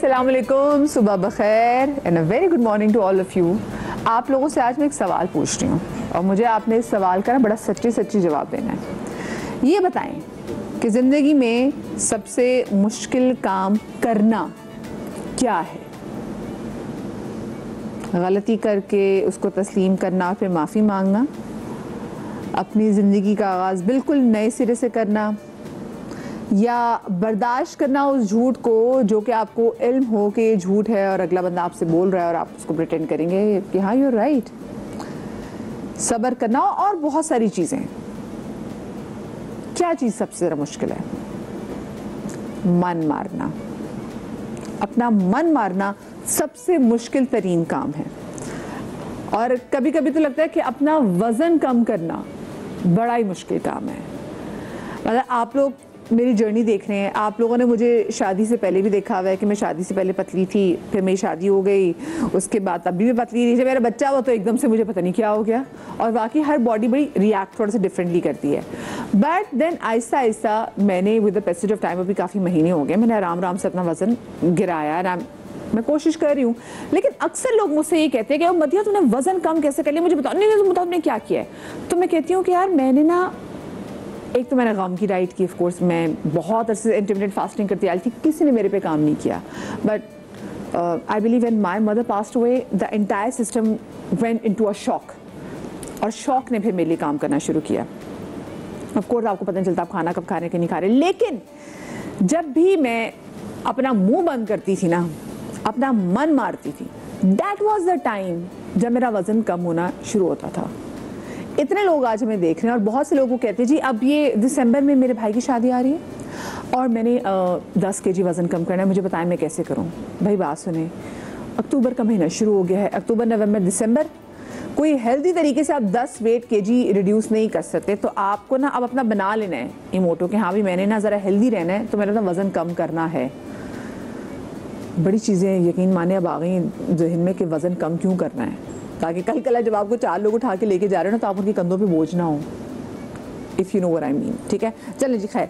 अस्सलाम वालेकुम, सुबह बखैर and a very good morning to all of you. आप लोगों से आज मैं एक सवाल पूछ रही हूँ और मुझे आपने इस सवाल का ना बड़ा सच्ची जवाब देना है। ये बताएं कि ज़िंदगी में सबसे मुश्किल काम करना क्या है? गलती करके उसको तस्लीम करना और फिर माफ़ी मांगना, अपनी ज़िंदगी का आगाज़ बिल्कुल नए सिरे से करना, या बर्दाश्त करना उस झूठ को जो कि आपको इल्म हो कि ये झूठ है और अगला बंदा आपसे बोल रहा है और आप उसको प्रिटेंड करेंगे कि हाँ यू आर राइट। सब्र करना और बहुत सारी चीज़ें। क्या चीज़ सबसे ज़्यादा मुश्किल है? मन मारना। अपना मन मारना सबसे मुश्किल तरीन काम है। और कभी कभी तो लगता है कि अपना वज़न कम करना बड़ा ही मुश्किल काम है। मतलब आप लोग मेरी जर्नी देख रहे हैं, आप लोगों ने मुझे शादी से पहले भी देखा हुआ है कि मैं शादी से पहले पतली थी, फिर मेरी शादी हो गई, उसके बाद तब भी मैं पतली थी। जब मेरा बच्चा हुआ तो एकदम से मुझे पता नहीं क्या हो गया। और बाकी हर बॉडी बड़ी रिएक्ट थोड़ा सा डिफरेंटली करती है। बट देन आहिस्ता आहिस्ता मैंने with the passage of time, अभी काफ़ी महीने हो गए, मैंने आराम से अपना वज़न गिराया। मैं कोशिश कर रही हूँ, लेकिन अक्सर लोग मुझसे ये कहते हैं कि मदिया तुमने वज़न कम कैसे कर लिया, मुझे बताओ। नहीं तुम बताओ तुमने क्या किया है। तो मैं कहती हूँ कि यार मैंने ना, एक तो मैंने गम की डाइट की, ऑफ कोर्स मैं बहुत अरसे से इंटरमिटेंट फास्टिंग करती आई थी, किसी ने मेरे पे काम नहीं किया। But I believe when my mother passed away the entire system went into a shock, और शॉक ने फिर मेरे लिए काम करना शुरू किया। ऑफ कोर्स आपको पता नहीं चलता आप खाना कब खा रहे हैं कि नहीं खा रहे, लेकिन जब भी मैं अपना मुंह बंद करती थी ना, अपना मन मारती थी, दैट वॉज द टाइम जब मेरा वज़न कम होना शुरू होता था। इतने लोग आज हमें देख रहे हैं और बहुत से लोगों को कहते हैं जी अब ये दिसंबर में मेरे भाई की शादी आ रही है और मैंने 10 kg वज़न कम करना है, मुझे बताएं मैं कैसे करूं। भाई बात सुने, अक्टूबर का महीना शुरू हो गया है, अक्टूबर नवंबर दिसंबर, कोई हेल्दी तरीके से आप 10 वेट kg रिड्यूस नहीं कर सकते, तो आपको ना अब अपना बना लेना है इमोटो कि हाँ भी मैंने ना ज़रा हेल्दी रहना है, तो मैंने अपना वज़न कम करना है। बड़ी चीज़ें यकीन माने अब आ गई जहन में कि वज़न कम क्यों करना है, ताकि कल जब आपको 4 लोग उठा के लेके जा रहे हो ना, तो आप उनके कंधों पे बोझ ना हो। If you know what I mean, ठीक है। चलें जी, खैर,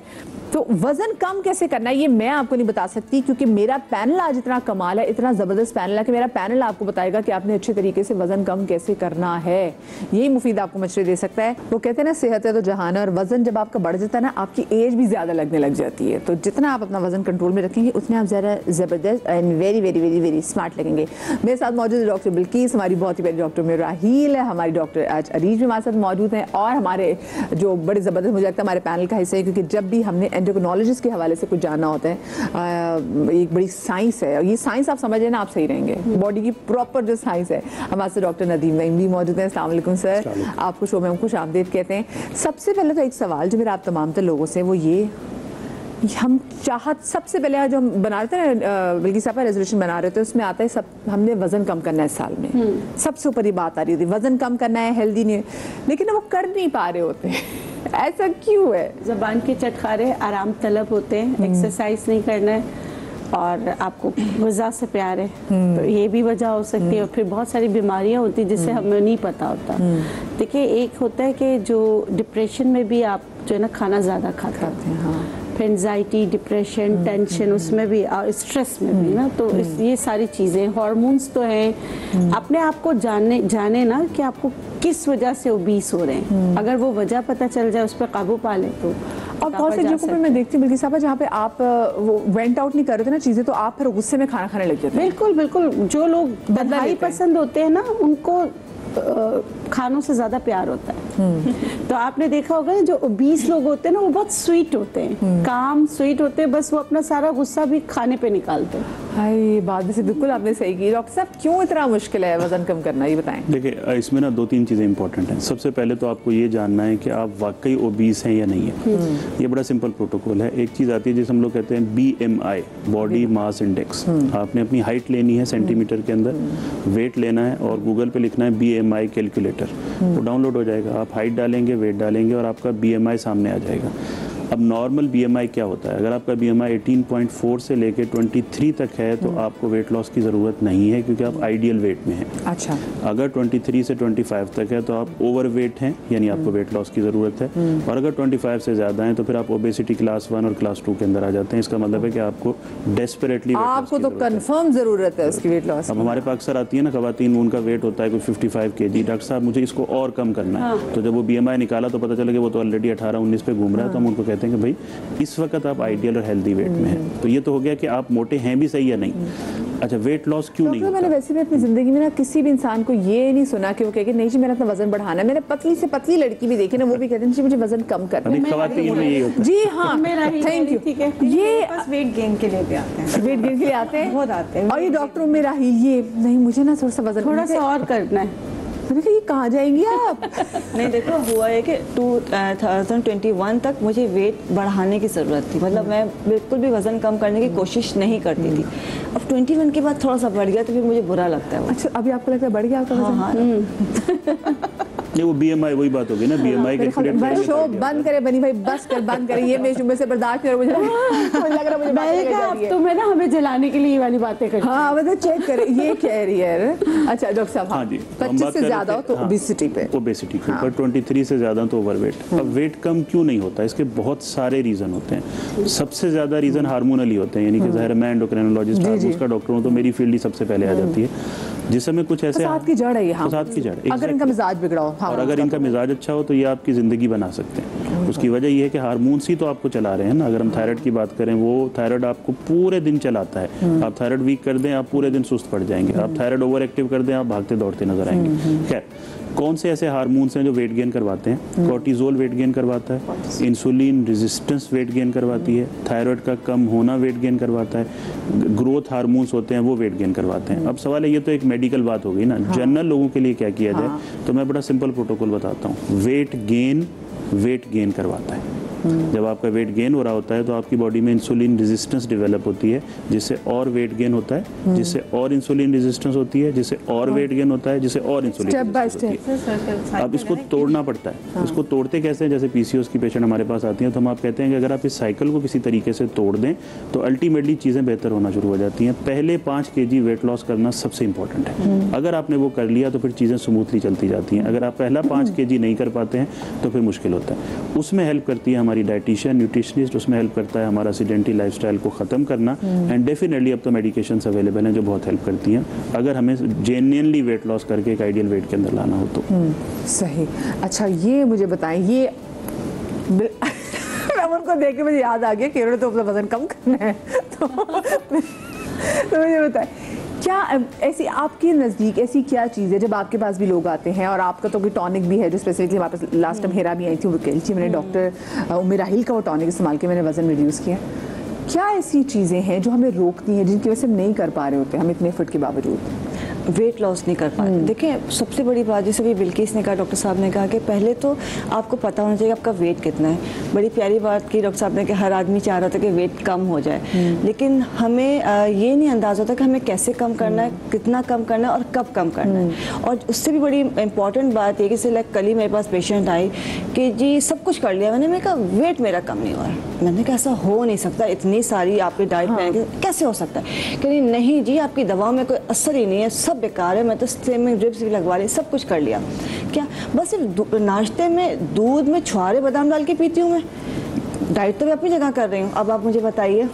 तो वज़न कम कैसे करना है ये मैं आपको नहीं बता सकती, क्योंकि मेरा पैनल आज इतना कमाल है, इतना ज़बरदस्त पैनल है कि मेरा पैनल आपको बताएगा कि आपने अच्छे तरीके से वज़न कम कैसे करना है। यही मुफीद आपको मशवरे दे सकता है। वो कहते हैं ना, सेहत है तो जहान है, और वज़न जब आपका बढ़ जाता है ना, आपकी एज भी ज़्यादा लगने लग जाती है। तो जितना आप अपना वज़न कंट्रोल में रखेंगे उतने आप ज़्यादा ज़बरदस्त and very very very very smart लगेंगे। मेरे साथ मौजूद है डॉक्टर बिल्किस, हमारी बहुत ही प्यारी डॉक्टर मिराहील है, हमारी डॉक्टर आज अरीज भी हमारे साथ मौजूद हैं, और हमारे जो बड़े ज़बरदस्त मुझे लगता है हमारे पैनल का हिस्सा है, क्योंकि जब भी हमने एंडोक्रिनोलॉजिस्ट के हवाले से कुछ जानना होता है, एक बड़ी साइंस है, और ये साइंस आप समझ लेना, आप सही रहेंगे। बॉडी की प्रॉपर जो साइंस है। हमारे से डॉक्टर नदीम नईम भी मौजूद हैं। अस्सलाम वालेकुम सर, आपको शो में हम खुश आमदीद कहते हैं। सबसे पहले तो एक सवाल जो मेरा आप तमाम तर लोगों से, वो ये, हम चाहत सबसे पहले जो हम बना रहे थे ना, बल्कि साहब रेजोल्यूशन बना रहे थे, उसमें आता है सब हमने वज़न कम करना है इस साल में। सबसे ऊपर ये बात आ रही थी वज़न कम करना है, हेल्दी नहीं, लेकिन वो कर नहीं पा रहे होते। ऐसा क्यों है? ज़बान के चटखारे आराम तलब होते हैं, एक्सरसाइज नहीं करना है, और आपको ग़िज़ा से प्यार है, तो ये भी वजह हो सकती है। और फिर बहुत सारी बीमारियां होती हैं जिससे हमें नहीं पता होता। देखिए, एक होता है कि जो डिप्रेशन में भी आप जो है ना खाना ज़्यादा खाते हैं, हाँ, फिर एंजाइटी, डिप्रेशन, टेंशन, उसमें भी, और स्ट्रेस में भी ना, तो ये सारी चीज़ें, हार्मोन्स तो हैं। अपने आप को जाने ना कि आपको किस वजह से ओबीस हो रहे हैं, अगर वो वजह पता चल जाए, उस पर काबू पा लें तो। और बहुत से जगहों पे मैं देखती हूँ बिल्कुल साहब, जहाँ पे आप वो वेंट आउट नहीं कर रहे थे ना चीज़ें, तो आप फिर गुस्से में खाना खाने लग जाते हैं। बिल्कुल बिल्कुल, जो लोग बदलाई पसंद होते हैं ना, उनको खानों से ज़्यादा प्यार होता है। तो आपने देखा होगा जो ओबीस लोग होते हैं ना, वो बहुत स्वीट होते हैं, काम स्वीट होते हैं, बस वो अपना सारा गुस्सा भी खाने पे निकालते हैं। हाय, ये बात भी बिल्कुल आपने सही की। डॉक्टर साहब, क्यों इतना मुश्किल है वज़न कम करना, ये बताएं। देखिए, इसमें ना 2-3 चीज़ें इंपॉर्टेंट हैं। सबसे पहले तो आपको ये जानना है कि आप वाकई ओबीस हैं या नहीं है। ये बड़ा सिंपल प्रोटोकॉल है। एक चीज़ आती है जिसे हम लोग कहते हैं BMI, बॉडी मास इंडेक्स। आपने अपनी हाइट लेनी है सेंटीमीटर के अंदर, वेट लेना है, और गूगल पे लिखना है BMI कैलकुलेटर, वो डाउनलोड हो जाएगा। आप हाइट डालेंगे, वेट डालेंगे, और आपका BMI सामने आ जाएगा। अब नॉर्मल BMI क्या होता है? अगर आपका BMI 18.4 से लेके 23 तक है तो आपको वेट लॉस की ज़रूरत नहीं है, क्योंकि आप आइडियल वेट में हैं। अच्छा। अगर 23 से 25 तक है तो आप ओवर वेट हैं, यानी आपको वेट लॉस की ज़रूरत है। और अगर 25 से ज़्यादा हैं तो फिर आप ओबेसिटी क्लास 1 और क्लास 2 के अंदर आ जाते हैं। इसका मतलब है कि आपको डेस्परेटली आपको तो कंफर्म ज़रूरत है उसकी वेट लॉस। अब हमारे पास अक्सर आती है ना खवातीन, उनका वेट होता है कोई 55 kg, डॉक्टर साहब मुझे इसको और कम करना है। तो जब वो BMI निकाला तो पता चला कि वो तो ऑलरेडी 18-19 पे घूम रहा है। तो हम उनको कहते हैं कि भाई इस वक्त आप आइडियल और हेल्दी वेट में हैं। तो ये तो हो गया कि आप मोटे हैं भी सही या नहीं। अच्छा, वेट लॉस क्यों नहीं होता? मैंने वैसे भी अपनी जिंदगी में ना किसी भी इंसान को ये नहीं सुना कि वो कहे कि नहीं जी मैंने अपना वजन बढ़ाना है। मैंने पतली से पतली लड़की भी देखी ना, वो भी कहते हैं जी मुझे वजन कम करना है। खवातीन में यही होता है। जी हाँ, थैंक यू। ठीक है, ये बस वेट गेन के लिए भी आते हैं, वेट गेन के लिए आते हैं, बहुत आते हैं। और ये डॉक्टर मेरा ही ये नहीं, मुझे ना थोड़ा सा वजन थोड़ा सा और करना है। मैंने कहा ये कहाँ जाएंगी आप? नहीं देखो, हुआ है कि 2021 तक मुझे वेट बढ़ाने की ज़रूरत थी, मतलब मैं बिल्कुल भी वज़न कम करने की कोशिश नहीं करती थी। अब 21 के बाद थोड़ा सा बढ़ गया तो फिर मुझे बुरा लगता है। अच्छा, अभी आपको लगता है बढ़ गया आपका वजन? हाँ, ये वो BMI वही बात होगी ना, BMI के भाई शो बंद करे बनी भाई, बस कर, बंद करे। ये मेरे शुबे से बर्दाश्त कर, मुझे लग रहा मुझे बातें कर अब रही है। तो मैं ना हमें जलाने के लिए ये वाली बातें करती हूँ। हाँ मतलब चेक करे ये कैरियर। अच्छा डॉक्टर साहब, हाँ जी, तो हम 25 बात से कर रहे ज्यादा हो थे, तो हाँ, ओबेसिटी पे, ओबेसिटी पे, पर 23 से ज़्यादा तो ओवरवेट। अब वेट कम क्यों नहीं होता? इसके बहुत सारे रीज़न होते हैं। सबसे ज़्यादा रीज़न हार्मोनली होते हैं, यानी कि ज़ाहिर मैं एंडोक्रिनोलॉजिस्ट हार्मोन्स का डॉक्टर हूँ तो मेरी फील्ड ही सबसे पहले आ जाती है। जिस समय कुछ ऐसे फसाद की जड़ है ये। फसाद की जड़, अगर इनका मिजाज बिगड़ा हो, और अगर इनका मिजाज अच्छा हो तो ये आपकी ज़िंदगी बना सकते हैं। उसकी वजह ये है कि हार्मोन्स ही तो आपको चला रहे हैं ना। अगर हम थायराइड की बात करें, वो थायराइड आपको पूरे दिन चलाता है। आप थायराइड वीक कर दें, आप पूरे दिन सुस्त पड़ जाएंगे। आप थायराइड ओवर एक्टिव कर दें, आप भागते दौड़ते नजर आएंगे। खैर, कौन से ऐसे हार्मोन्स हैं जो वेट गेन करवाते हैं? कोर्टिजोल वेट गेन करवाता है, इंसुलिन रेजिस्टेंस वेट गेन करवाती है, थायराइड का कम होना वेट गेन करवाता है, ग्रोथ हार्मोन्स होते हैं वो वेट गेन करवाते हैं। अब सवाल है, ये तो एक मेडिकल बात हो गई ना। जनरल लोगों के लिए क्या किया जाए? तो मैं बड़ा सिंपल प्रोटोकॉल बताता हूँ। वेट गेन करवाता है। जब आपका वेट गेन हो रहा होता है तो आपकी बॉडी में इंसुलिन रेजिस्टेंस डेवलप होती है, जिससे और वेट गेन होता है, जिससे और इंसुलिन रेजिस्टेंस होती है, जिससे और वेट गेन होता है, जिससे और इंसुलिन रेजिस्टेंस होती है। अब इसको तोड़ना पड़ता है। इसको तोड़ते कैसे हैं? जैसे PCOS की पेशेंट हमारे पास आती हैं तो हम आप कहते हैं कि अगर आप इस साइकिल को किसी तरीके से तोड़ दें तो अल्टीमेटली चीज़ें बेहतर होना शुरू हो जाती हैं। पहले 5 kg वेट लॉस करना सबसे इंपॉर्टेंट है। अगर आपने वो कर लिया तो फिर चीज़ें स्मूथली चलती जाती हैं। अगर आप पहला 5 kg नहीं कर पाते हैं तो फिर मुश्किल होता है। उसमें हेल्प करती है हमारी डाइटिशियन, न्यूट्रिशनिस्ट। उसमें हेल्प करता है हमारा सेडेंटरी लाइफस्टाइल को ख़त्म करना। एंड डेफिनेटली अब तो मेडिकेशंस अवेलेबल हैं जो बहुत हेल्प करती हैं, अगर हमें जेन्युइनली वेट लॉस करके एक आइडियल वेट के अंदर लाना हो तो। सही। अच्छा ये मुझे बताएं, ये मैं उनको देख के मुझे याद आ गया कि उन्होंने तो अपना वजन कम करना है। तो मुझे बताएं, क्या ऐसी आपके नज़दीक ऐसी क्या चीज़ है जब आपके पास भी लोग आते हैं, और आपका तो कोई टॉनिक भी है जो स्पेसिफिकली हमारे पास लास्ट टाइम हेरा भी आई थी, वो कही थी मैंने डॉक्टर उमेराहिल का वो टॉनिक इस्तेमाल किया, मैंने वज़न रिड्यूस किया। क्या ऐसी चीज़ें हैं जो हमें रोकती हैं जिनकी वजह से हम नहीं कर पा रहे होते हम इतने फिट के बावजूद? वेट लॉस नहीं कर पाते। देखिए, सबसे बड़ी बात जैसे भी बिल्किस ने कहा, डॉक्टर साहब ने कहा कि पहले तो आपको पता होना चाहिए आपका वेट कितना है। बड़ी प्यारी बात की डॉक्टर साहब ने कि हर आदमी चाह रहा था कि वेट कम हो जाए, लेकिन हमें ये नहीं अंदाज़ा होता कि हमें कैसे कम करना है, कितना कम करना है और कब कम करना है। और उससे भी बड़ी इंपॉर्टेंट बात ये कि जैसे कल ही मेरे पास पेशेंट आई कि जी सब कुछ कर लिया मैंने कहा वेट मेरा कम नहीं हुआ है। मैंने कहा ऐसा हो नहीं सकता, इतनी सारी आपकी डाइट प्लान कैसे हो सकता है? कह रही नहीं जी, आपकी दवाओं में कोई असर ही नहीं है, सब बेकार है, मैं तो स्टेमिंग ड्रिप्स भी लगवा ली, सब कुछ कर लिया। क्या बस सिर्फ नाश्ते में दूध में छुहारे बादाम डाल के पीती हूँ मैं? डाइट तो मैं अपनी जगह कर रही हूँ। अब आप मुझे बताइए,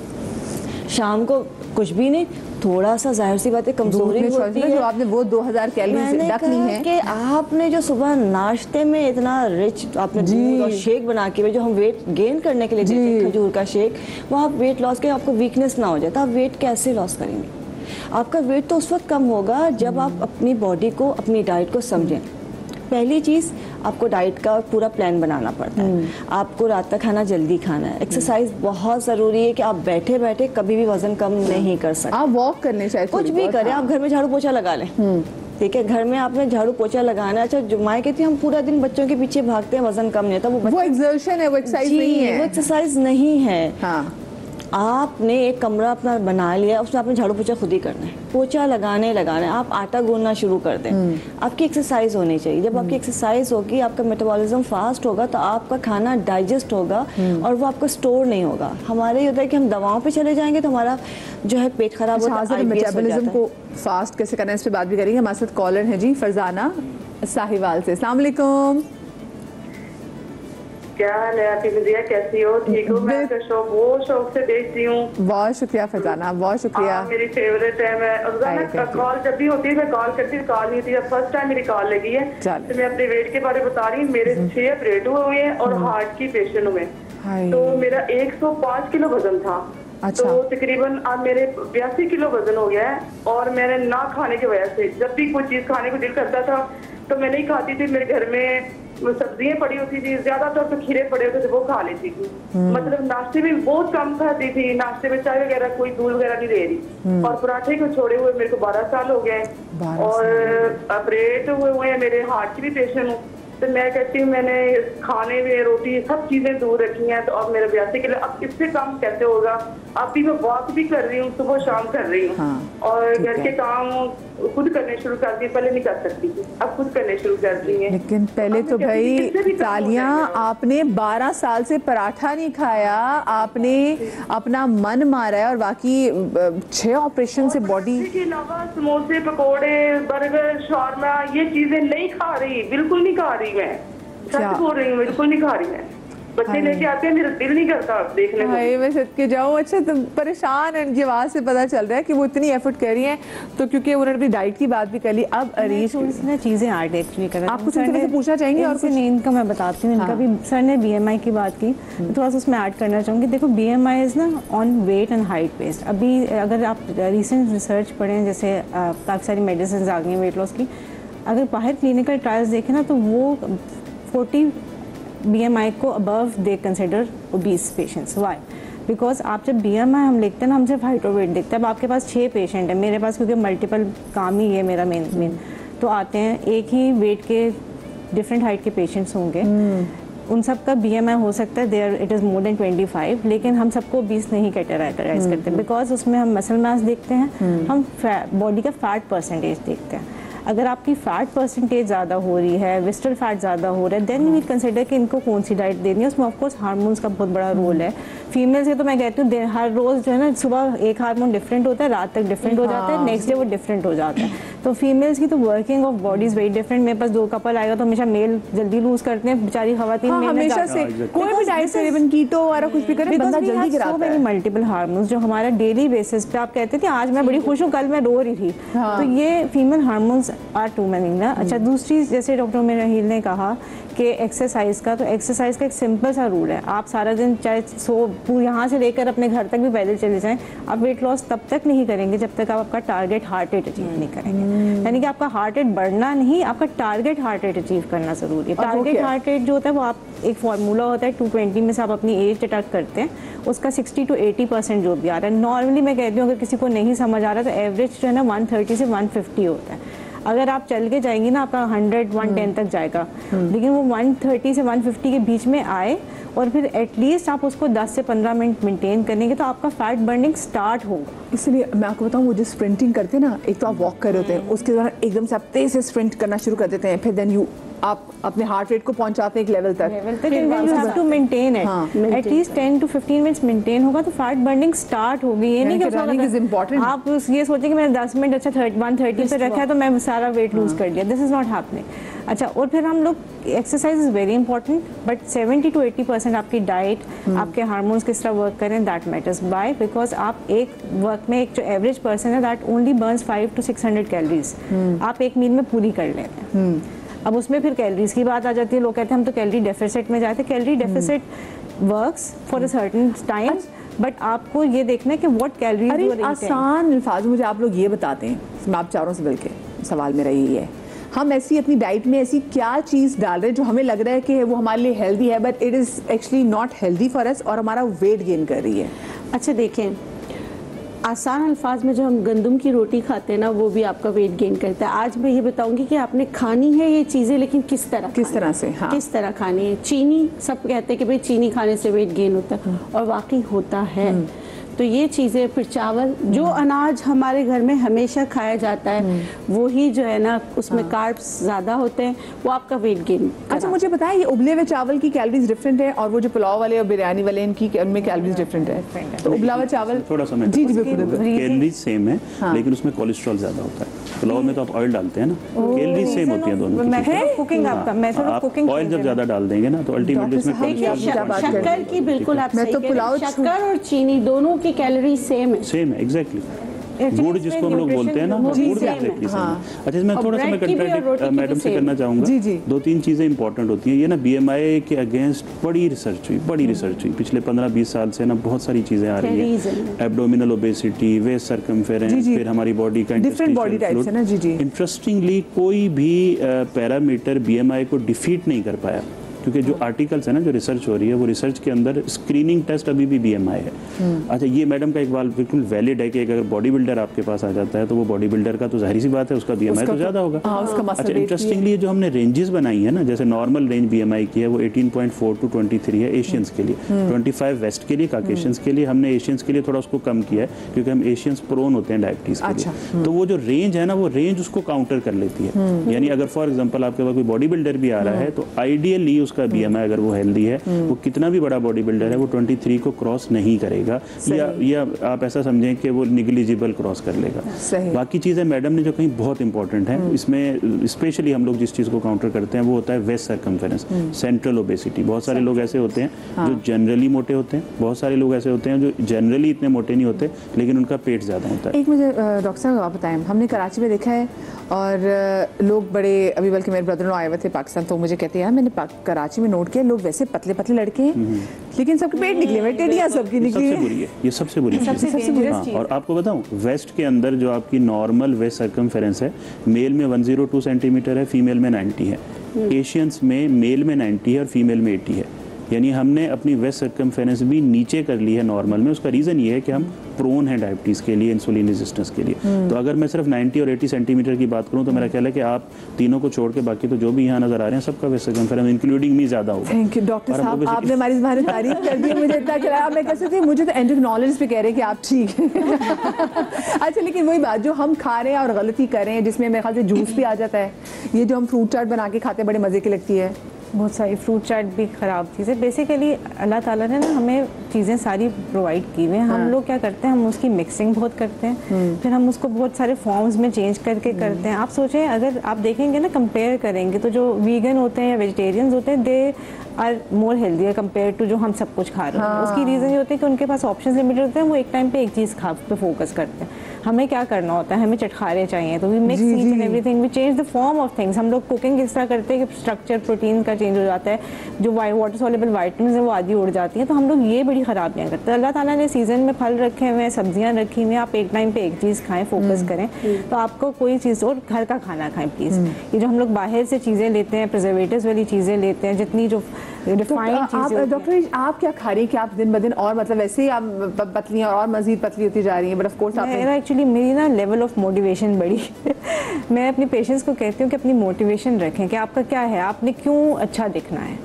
शाम को कुछ भी नहीं, थोड़ा सा जाहिर सी बात है कमजोरी होती है। जो आपने वो 2000 कैलोरी रख ली है कि आपने जो सुबह नाश्ते में इतना रिच आपने दूध और शेक बना के जो हम वेट गेन करने के लिए देते हैं, खजूर का शेक, वो आप वेट लॉस के आपको वीकनेस ना हो जाए तो आप वेट कैसे लॉस करेंगे? आपका वेट तो उस वक्त कम होगा जब आप अपनी बॉडी को, अपनी डाइट को समझें। पहली चीज़, आपको डाइट का पूरा प्लान बनाना पड़ता है। आपको रात का खाना जल्दी खाना है। एक्सरसाइज बहुत ज़रूरी है कि आप बैठे बैठे कभी भी वजन कम नहीं कर सकते। आप वॉक करने चाहिए, कुछ भी करें, आप घर में झाड़ू पोछा लगा लें। ठीक है, घर में आपने झाड़ू पोछा लगाना है। अच्छा, जो माँ कहती है हम पूरा दिन बच्चों के पीछे भागते हैं, वजन कम नहीं होता, वो एक्सर्शन है, वो एक्सरसाइज नहीं है, वो एक्सरसाइज नहीं है। हाँ। आपने एक कमरा अपना बना लिया, उसमें आपने झाड़ू पोछा खुद ही करना है, पोछा लगाना है, आप आटा गूंदना शुरू कर दें। आपकी एक्सरसाइज होनी चाहिए। जब आपकी एक्सरसाइज होगी, आपका मेटाबॉलिज्म फास्ट होगा, तो आपका खाना डाइजेस्ट होगा और वो आपका स्टोर नहीं होगा। हमारे ये होता है कि हम दवाओं पे चले जाएंगे तो हमारा जो है पेट खराब होता है। मेटाबॉलिज्म को फास्ट कैसे करना है, इस पे बात भी करेंगे। हमारे साथ कॉलर है जी फरजाना साहिवाल से। अस्सलाम वालेकुम। क्या हाल है आतिफ दिया, कैसी हो? ठीक हो? मैं आपका शो बहुत शौक से देखती हूँ। बहुत शुक्रिया फरजाना, बहुत शुक्रिया। मेरी फेवरेट है। मैं रोजाना कॉल जब भी होती है मैं कॉल करती हूँ, कॉल नहीं होती। फर्स्ट टाइम मेरी कॉल लगी है तो मैं अपने वेट के बारे में बता रही हूँ। मेरे 6 ऑपरेट हुए हैं और हार्ट की पेशेंट हुए। तो मेरा 105 किलो वजन था। अच्छा। तो तकरीबन अब मेरे 82 किलो वजन हो गया है। और मैंने ना खाने की वजह से जब भी कोई चीज खाने को दिल करता था तो मैं नहीं खाती थी। मेरे घर में सब्जियां पड़ी होती थी, ज्यादातर तो खीरे पड़े होते थे, वो खा लेती थी। मतलब नाश्ते में बहुत कम खाती थी। नाश्ते में चाय वगैरह, कोई दूध वगैरह नहीं ले रही। और पराठे को छोड़े हुए मेरे को 12 साल हो गए। और ऑपरेट हुए हैं, मेरे हार्ट की भी पेशेंट हूँ। तो मैं कहती हूँ मैंने खाने में रोटी सब चीजें दूर रखी हैं। तो अब मेरा 82 किलो, अब इससे कम कैसे होगा? अब भी मैं वॉक भी कर रही हूँ, सुबह शाम कर रही हूँ। और घर के काम खुद करने शुरू कर दिए, पहले नहीं कर सकती थी, अब खुद करने शुरू कर दी है। लेकिन पहले तो भाई तालियां, आपने 12 साल से पराठा नहीं खाया, आपने अपना मन मारा है और बाकी 6 ऑपरेशन से बॉडी के अलावा समोसे, पकोड़े, बर्गर, शॉर्मा ये चीजें नहीं खा रही, बिल्कुल नहीं खा रही। मैं सच बोल रही हूँ, बिल्कुल नहीं खा रही मैं। बच्चे लेके आते हैं, मेरा दिल नहीं करता देखने को। मैं सदके जाऊँ। अच्छा, तुम परेशान है, इनकी आवाज़ से पता चल रहा है कि वो इतनी एफर्ट कर रही हैं। तो क्योंकि उन्होंने अपनी डाइट की बात भी कर ली, अब अरीज थोड़ी सी ना चीज़ें ऐड एक्चुअली करें। आप कुछ इनसे पूछना चाहेंगे? और कुछ नहीं, इनका मैं बताती हूँ। इनका भी सर ने BMI की बात की, थोड़ा सा उसमें ऐड करना चाहूँगी। देखो BMI इज़ ना on weight and height based. अभी अगर आप रिसेंट रिसर्च पढ़ें, जैसे काफ़ी सारी मेडिसिन आ गई हैं वेट लॉस की, अगर बाहर क्लिनिकल ट्रायल्स देखें ना तो वो 40 BMI को above they consider obese patients. Why? Because आप जब BMI हम लिखते हैं ना, हम सिर्फ हाइट और वेट देखते हैं। अब आपके पास 6 पेशेंट है, मेरे पास क्योंकि मल्टीपल काम ही है मेरा मेन तो आते हैं, एक ही वेट के डिफरेंट हाइट के पेशेंट्स होंगे। उन सब का BMI हो सकता है there it is more than 25, लेकिन हम सबको 20 नहीं कैटेगराइज करते बिकॉज उसमें हम मसल मास देखते हैं, हम बॉडी का फैट परसेंटेज देखते हैं। अगर आपकी फैट परसेंटेज ज़्यादा हो रही है, विस्टल फैट ज़्यादा हो रहा है, देन वी कंसिडर कि इनको कौन सी डाइट देनी है। उसमें ऑफकोर्स हार्मोन्स का बहुत बड़ा रोल है। फीमेल्स के तो मैं कहती हूँ हर रोज़ जो है ना, सुबह एक हार्मोन डिफरेंट होता है, रात तक डिफरेंट हो जाता है, नेक्स्ट डे वो डिफरेंट हो जाता है। तो फीमेल्स की तो working of body is very different. मेरे पास 2 कपल आएगा तो हमेशा मेल जल्दी लूज करते हैं, बेचारी खवातीन हमेशा से कोई भी डाइट से इवन कीटो और कुछ भी करे, बंदा जल्दी गिराता है। मल्टीपल हार्मोन्स जो हमारा डेली बेसिस पे, आप कहते थे आज मैं बड़ी खुश हूँ, कल मैं रो रही थी। तो ये female hormones are too many ना। अच्छा, दूसरी जैसे डॉक्टर उमर रहील ने कहा कि एक्सरसाइज का, तो एक्सरसाइज का एक सिंपल सा रूल है। आप सारा दिन चाहे यहाँ से लेकर अपने घर तक भी पैदल चले जाएं, आप वेट लॉस तब तक नहीं करेंगे जब तक आप आपका टारगेट हार्ट रेट अचीव नहीं करेंगे। यानी कि आपका हार्ट रेट बढ़ना नहीं, आपका टारगेट हार्ट रेट अचीव करना जरूरी है। टारगेट हार्ट रेट जो होता है वो आप एक फार्मूला होता है 220 में से आप अपनी एज डिडक्ट करते हैं, उसका 60 to 80% जो भी आ रहा है। नॉर्मली मैं कहती हूँ अगर किसी को नहीं समझ आ रहा तो एवरेज जो है ना 130 से 150 होता है। अगर आप चल के जाएंगी ना आपका 100-110 तक जाएगा, लेकिन वो 130 से 150 के बीच में आए और फिर एटलीस्ट आप उसको 10 से 15 मिनट मेंटेन करेंगे तो आपका फैट बर्निंग स्टार्ट होगा। इसलिए मैं आपको बताऊं, वो जो स्प्रिंटिंग करते हैं ना, एक तो आप वॉक कर रहे होते हैं, उसके दौरान एकदम से आप तेज से स्प्रिंट करना शुरू कर देते हैं, फिर देन आप अपने हार्ट रेट को पहुंचाते हैं एक लेवल तक you have to maintain it at least 10 to 15 minutes maintain होगा तो फैट बर्निंग स्टार्ट होगी। ये नहीं कि रनिंग इज इंपॉर्टेंट, आप ये सोचें कि मैंने 10 मिनट अच्छा 130 पे रखा है तो मैं सारा वेट लूज कर लिया। This is not happening. अच्छा, और फिर हम लोग exercise is very important, but 70 to 80% आपकी डाइट, आपके हार्मोन्स किस तरह वर्क करें, दैट मैटर्स। बाय बिकॉज आप एक वर्क में एक जो एवरेज पर्सन है that only Burns 500 to 600 calories आप एक मील में पूरी कर लेते हैं। अब उसमें फिर कैलोरीज की बात आ जाती है, लोग कहते हैं हम तो कैलोरी डेफिसिट में जाते हैं। Calorie deficit works for a certain time, but आपको ये देखना है कि व्हाट कैलोरीज। आसान अल्फाज मुझे आप लोग ये बताते हैं, मैं आप चारों से मिलके सवाल मेरा यही है, हम ऐसी अपनी डाइट में ऐसी क्या चीज़ डाल रहे हैं जो हमें लग रहा है कि वो हमारे लिए हेल्दी है but it is actually not healthy for us और हमारा वेट गेन कर रही है। अच्छा देखें, आसान अल्फाज में जो हम गंदम की रोटी खाते हैं ना वो भी आपका वेट गेन करता है। आज मैं ये बताऊंगी कि आपने खानी है ये चीज़ें, लेकिन किस तरह से, हाँ, किस तरह खानी है। चीनी, सब कहते हैं कि भाई चीनी खाने से वेट गेन होता है और वाकई होता है। तो ये चीज़ें, फिर चावल, जो अनाज हमारे घर में हमेशा खाया जाता है वो ही जो है ना उसमें कार्ब्स ज़्यादा होते हैं, वो आपका वेट गेन। अच्छा मुझे बताएं, ये उबले हुए चावल की कैलोरीज डिफरेंट है और वो जो पुलाव वाले और बिरयानी वाले इनकी उनमें कैलोरीज डिफरेंट है? तो उबला हुआ चावल थोड़ा सा जी जी बिल्कुल कैलोरीज सेम है, लेकिन उसमें कोलेस्ट्रॉल ज्यादा होता है। पुलाव में तो आप ऑयल डालते हैं ना, कैलोरीज सेम होती है दोनों की। कुकिंग आपका मेथड ऑफ कुकिंग, ऑयल जब ज्यादा डाल देंगे ना तो अल्टीमेटली उसमें शक्कर की बिल्कुल आप मैं सही तो कह रहे हैं। पुलाव शक्कर और चीनी दोनों की कैलोरी सेम है। सेम है एग्जैक्टली। गुड़ जिसको हम लोग बोलते हैं ना, वो गुड़ एग्जैक्टली सेम है। अच्छा इसमें थोड़ा सा मैं कंट्राडिक्ट मैडम से करना चाहूँगा। दो तीन चीज़ें इंपॉर्टेंट होती हैं। ये ना BMI के अगेंस्ट बड़ी रिसर्च हुई पिछले 15-20 साल से ना, बहुत सारी चीज़ें आ रही हैं। एब्डोमिनल ओबेसिटी, वेस्ट सर्कमफेरेंस, फिर हमारी बॉडी का इंटरेस्टिंगली कोई भी पैरामीटर BMI को डिफीट नहीं कर पाया, क्योंकि जो आर्टिकल्स है ना, जो रिसर्च हो रही है, वो रिसर्च के अंदर स्क्रीनिंग टेस्ट अभी भी BMI है। अच्छा ये मैडम का एक बात बिल्कुल वैलिड है कि अगर बॉडी बिल्डर आपके पास आ जाता है तो वो बॉडी बिल्डर का तो जाहिर सी बात है उसका BMI तो ज़्यादा होगा। अच्छा इंटरेस्टिंगली जो हमने रेंजेस बनाई है ना, जैसे नॉर्मल रेंज BMI की है वो 18.4 to 23 है एशियंस के लिए, 25 वेस्ट के लिए, काकेशियंस के लिए। हमने एशियंस के लिए थोड़ा उसको कम किया है क्योंकि हम एशियंस प्रोन होते हैं डायबिटीज के लिए। तो वो जो रेंज है ना, वो रेंज उसको काउंटर कर लेती है। यानी अगर फॉर एग्जाम्पल आपके पास कोई बॉडी बिल्डर भी आ रहा है तो आइडियली उसका BMI अगर वो हेल्दी है, वो कितना भी बड़ा बॉडी बिल्डर है, वो 23 को क्रॉस नहीं करेगा, या आप ऐसा समझें कि वो निग्लिजिबल क्रॉस कर लेगा। बाकी चीज़ें मैडम ने जो कहीं बहुत इंपॉर्टेंट है, इसमें स्पेशली हम लोग जिस चीज़ को काउंटर करते हैं वो होता है वेस्ट सर्कमफेरेंस, सेंट्रल ओबेसिटी। बहुत सारे लोग ऐसे होते हैं जो जनरली मोटे होते हैं, बहुत सारे लोग ऐसे होते हैं जो जनरली इतने मोटे नहीं होते लेकिन उनका पेट ज़्यादा होता है। एक मुझे डॉक्टर साहब आप बताएं, हमने कराची में देखा है और लोग बड़े, अभी बल्कि मेरे ब्रदर आए हुए थे पाकिस्तान, तो मुझे कहते हैं यार मैंने कराची में नोट किया लोग वैसे पतले पतले लड़के हैं लेकिन सबके पेट निकले हुए, टेढ़ियां सबकी निकली है। ये सबसे बुरी चीज़। और आपको बताऊं, वेस्ट के अंदर जो आपकी नॉर्मल वेस्ट सर्कमफेरेंस है, मेल में 102 सेंटीमीटर है, फीमेल में 90 है। एशियंस में मेल में 90 है और फीमेल में 80 है। यानी हमने अपनी वेस्ट सर्कमफेरेंस भी नीचे कर ली है नॉर्मल में। उसका रीज़न ये है कि हम प्रोन है डायबिटीज़ के लिए, इंसुलिन रेजिस्टेंस के लिए। तो अगर मैं सिर्फ 90 और 80 सेंटीमीटर की बात करूं तो मेरा ख्याल है कि आप तीनों को छोड़ के बाकी तो जो भी यहाँ नजर आ रहे हैं सबका वेस्ट सर्कमफेरेंस इंक्लूडिंग मी ज़्यादा होगा। थैंक यू डॉक्टर साहब, आपने हमारी बारे में तारीफ कर दी, मुझे इतना खिलाया। मैं कैसे थी, मुझे तो एंडोक्रिनोलॉजिस्ट पे कह रहे हैं कि आप ठीक हैं। अच्छा लेकिन वही बात जो हम खा रहे हैं और गलती कर रहे हैं, जिसमें मेरे ख्याल से जूस भी आ जाता है, ये जो हम फ्रूट चाट बना के खाते हैं बड़े मज़े की लगती है। बहुत सारी फ्रूट चाट भी ख़राब चीज़ें। बेसिकली अल्लाह ताला ने ना हमें चीज़ें सारी प्रोवाइड की हुई हैं। हम लोग क्या करते हैं, हम उसकी मिक्सिंग बहुत करते हैं, फिर हम उसको बहुत सारे फॉर्म्स में चेंज करके करते हैं। आप सोचें, अगर आप देखेंगे ना, कंपेयर करेंगे तो जो वीगन होते हैं या वेजिटेरियंस होते हैं, they are more healthy compare to जो हम सब कुछ खा रहे हैं। उसकी रीज़न ये होती है कि उनके पास ऑप्शन लिमिटेड होते हैं, वो एक टाइम पे एक चीज़ खा पे फोकस करते हैं। हमें क्या करना होता है, हमें चटखारे चाहिए, तो we mix each and everything, we change the form of things. हम लोग कुकिंग इस तरह करते हैं कि स्ट्रक्चर प्रोटीन का चेंज हो जाता है, जो वाटर सॉल्युबल विटामिन्स हैं वो आधी उड़ जाती हैं। तो हम लोग ये बड़ी खराबियां करते हैं। अल्लाह ताला ने सीजन में फल रखे हुए हैं, सब्जियां रखी हुई हैं, आप एक टाइम पे एक चीज़ खाएं, फोकस करें, तो आपको कोई चीज़, और घर का खाना खाएं प्लीज़। ये जो हम लोग बाहर से चीज़ें लेते हैं, प्रिजर्वेटिव्स वाली चीज़ें लेते हैं, जितनी जो रिफाइंड चीज़ें। डॉक्टर आप क्या खा रही हैं कि आप दिन ब दिन और मतलब वैसे ही आप पतली और मजीद पतली होती जा रही हैं? बट ऑफ कोर्स आप एक्चुअली मेरी ना लेवल ऑफ मोटिवेशन बढ़ी। मैं अपने पेशेंट्स को कहती हूँ कि अपनी मोटिवेशन रखें कि आपका क्या है, आपने क्यों अच्छा दिखना है।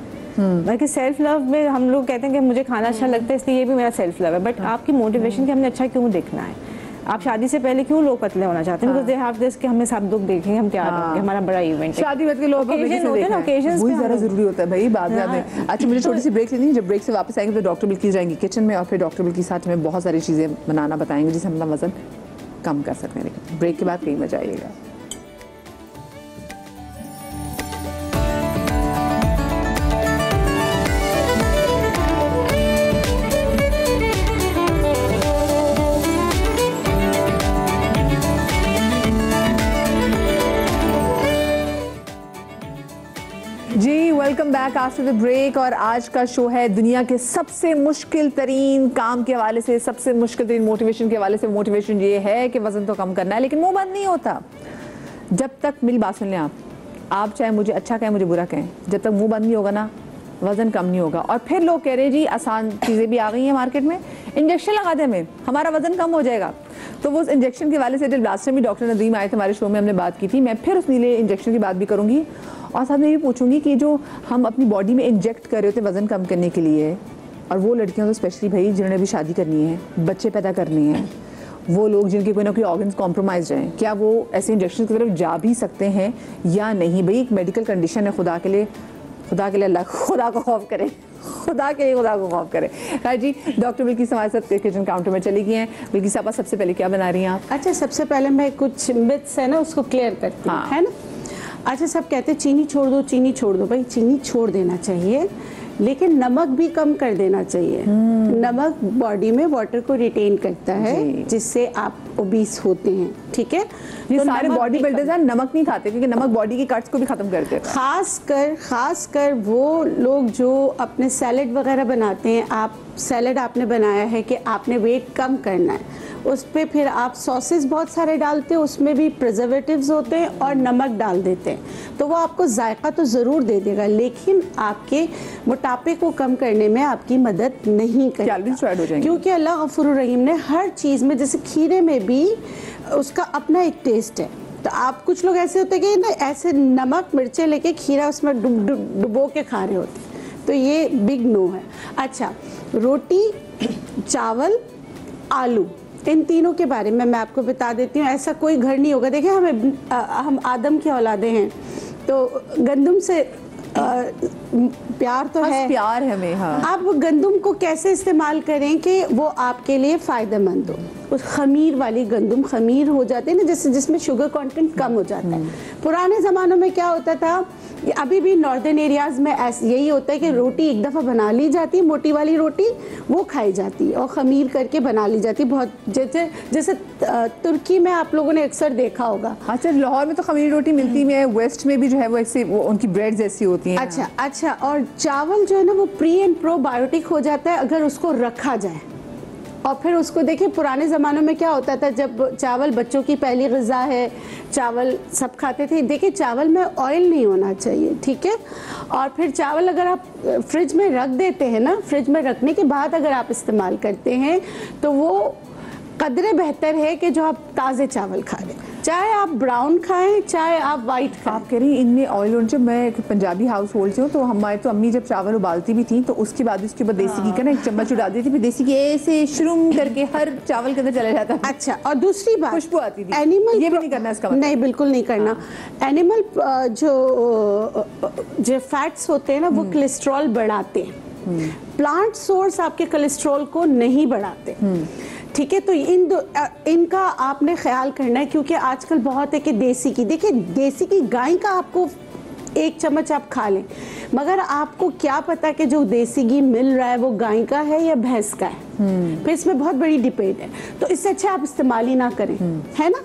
बाकी सेल्फ लव में हम लोग कहते हैं कि मुझे खाना अच्छा लगता है इसलिए ये भी मेरा सेल्फ लव है, बट आपकी मोटिवेशन कि हमने अच्छा क्यों दिखना है। आप शादी से पहले क्यों लोग पतले होना चाहते हैं? बिकॉज़ दे हैव दिस कि हमें सब दुख देखेंगे, हम तैयार होंगे, हमारा बड़ा इवेंट है। शादी के लोग ओकेजन होते हैं ना, ओकेजन्स पे ज़रा ज़रूरी होता है भाई बाद में। अच्छा मुझे छोटी सी ब्रेक लेनी है, जब ब्रेक से वापस आएंगे तो डॉक्टर बिल्किस जाएंगी किचन में और फिर डॉक्टर बिल्किस साथ में बहुत सारी चीज़ें बनाना बताएंगे जिससे हम अपना वजन कम कर सकते हैं। ब्रेक के बाद कहीं मजा आइएगा। जी welcome back after the break. और आज का शो है दुनिया के सबसे मुश्किल तरीन काम के हवाले से, सबसे मुश्किल तरीन मोटिवेशन के हवाले से। मोटिवेशन ये है कि वजन तो कम करना है, लेकिन मुंह बंद नहीं होता। जब तक मेरी बात सुन लें आप चाहे मुझे अच्छा कहें मुझे बुरा कहें, जब तक मुंह बंद नहीं होगा ना वजन कम नहीं होगा। और फिर लोग कह रहे हैं जी आसान चीज़ें भी आ गई हैं मार्केट में, इंजेक्शन लगा दें हमें, हमारा वजन कम हो जाएगा। तो वो उस इंजेक्शन के वाले से जब लास्ट टाइम भी डॉक्टर नदीम आए थे हमारे शो में, हमने बात की थी, मैं फिर उस नीले इंजेक्शन की बात भी करूँगी और साथ में ये पूछूंगी कि जो हम अपनी बॉडी में इंजेक्ट कर रहे होते वज़न कम करने के लिए, और वो लड़कियां तो स्पेशली भाई जिन्होंने भी शादी करनी है, बच्चे पैदा करने हैं, वो लोग जिनके कोई ना कोई ऑर्गन्स कॉम्प्रोमाइज हैं, क्या वो ऐसे इंजेक्शन की तरफ जा भी सकते हैं या नहीं? भाई एक मेडिकल कंडीशन है, खुदा के लिए अल्लाह खुदा को खौफ करें, खुदा के लिए खुदा को खौफ करें। राइट जी, डॉक्टर बिल्किस हमारे साथ किचन काउंटर में चली गई हैं। बिल्किस साहब, सबसे पहले क्या बना रही हैं आप? अच्छा, सबसे पहले मैं कुछ मिथ्स है ना उसको क्लियर करती हूँ, है ना। अच्छा, सब कहते हैं चीनी छोड़ दो, चीनी छोड़ दो। भाई चीनी छोड़ देना चाहिए, लेकिन नमक भी कम कर देना चाहिए। नमक बॉडी में वाटर को रिटेन करता है, जिससे आप ओबीस होते हैं, ठीक है। ये तो सारे बॉडी बिल्डर्स हैं नमक नहीं खाते, क्योंकि नमक बॉडी की कट्स को भी खत्म करते हैं। खासकर वो लोग जो अपने सैलेड वगैरह बनाते हैं, आप सैलेड आपने बनाया है कि आपने वेट कम करना है, उस पर फिर आप सॉसेस बहुत सारे डालते हैं, उसमें भी प्रिजर्वेटिव्स होते हैं और नमक डाल देते हैं, तो वो आपको जायका तो ज़रूर दे देगा, लेकिन आपके मोटापे को कम करने में आपकी मदद नहीं करेगा, क्योंकि अल्लाह गफूर रहीम ने हर चीज़ में, जैसे खीरे में भी उसका अपना एक टेस्ट है। तो आप कुछ लोग ऐसे होते हैं कि ना ऐसे नमक मिर्चें लेके खीरा उसमें डुबो के खा रहे होते हैं, तो ये बिग नो है। अच्छा, रोटी, चावल, आलू, इन तीनों के बारे में मैं आपको बता देती हूँ। ऐसा कोई घर नहीं होगा, देखिए हम आदम की औलादे हैं, तो गंदम से प्यार तो है, प्यार है हमें। हाँ, आप गंदम को कैसे इस्तेमाल करें कि वो आपके लिए फ़ायदेमंद हो। उस खमीर वाली गंदम, खमीर हो जाते हैं ना, जैसे जिसमें शुगर कंटेंट कम हो जाता है। पुराने ज़मानों में क्या होता था, अभी भी नॉर्दर्न एरियाज़ में यही होता है कि रोटी एक दफ़ा बना ली जाती है, मोटी वाली रोटी वो खाई जाती है और ख़मीर करके बना ली जाती है। बहुत जैसे तुर्की में आप लोगों ने अक्सर देखा होगा। अच्छा, लाहौर में तो खमीर रोटी मिलती है, वेस्ट में भी जो है वो ऐसे उनकी ब्रेड जैसी होती है। अच्छा, और चावल जो है ना वो प्री एंड प्रोबायोटिक हो जाता है अगर उसको रखा जाए। और फिर उसको देखिए, पुराने ज़मानों में क्या होता था, जब चावल बच्चों की पहली ग़िज़ा है, चावल सब खाते थे। देखिए, चावल में ऑयल नहीं होना चाहिए, ठीक है। और फिर चावल अगर आप फ्रिज में रख देते हैं ना, फ्रिज में रखने के बाद अगर आप इस्तेमाल करते हैं तो वो कदरे बेहतर है कि जो आप ताज़े चावल खा रहे हैं, चाहे आप ब्राउन खाएं चाहे आप वाइट खाएं। आप कह रही हैं इनमें ऑयल होना चाहिए। मैं एक पंजाबी हाउस होल्ड से हूँ, तो हमारे तो अम्मी जब चावल उबालती भी थी तो उसके बाद उसके ऊपर देसी घी का ना एक चम्मच डाल देती थी, फिर देसी घी ऐसे शुरुम करके हर चावल के अंदर चला जाता। अच्छा, और दूसरी बात, खुशबू आती थी। एनिमल, ये भी नहीं करना इसका मतलब। नहीं, बिल्कुल नहीं करना। एनिमल जो फैट्स होते हैं ना वो कोलेस्ट्रॉल बढ़ाते हैं, प्लांट सोर्स आपके कोलेस्ट्रॉल को नहीं बढ़ाते, ठीक है। तो इनका आपने ख्याल करना है, क्योंकि आजकल बहुत है कि देसी घी, देखिए देसी घी गाय का आपको एक चम्मच आप खा लें, मगर आपको क्या पता कि जो देसी घी मिल रहा है वो गाय का है या भैंस का है, फिर इसमें बहुत बड़ी डिबेट है। तो इससे अच्छा आप इस्तेमाल ही ना करें, है ना,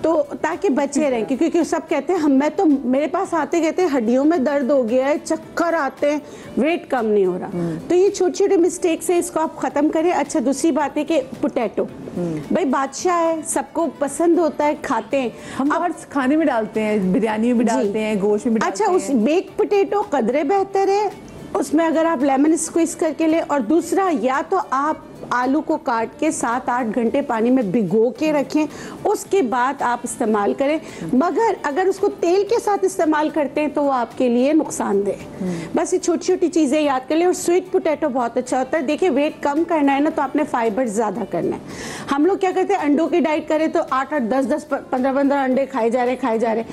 तो ताकि बचे रहें, क्योंकि सब कहते हैं मैं तो, मेरे पास आते कहते हैं हड्डियों में दर्द हो गया है, चक्कर आते हैं, वेट कम नहीं हो रहा। तो ये छोटे छोटे मिस्टेक्स है, इसको आप ख़त्म करें। अच्छा, दूसरी बात है कि पोटैटो भाई बादशाह है, सबको पसंद होता है, खाते हैं हम और खाने में डालते हैं, बिरयानी में भी डालते हैं, गोश्त में भी डालते हैं। अच्छा, उस बेक पोटैटो कदरे बेहतर है, उसमें अगर आप लेमन स्क्वीज करके ले। और दूसरा, या तो आप आलू को काट के 7-8 घंटे पानी में भिगो के रखें, उसके बाद आप इस्तेमाल करें, मगर अगर उसको तेल के साथ इस्तेमाल करते हैं तो वो आपके लिए नुकसानदेह। बस ये छोटी छोटी चीज़ें याद कर लें। और स्वीट पोटैटो बहुत अच्छा होता है। देखिए, वेट कम करना है ना तो आपने फाइबर ज़्यादा करना है। हम लोग क्या करते हैं, अंडों की डाइट करें तो 8-8, 10-10, 15-15 अंडे खाए जा रहे।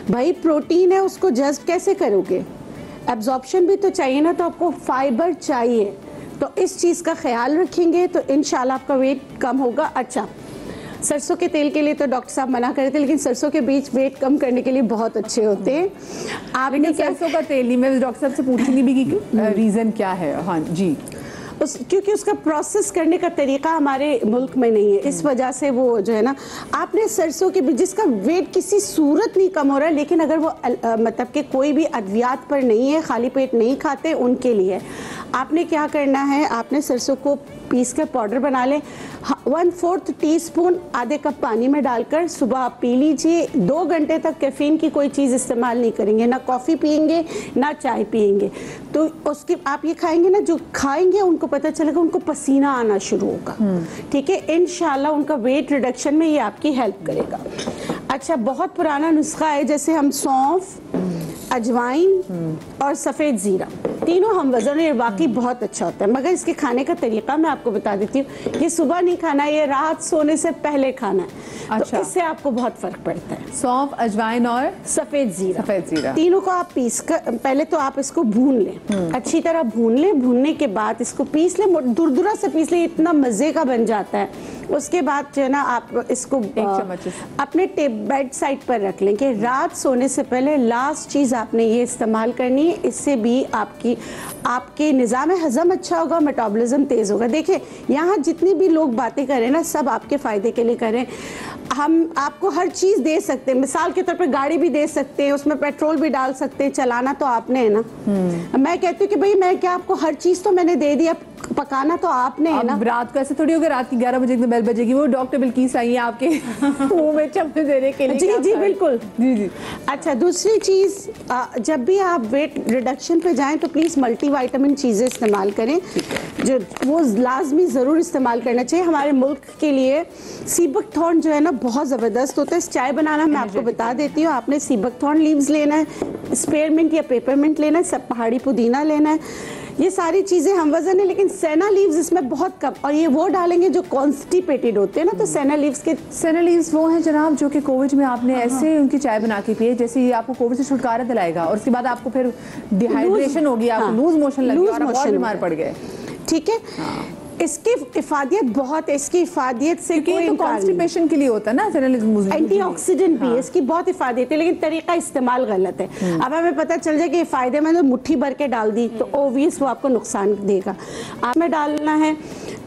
भाई प्रोटीन है, उसको जज्ब कैसे करोगे, एब्जॉर्प्शन भी तो चाहिए ना, तो आपको फाइबर चाहिए। तो इस चीज़ का ख्याल रखेंगे तो इंशाल्लाह आपका वेट कम होगा। अच्छा, सरसों के तेल के लिए तो डॉक्टर साहब मना कर रहे थे, लेकिन सरसों के बीज वेट कम करने के लिए बहुत अच्छे होते हैं। आपने सरसों का तेल नहीं, मैं डॉक्टर साहब से पूछूंगी भी कि रीज़न क्या है। हाँ जी, क्योंकि उसका प्रोसेस करने का तरीका हमारे मुल्क में नहीं है, इस वजह से वो जो है ना, आपने सरसों के बीज, जिसका वेट किसी सूरत नहीं कम हो रहा है, लेकिन अगर वो मतलब कि कोई भी अद्वियात पर नहीं है, खाली पेट नहीं खाते, उनके लिए आपने क्या करना है, आपने सरसों को पीस के पाउडर बना लें, 1/4 टीस्पून आधे कप पानी में डालकर सुबह आप पी लीजिए। 2 घंटे तक कैफीन की कोई चीज़ इस्तेमाल नहीं करेंगे, ना कॉफ़ी पियेंगे ना चाय पियेंगे। तो उसके आप ये खाएंगे ना, जो खाएंगे उनको पता चलेगा, उनको पसीना आना शुरू होगा, ठीक है। इंशाल्लाह उनका वेट रिडक्शन में ये आपकी हेल्प करेगा। अच्छा, बहुत पुराना नुस्खा है, जैसे हम सौंफ, अजवाइन और सफ़ेद ज़ीरा, तीनों हम वज़न है, वाकई बहुत अच्छा होता है। मगर इसके खाने का तरीका मैं आपको बता देती हूँ, ये सुबह नहीं खाना, ये रात सोने से पहले खाना है। अच्छा। तो इससे आपको बहुत फ़र्क पड़ता है। सौंफ, अजवाइन और सफ़ेद ज़ीरा, ज़ीरा, तीनों को आप पीस कर, पहले तो आप इसको भून लें, अच्छी तरह भून लें। भूनने के बाद इसको पीस लें, दुरदुरा से पीस लें, इतना मज़े का बन जाता है। उसके बाद जो है ना, आप इसको अपने बेड साइड पर रख लें कि रात सोने से पहले लास्ट चीज़ आपने ये इस्तेमाल करनी है। इससे भी आपके निज़ाम हज़म अच्छा होगा, मेटाबॉलिज्म तेज़ होगा। देखिए, यहाँ जितनी भी लोग बातें करें ना, सब आपके फ़ायदे के लिए करें। हम आपको हर चीज़ दे सकते हैं, मिसाल के तौर पे गाड़ी भी दे सकते हैं, उसमें पेट्रोल भी डाल सकते हैं, चलाना तो आपने है ना। मैं कहती हूँ कि भाई मैं क्या, आपको हर चीज़ तो मैंने दे दी, अब पकाना तो आपने है ना। रात को ऐसे थोड़ी होगा, रात की 11 बजे बेल बजेगी, वो डॉक्टर बिल्किस आई है आपके मुंह में चम्मच देने के लिए। जी जी बिल्कुल, जी जी। अच्छा, दूसरी चीज़, जब भी आप वेट रिडक्शन पे जाएं तो प्लीज़ मल्टीविटामिन चीज़ें इस्तेमाल करें, जो वो लाजमी ज़रूर इस्तेमाल करना चाहिए। हमारे मुल्क के लिए सीबकथॉर्न जो है ना, बहुत ज़बरदस्त होता है। चाय बनाना मैं आपको बता देती हूँ। आपने सीबकथॉर्न लीव्स लेना है, स्पेयरमिंट या पेपरमिंट लेना है, सब पहाड़ी पुदीना लेना है। ये सारी चीज़ें हम वज़न है, लेकिन सेना लीव्स इसमें बहुत कम, और ये वो डालेंगे जो कॉन्स्टिपेटेड होते हैं ना। तो सेना लीव्स वो हैं जनाब जो कि कोविड में आपने ऐसे उनकी चाय बना के पिए, जैसे ये आपको कोविड से छुटकारा दिलाएगा, और उसके बाद आपको फिर डिहाइड्रेशन होगी, आपको लूज मोशन लगी और आप और बीमार पड़ गए। ठीक है, इसकी इफादियत बहुत है, इसकी इफादियत से कोई तो कॉन्स्टिपेशन के लिए होता है ना, एंटीऑक्सीडेंट भी है, इसकी बहुत इफादियत है, लेकिन तरीका इस्तेमाल गलत है। अब हमें पता चल जाए कि फायदेमंद, मुट्ठी भर के डाल दी तो ओवियस वो आपको नुकसान देगा। आप में डालना है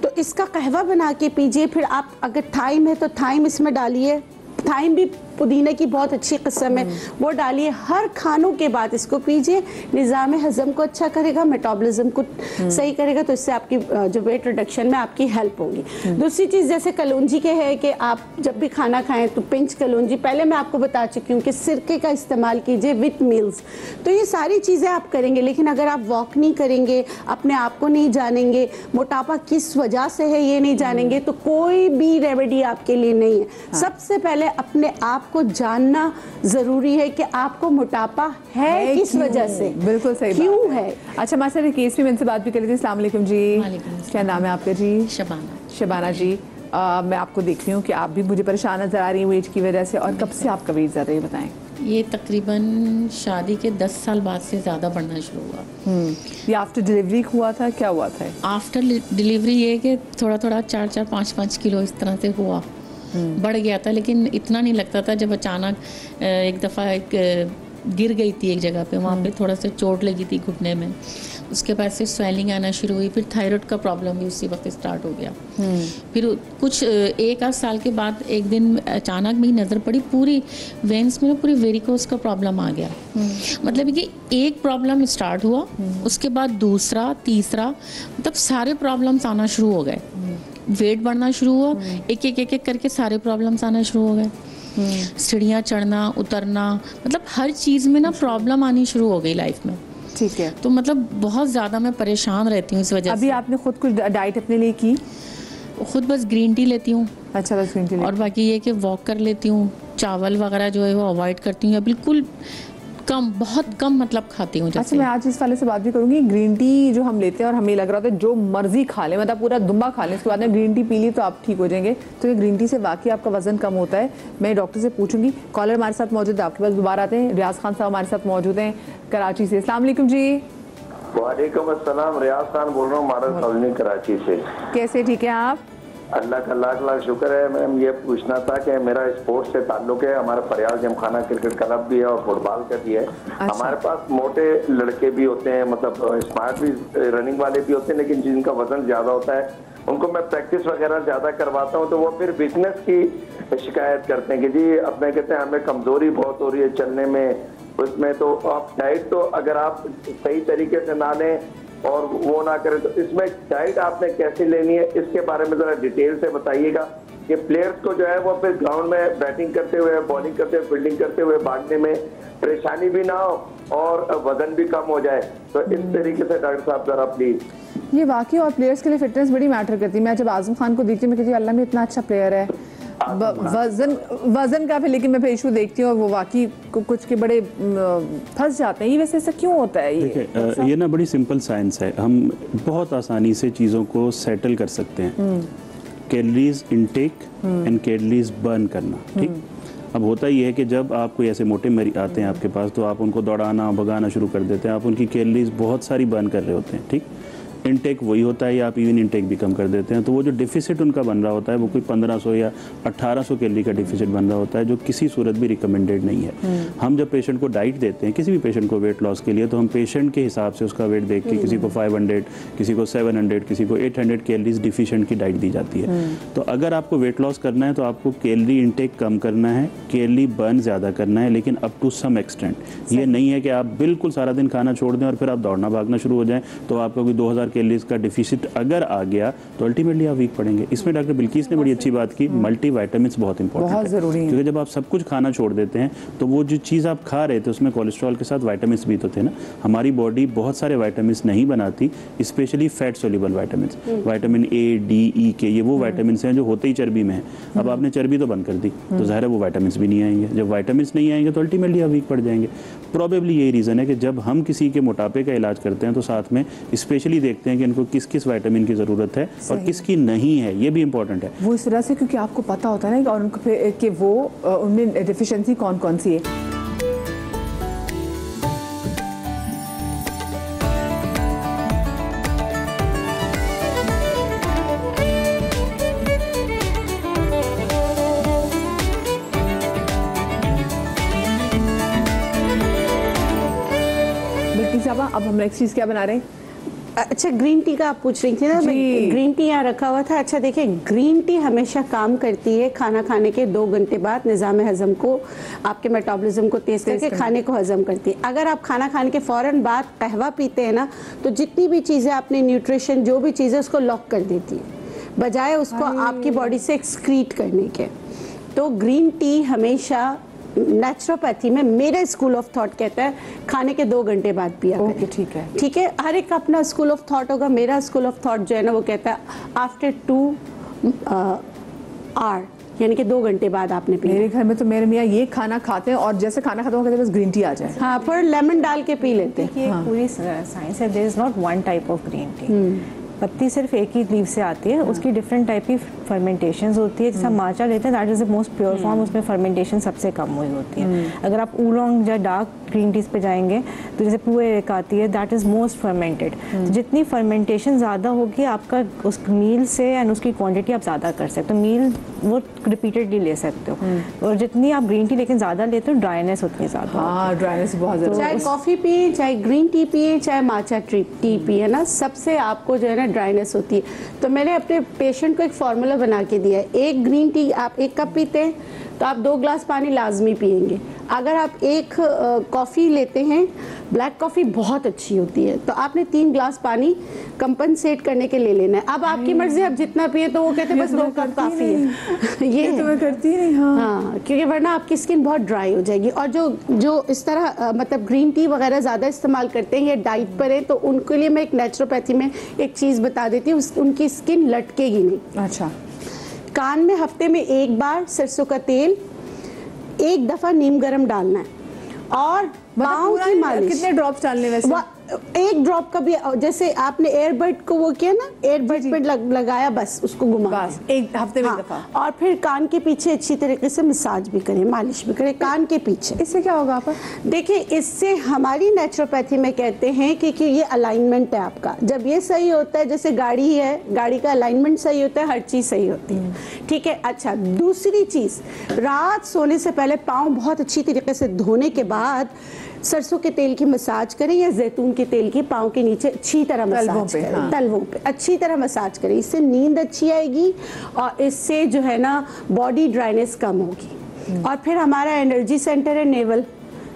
तो इसका कहवा बना के पीजिए। फिर आप अगर थाइम है तो थाइम इसमें डालिए, थाइम भी पुदीने की बहुत अच्छी किस्म है, वो डालिए। हर खानों के बाद इसको पीजिए, निज़ाम हज़म को अच्छा करेगा, मेटाबॉलिज्म को सही करेगा, तो इससे आपकी जो वेट रिडक्शन में आपकी हेल्प होगी। दूसरी चीज़, जैसे कलौंजी के है कि आप जब भी खाना खाएं तो पिंच कलौंजी, पहले मैं आपको बता चुकी हूँ कि सिरके का इस्तेमाल कीजिए विथ मील्स। तो ये सारी चीज़ें आप करेंगे, लेकिन अगर आप वॉक नहीं करेंगे, अपने आप को नहीं जानेंगे, मोटापा किस वजह से है ये नहीं जानेंगे, तो कोई भी रेमेडी आपके लिए नहीं है। सबसे पहले अपने आप को जानना जरूरी है कि आपको मोटापा है किस वजह से, बिल्कुल सही क्यों है। अच्छा, हमारे साथ केस भी इनसे बात भी कर लेते हैं। अस्सलाम वालेकुम जी, क्या नाम है आपका जी? शबाना जी। मैं आपको देख रही हूँ कि आप भी मुझे परेशान नजर आ रही हैं वेट की वजह से, और कब से आपका वेट ज़्यादा है, बताएं। ये तकरीबन शादी के 10 साल बाद से ज़्यादा बढ़ना शुरू हुआ। ये आफ्टर डिलीवरी हुआ था, क्या हुआ था? आफ्टर डिलीवरी ये कि थोड़ा थोड़ा 4-4, 5-5 किलो इस तरह से हुआ, बढ़ गया था, लेकिन इतना नहीं लगता था। जब अचानक एक दफ़ा गिर गई थी एक जगह पे, वहाँ पे थोड़ा सा चोट लगी थी घुटने में, उसके बाद से स्वेलिंग आना शुरू हुई, फिर थायराइड का प्रॉब्लम भी उसी वक्त स्टार्ट हो गया। फिर कुछ 1-8 साल के बाद एक दिन अचानक मेरी नज़र पड़ी, पूरी वेन्स में ना पूरी वेरिकोस का प्रॉब्लम आ गया। मतलब कि एक प्रॉब्लम स्टार्ट हुआ, उसके बाद दूसरा, तीसरा, मतलब सारे प्रॉब्लम्स आना शुरू हो गए। वेट बढ़ना शुरू हुआ, एक एक करके सारे प्रॉब्लम्स आना शुरू हो गए। सीढ़ियाँ चढ़ना उतरना, मतलब हर चीज़ में ना प्रॉब्लम आनी शुरू हो गई लाइफ में। ठीक है, तो मतलब बहुत ज़्यादा मैं परेशान रहती हूँ इस वजह से। अभी आपने खुद कुछ डाइट अपने लिए की? खुद बस ग्रीन टी लेती हूँ। अच्छा, बस ग्रीन टी, और बाकी ये कि वॉक कर लेती हूँ, चावल वगैरह जो है वो अवॉइड करती हूँ, या बिल्कुल कम, बहुत कम मतलब खाती हूँ। अच्छा, मैं आज इस वाले से बात भी करूँगी। ग्रीन टी जो हम लेते हैं और हमें लग रहा था जो मर्जी खा लें, मतलब पूरा दुम्बा खा लें, उसके बाद में ग्रीन टी पी ली तो आप ठीक हो जाएंगे, तो ये ग्रीन टी से वाकई आपका वजन कम होता है? मैं डॉक्टर से पूछूंगी। कॉलर हमारे साथ मौजूद है, आपके पास दोबारा आते हैं। रियाज खान साहब हमारे साथ मौजूद हैं कराची से। अस्सलाम वालेकुम जी। वालेकुम अस्सलाम, रियाज खान बोल रहा हूँ मारल कॉलोनी कराची से। कैसे, ठीक है आप? अल्लाह का लाख लाख शुक्र है। मैम ये पूछना था कि मेरा स्पोर्ट्स से ताल्लुक है, हमारा फरियाल जमखाना क्रिकेट क्लब भी है और फुटबॉल का भी है। अच्छा। हमारे पास मोटे लड़के भी होते हैं, मतलब स्मार्ट भी रनिंग वाले भी होते हैं, लेकिन जिनका वजन ज्यादा होता है उनको मैं प्रैक्टिस वगैरह ज्यादा करवाता हूँ, तो वो फिर वीकनेस की शिकायत करते हैं कि जी अपने कहते हैं हमें कमजोरी बहुत हो रही है चलने में, उसमें। तो आप डाइट तो अगर आप सही तरीके से ना लें और वो ना करें, तो इसमें डाइट आपने कैसे लेनी है, इसके बारे में जरा डिटेल से बताइएगा कि प्लेयर्स को जो है वो फिर ग्राउंड में बैटिंग करते हुए, बॉलिंग करते हुए, फील्डिंग करते हुए भागने में परेशानी भी ना हो और वजन भी कम हो जाए। तो इस तरीके से डॉक्टर साहब जरा प्लीज। ये वाकई और प्लेयर्स के लिए फिटनेस बड़ी मैटर करती है। मैं जब आजम खान को देखती हूँ मैं कहती हूँ अल्लाह में इतना अच्छा प्लेयर है, वजन का फिर लेकिन मैं फिर इशू देखती हूँ और वो वाकई कुछ के बड़े फंस जाते हैं। ये वैसे ऐसा क्यों होता है? देखिए ये ना बड़ी सिंपल साइंस है, हम बहुत आसानी से चीज़ों को सेटल कर सकते हैं। Calories intake and calories burn करना, ठीक। अब होता ही है कि जब आप कोई ऐसे मोटे मरीज आते हैं आपके पास, तो आप उनको दौड़ाना भगाना शुरू कर देते हैं, आप उनकी कैलोरीज बहुत सारी बर्न कर रहे होते हैं, ठीक। इनटेक वही होता है या आप इवन इनटेक भी कम कर देते हैं, तो वो जो डिफिसिट उनका बन रहा होता है वो कोई 1500 या 1800 कैलोरी का डिफिसिट बन रहा होता है, जो किसी सूरत भी रिकमेंडेड नहीं है। हम जब पेशेंट को डाइट देते हैं, किसी भी पेशेंट को वेट लॉस के लिए, तो हम पेशेंट के हिसाब से उसका वेट देख के किसी को 500, किसी को 700, किसी को 800 कैलोरीज डिफिशिएंट की डाइट दी जाती है। तो अगर आपको वेट लॉस करना है तो आपको कैलोरी इनटेक कम करना है, कैलोरी बर्न ज़्यादा करना है, लेकिन अप टू सम एक्सटेंट। ये नहीं है कि आप बिल्कुल सारा दिन खाना छोड़ दें और फिर आप दौड़ना भागना शुरू हो जाएं, तो आपका कोई 2000 कैलोरीज का डिफिसिट अगर आ गया तो अल्टीमेटली आप वीक पड़ेंगे। इसमें डॉक्टर बिल्किस ने बड़ी अच्छी बात की, मल्टीविटामिन्स बहुत इंपॉर्टेंट है, जरूरी है। क्योंकि जब आप सब कुछ खाना छोड़ देते हैं तो वो जो चीज़ आप खा रहे थे उसमें कोलेस्ट्रॉल के साथ विटामिन्स भी तो थे ना। हमारी बॉडी बहुत सारे विटामिन्स नहीं बनाती, specially fat soluble vitamins, vitamin A, D, E के, ये वो विटामिन्स हैं जो होते ही चर्बी में है। अब आपने चर्बी तो बंद कर दी तो ज़ाहिर है वो विटामिन्स भी नहीं आएंगे। जब विटामिन्स नहीं आएंगे तो अल्टीमेटली आप वीक पड़ जाएंगे। प्रॉबेबली यही रीज़न है कि जब हम किसी के मोटापे का इलाज करते हैं तो साथ में स्पेशली देखते हैं कि इनको किस किस विटामिन की ज़रूरत है और किसकी नहीं है, ये भी इंपॉर्टेंट है। वो इस तरह से, क्योंकि आपको पता होता है ना कि वो उनमें डिफिशिएंसी कौन कौन सी है। अब हम नेक्स्ट चीज़ क्या बना रहे हैं? अच्छा, ग्रीन टी का आप पूछ रही थी ना, ग्रीन टी यहाँ रखा हुआ था। अच्छा देखिए, ग्रीन टी हमेशा काम करती है खाना खाने के 2 घंटे बाद, निज़ाम हज़म को, आपके मेटाबॉलिज्म को तेज करके खाने को हज़म करती है। अगर आप खाना खाने के फ़ौरन बाद कहवा पीते हैं ना, तो जितनी भी चीज़ें आपने न्यूट्रिशन जो भी चीज़ें उसको लॉक कर देती है, बजाय उसको आपकी बॉडी से एक्सक्रीट करने के। तो ग्रीन टी हमेशा नेचुरोपैथी में मेरा स्कूल ऑफ थॉट कहता है खाने के 2 घंटे बाद पिया करें। ठीक है, ठीक है, हर एक का अपना स्कूल ऑफ थॉट होगा। मेरा स्कूल ऑफ थॉट जो है ना वो कहता है आफ्टर 2 आवर, यानी कि 2 घंटे बाद आपने पिया। मेरे घर में तो मेरे मियाँ ये खाना खाते हैं और जैसे खाना खत्म हो कहते हैं बस ग्रीन टी आ जाए। हाँ, पर लेमन डाल के पी लेते हैं। ये पूरी साइंस है, there is not one type of green tea. पत्ती सिर्फ एक ही लीव से आती है, उसकी डिफरेंट टाइप की फर्मेंटेशंस होती है। जैसे माचा लेते हैं, that is the most pure form, उसमें फर्मेंटेशन सबसे कम हुई होती है। अगर आप ऊलोंग या डार्क ग्रीन टीज पे जाएंगे तो जैसे पुए एक आती है, दैट इज मोस्ट फर्मेंटेड। जितनी फर्मेंटेशन ज़्यादा होगी आपका उस मील से एंड उसकी क्वांटिटी आप ज़्यादा कर सकते हो, मील वो रिपीटेडली ले सकते हो। और जितनी आप ग्रीन टी लेकिन ज़्यादा लेते हो, ड्राइनेस उतनी ज़्यादा। हाँ, ड्राइनेस बहुत ज़्यादा। चाहे कॉफ़ी पिए, चाहे ग्रीन टी पिए, चाहे माचा टी पिए ना, सबसे आपको जो है ना ड्राइनेस होती है। तो मैंने अपने पेशेंट को एक फार्मूला बना के दिया है, एक ग्रीन टी आप 1 कप पीते हैं तो आप 2 ग्लास पानी लाजमी पिएंगे। अगर आप 1 कॉफ़ी लेते हैं, ब्लैक कॉफ़ी बहुत अच्छी होती है, तो आपने 3 ग्लास पानी कंपनसेट करने के ले लेना है। अब आपकी मर्जी, आप जितना पिए, तो वो कहते हैं बस 2 कप काफ़ी है। ये तो मैं करती नहीं। हाँ, क्योंकि वरना आपकी स्किन बहुत ड्राई हो जाएगी। और जो इस तरह मतलब ग्रीन टी वगैरह ज़्यादा इस्तेमाल करते हैं या डाइट पर हैं, तो उनके लिए मैं एक नेचुरोपैथी में एक चीज़ बता देती हूँ, उनकी स्किन लटकेगी नहीं। अच्छा, कान में हफ्ते में 1 बार सरसों का तेल, 1 दफ़ा नीम गरम डालना है, और पाँव की मालिश। कितने ड्रॉप्स डालने वैसे? 1 ड्रॉप का भी, जैसे आपने एयरबड को वो किया ना, एयरबड पे लगाया, बस उसको घुमा, बस 1 हफ्ते में 1 दफा। और फिर कान के पीछे अच्छी तरीके से मसाज भी करें, मालिश भी करें कान के पीछे। इससे क्या होगा आपका? देखिए, इससे हमारी नेचुरोपैथी में कहते हैं कि ये अलाइनमेंट है आपका। जब ये सही होता है, जैसे गाड़ी है, गाड़ी का अलाइनमेंट सही होता है, हर चीज़ सही होती है। ठीक है। अच्छा, दूसरी चीज़, रात सोने से पहले पाँव बहुत अच्छी तरीके से धोने के बाद सरसों के तेल की मसाज करें या जैतून के तेल की पाँव के नीचे अच्छी तरह मसाज करें। हाँ। तलवों पे अच्छी तरह मसाज करें, इससे नींद अच्छी आएगी और इससे जो है ना बॉडी ड्राइनेस कम होगी। और फिर हमारा एनर्जी सेंटर है नेवल,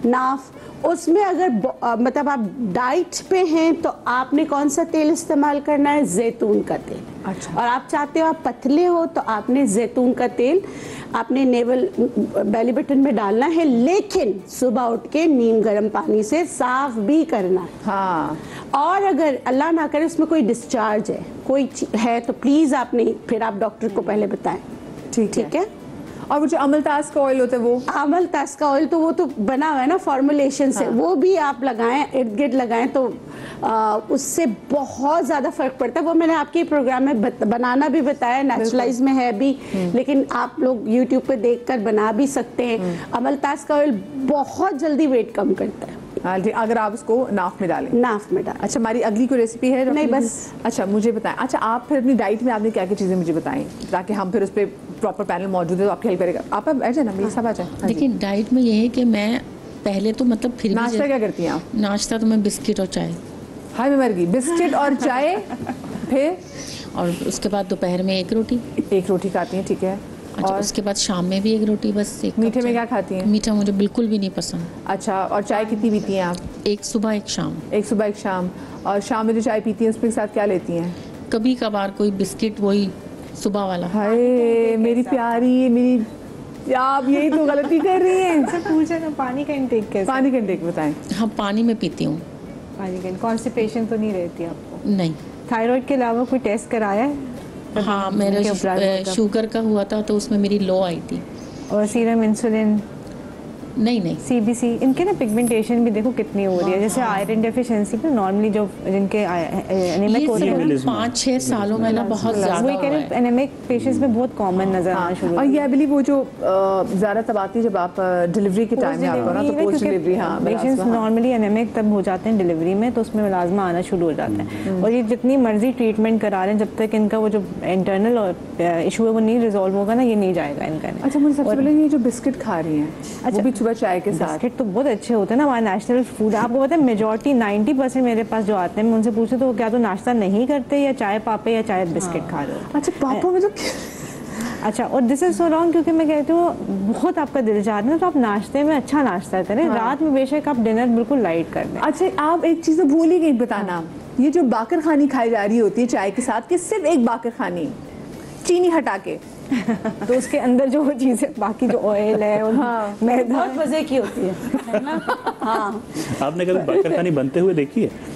नाफ, उसमें अगर मतलब आप डाइट पे हैं तो आपने कौन सा तेल इस्तेमाल करना है? जैतून का तेल। अच्छा। और आप चाहते हो आप पतले हो तो आपने जैतून का तेल आपने नेवल बेली बटन में डालना है, लेकिन सुबह उठ के नीम गर्म पानी से साफ भी करना है। हाँ। और अगर अल्लाह ना करे उसमें कोई डिस्चार्ज है, कोई है, तो प्लीज़ आपने फिर आप डॉक्टर को पहले बताएं। ठीक है। और वो जो अमलतास का ऑयल होता है वो अमलतास का ऑयल तो वो तो बना हुआ है ना फॉर्मुलेशन से, वो भी आप लगाएं, इर्द गिर्द लगाएं तो उससे बहुत ज़्यादा फर्क पड़ता है। वो मैंने आपके प्रोग्राम में बनाना भी बताया, नेचुरलाइज में है भी, लेकिन आप लोग यूट्यूब पे देखकर बना भी सकते हैं। अमलतास का ऑयल बहुत जल्दी वेट कम करता है। हाँ जी, अगर आप उसको नाफ में डालें। नाफ में डालें। अच्छा, हमारी अगली कोई रेसिपी है? नहीं, बस। अच्छा, मुझे बताएं। अच्छा, आप फिर अपनी डाइट में आपने क्या क्या चीज़ें मुझे बताएं, ताकि हम फिर उस पर प्रॉपर पैनल मौजूद है तो आपकी हेल्प करेगा। आप आ जाए ना, मेरे साथ आ जाए। देखिए, डाइट में ये है कि मैं पहले तो मतलब फिर भी नाश्ता क्या करती हैं आप? नाश्ता तो मैं बिस्किट और चाय। हाय, मैं मर गई। बिस्किट और चाय, फिर और उसके बाद दोपहर में एक रोटी। एक रोटी खाती हैं, ठीक है। अच्छा, और उसके बाद शाम में भी एक रोटी, बस एक। मीठे में क्या खाती हैं? मीठा मुझे बिल्कुल भी नहीं पसंद। अच्छा, और चाय कितनी पीती हैं आप? एक सुबह एक शाम। एक सुबह एक शाम। और शाम में जो चाय पीती हैं उसके साथ क्या लेती हैं? कभी कभार कोई बिस्किट, वही सुबह वाला। हाय मेरी प्यारी, मेरी आप यही तो गलती कर रही हैं। पूछा ना, पानी का इंटेक कैसे? पानी का इंटेक बताएं। हाँ, पानी में पीती हूँ। पानी का, कॉन्स्टिपेशन तो नहीं रहती आपको? नहीं। थायराइड के अलावा कोई टेस्ट कराया है? हाँ, मेरा शुगर का हुआ था तो उसमें मेरी लो आई थी। और सीरम इंसुलिन? नहीं। सीबीसी, इनके ना पिगमेंटेशन भी देखो कितनी हो रही है, जैसे आयरन डेफिशिएंसी पे नॉर्मली जो जिनके एनीमिक होते हैं ना 5-6 सालों में ना बहुत ज़्यादा वही कह रहे हैं, एनीमिक पेशेंट्स में बहुत कॉमन नजर आना शुरू। और ये आई बिलीव वो जो ज़्यादा तब आती है जब आप डिलीवरी के टाइम में आपको ना, तो पोस्ट डिलीवरी। हाँ, पेशेंट्स नॉर्मली एनीमिक तब हो जाते हैं डिलीवरी में, तो उसमें मिलाजमा आना शुरू हो जाता है। और ये जितनी मर्जी ट्रीटमेंट करा रहे हैं, जब तक इनका वो जो इंटरनल इशू है वो नहीं रिजॉल्व होगा ना, ये नहीं जाएगा इनका। अच्छा, मुझे सबसे पहले ये जो बिस्किट खा रही हैं, अच्छा, वो भी सुबह चाय के साथ? बिस्किट तो बहुत अच्छे होते हैं ना, हमारा नेशनल फूड। आपको पता है मेजॉरिटी 90% मेरे पास जो आते हैं, मैं उनसे पूछूं तो वो क्या तो नाश्ता नहीं करते, या चाय पापे या चाय बिस्किट खा रहे हो। अच्छा, पापा में तो अच्छा, और दिस इज सो रॉन्ग, क्योंकि मैं कहती हूँ बहुत आपका दिल चाह रहा है तो आप नाश्ते में अच्छा नाश्ता करें। रात में बेशक आप डिनर बिल्कुल लाइट कर दें। अच्छा, आप एक चीज़ भूल ही गई बताना, ये जो बाकर खानी खाई जा रही होती है चाय के साथ, कि सिर्फ एक बाकर खानी, चीनी हटा के, तो उसके अंदर जो चीजें बाकी जो ऑयल है और मैदा बहुत मजे की होती है ना। हाँ, आपने कभी बाकर खानी बनते हुए देखी है?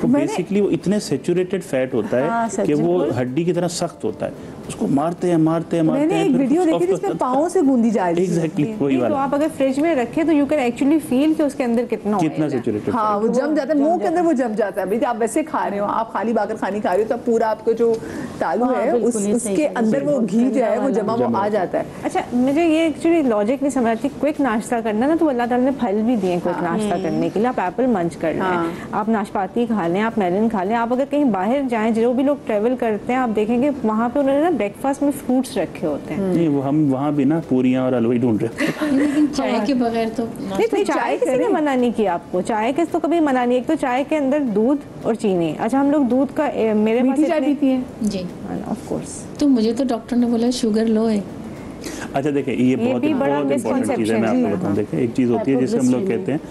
तो बेसिकली वो इतने सेचुरेटेड फैट होता है कि वो हड्डी की तरह सख्त होता है, उसको मारते हैं। मैंने एक वीडियो देखी जिसमें पाँव से गूंदी जा रही है। एग्जैक्टली वही वाला। तो आप अगर फ्रिज में रखें तो यू कैन एक्चुअली फील कि उसके अंदर कितना सेचुरेटेड। हाँ, वो जम जाता है मुंह के अंदर, वो जम जाता है। भाई आप वैसे खा रहे हो, आप खाली बाकर खानी खा रहे हो, तब पूरा आपको जो तालू है उसके अंदर वो घी जो है वो जमा वो आ जाता है। अच्छा, मुझे ये एक्चुअली लॉजिक नहीं समझ आती। क्विक नाश्ता करना ना, तो अल्लाह ताला ने फल भी दिए क्विक नाश्ता करने के लिए। आप एप्पल मंच कर लें, आप नाशपाती खा लें, आप मेलन खा लें। आप अगर कहीं बाहर जाएं, जो भी लोग ट्रेवल करते हैं, आप देखेंगे वहाँ पे उन्होंने ना ब्रेकफास्ट में फ्रूट्स रखे होते हैं। नहीं, वो हम वहाँ भी ना पूरियाँ और हलवा ढूंढ रहे हैं। लेकिन चाय के बगैर तो नहीं, तो चाय किसी ने मना नहीं किया आपको, चाय के तो कभी मना नहीं। एक तो चाय के अंदर दूध और चीनी। अच्छा, हम लोग दूध का मेरे मीठी चाय पीती हैं जी, ऑफ कोर्स। तो मुझे तो डॉक्टर ने बोला शुगर लो है। अच्छा, देखिए ये बहुत इंपॉर्टेंट चीज़ है, मैं आपको बताऊँ। देखिए, एक चीज़ होती है जिसे हम लोग कहते हैं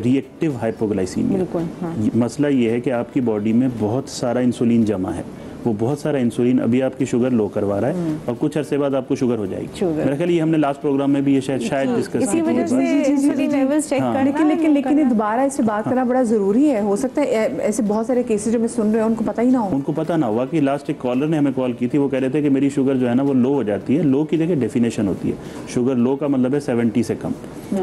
रिएक्टिव हाइपोग्लाइसीमिया। बिल्कुल, हाँ। मसला ये है कि आपकी बॉडी में बहुत सारा इंसुलिन जमा है, वो बहुत सारा इंसुलिन अभी आपकी शुगर लो करवा रहा है और कुछ अरसे बाद आपको शुगर हो जाएगी। मेरा ख्याल ये हमने लास्ट प्रोग्राम में भी ये शायद डिस्कस इसी वजह से इंसुलिन लेवल्स चेक करना। लेकिन दोबारा इससे बात करना बड़ा ज़रूरी है। हो सकता है ऐसे बहुत सारे केसेस जो मैं सुन रहे हैं उनको पता ही ना हो। उनको पता ना हुआ कि लास्ट एक कॉलर ने हमें कॉल की थी, वो कह रहे थे कि मेरी शुगर जो है ना वो लो हो जाती है। लो की देखिए डेफिनेशन होती है, शुगर लो का मतलब है 70 से कम,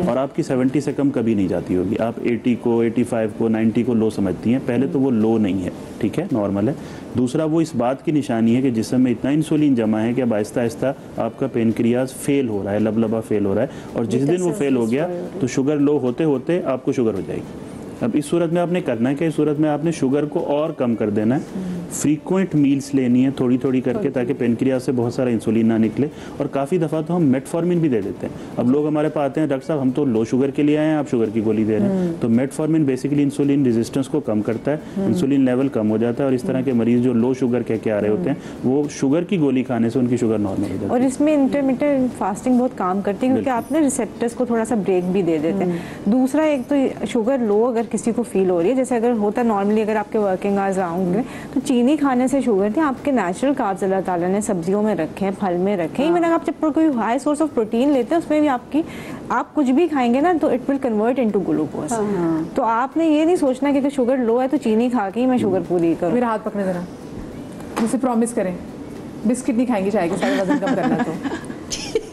और आपकी 70 से कम कभी नहीं जाती होगी। आप 80 को, 85 को, 90 को लो समझती हैं। पहले तो वो लो नहीं है, ठीक है, नॉर्मल है। दूसरा, वो इस बात की निशानी है कि जिस्म में इतना इंसुलिन जमा है कि अब आहिस्ता आहिस्ता आपका पेनक्रियाज फेल हो रहा है, लबलबा फेल हो रहा है, और जिस दिन वो फेल हो गया तो शुगर लो होते होते आपको शुगर हो जाएगी। अब इस सूरत में आपने करना है कि इस सूरत में आपने शुगर को और कम कर देना है। फ्रीक्वेंट मील्स लेनी है थोड़ी थोड़ी करके, ताकि पेनक्रियाज से बहुत सारा इंसुलिन ना निकले। और काफ़ी दफ़ा तो हम मेटफॉर्मिन भी दे देते हैं। अब लोग हमारे पास आते हैं, डॉक्टर साहब हम तो लो शुगर के लिए आए हैं, आप शुगर की गोली दे रहे हैं। तो मेटफॉर्मिन बेसिकली इंसुलिन रेजिस्टेंस को कम करता है, इंसुलिन लेवल कम हो जाता है, और इस तरह के मरीज जो लो शुगर कह के आ रहे होते हैं, वो शुगर की गोली खाने से उनकी शुगर नॉर्मल हो जाती है। और इसमें इंटरमिटेंट फास्टिंग बहुत काम करती है, क्योंकि आप ना रिसेप्टर्स को थोड़ा सा ब्रेक भी दे देते हैं। दूसरा, एक तो शुगर लो अगर किसी को फील हो रही है, जैसे अगर होता नॉर्मली अगर आपके वर्किंग आवर्स होंगे, तो चीनी खाने से शुगर थी। आपके नेचुरल कार्ब्स अल्लाह ताला ने सब्जियों में रखे हैं, फल में रखे हैं। इवन अगर आप जब कोई हाई सोर्स ऑफ प्रोटीन लेते हैं, उसमें भी आप कुछ भी खाएंगे ना तो it will convert into glucose. तो आपने ये नहीं सोचना कि शुगर लो है तो चीनी खा के ही मैं शुगर पूरी करूँ। मेरा हाथ पकड़े जरा, मुझसे प्रॉमिस करें बिस्किट नहीं खाएंगे चाय के साथ, वजन कम करना तो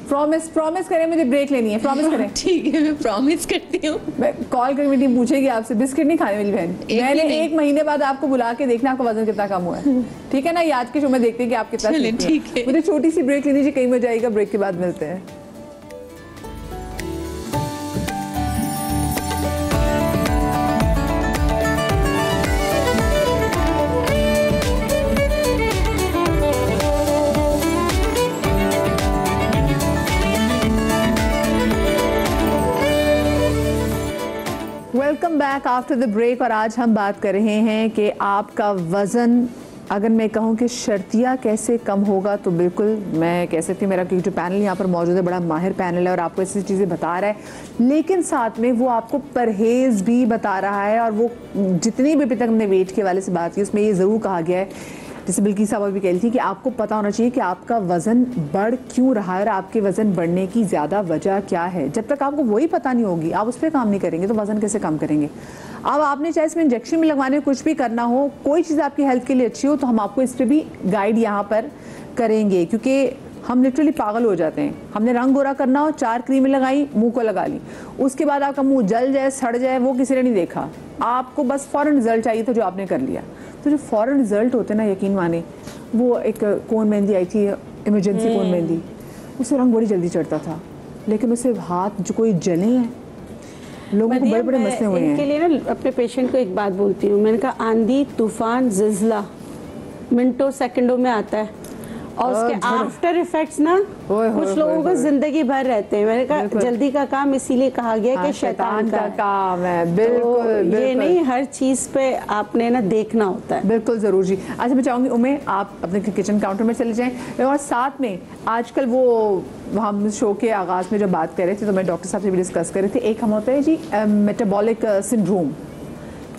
प्रॉमिस करें, मुझे ब्रेक लेनी है, प्रॉमिस करें। ठीक है, मैं प्रॉमिस करती हूँ। मैं कॉल करके मीटिंग पूछेगी आपसे, बिस्किट नहीं खाने मेरी बहन। मैंने 1 महीने बाद आपको बुला के देखना आपका वजन कितना कम हुआ है, ठीक है ना? ये आज के शो में देखते हैं कि आप कितना ठीक है। मुझे छोटी सी ब्रेक लेनी चाहिए, कहीं मजा आएगा, ब्रेक के बाद मिलते हैं। Welcome back after the break. और आज हम बात कर रहे हैं कि आपका वज़न, अगर मैं कहूँ कि शर्तिया कैसे कम होगा, तो बिल्कुल मैं कह सकती हूँ, मेरा क्योंकि पैनल यहाँ पर मौजूद है, बड़ा माहिर पैनल है और आपको ऐसी चीज़ें बता रहा है, लेकिन साथ में वो आपको परहेज़ भी बता रहा है। और वो जितनी भी अभी तक हमने वेट के वाले से बात की, उसमें ये ज़रूर कहा गया है, जैसे बिल्किस साहब भी कह रही थी, कि आपको पता होना चाहिए कि आपका वज़न बढ़ क्यों रहा है और आपके वज़न बढ़ने की ज़्यादा वजह क्या है। जब तक आपको वही पता नहीं होगी, आप उस पर काम नहीं करेंगे तो वज़न कैसे कम करेंगे। अब आपने चाहे इसमें इंजेक्शन भी लगवाने, कुछ भी करना हो, कोई चीज़ आपकी हेल्थ के लिए अच्छी हो, तो हम आपको इस पर भी गाइड यहाँ पर करेंगे, क्योंकि हम लिटरली पागल हो जाते हैं। हमने रंग गोरा करना हो, 4 क्रीमें लगाई, मुंह को लगा ली, उसके बाद आपका मुंह जल जाए, सड़ जाए, वो किसी ने नहीं देखा, आपको बस फ़ौरन रिजल्ट चाहिए था जो आपने कर लिया। तो जो फ़ौरन रिजल्ट होते हैं ना, यकीन माने, वो एक कोन मेहंदी आई थी, इमरजेंसी कोन मेहंदी, उससे रंग बड़ी जल्दी चढ़ता था, लेकिन उससे हाथ जो कोई जले हैं, लोगों को बड़े बड़े मसले हुए हैं। इनके लिए ना अपने पेशेंट को एक बात बोलती हूँ, मैंने कहा आंधी तूफान जिल्ज़ला मिनटों सेकंडों में आता है, और उसके आफ्टर इफेक्ट्स ना कुछ लोगों को जिंदगी भर रहते हैं। मैंने कहा जल्दी का काम इसीलिए कहा गया कि शैतान का काम है। बिल्कुल, ये नहीं, हर चीज पे आपने ना देखना होता है। बिल्कुल जरूर जी। अच्छा, मैं चाहूंगी उम्मे आप अपने किचन काउंटर में चले जाएं, और साथ में आजकल वो हम शो के आगाज में जब बात कर रहे थे, तो मैं डॉक्टर साहब से भी डिस्कस कर रहे थे, एक हम होता है जी मेटाबॉलिक सिंड्रोम।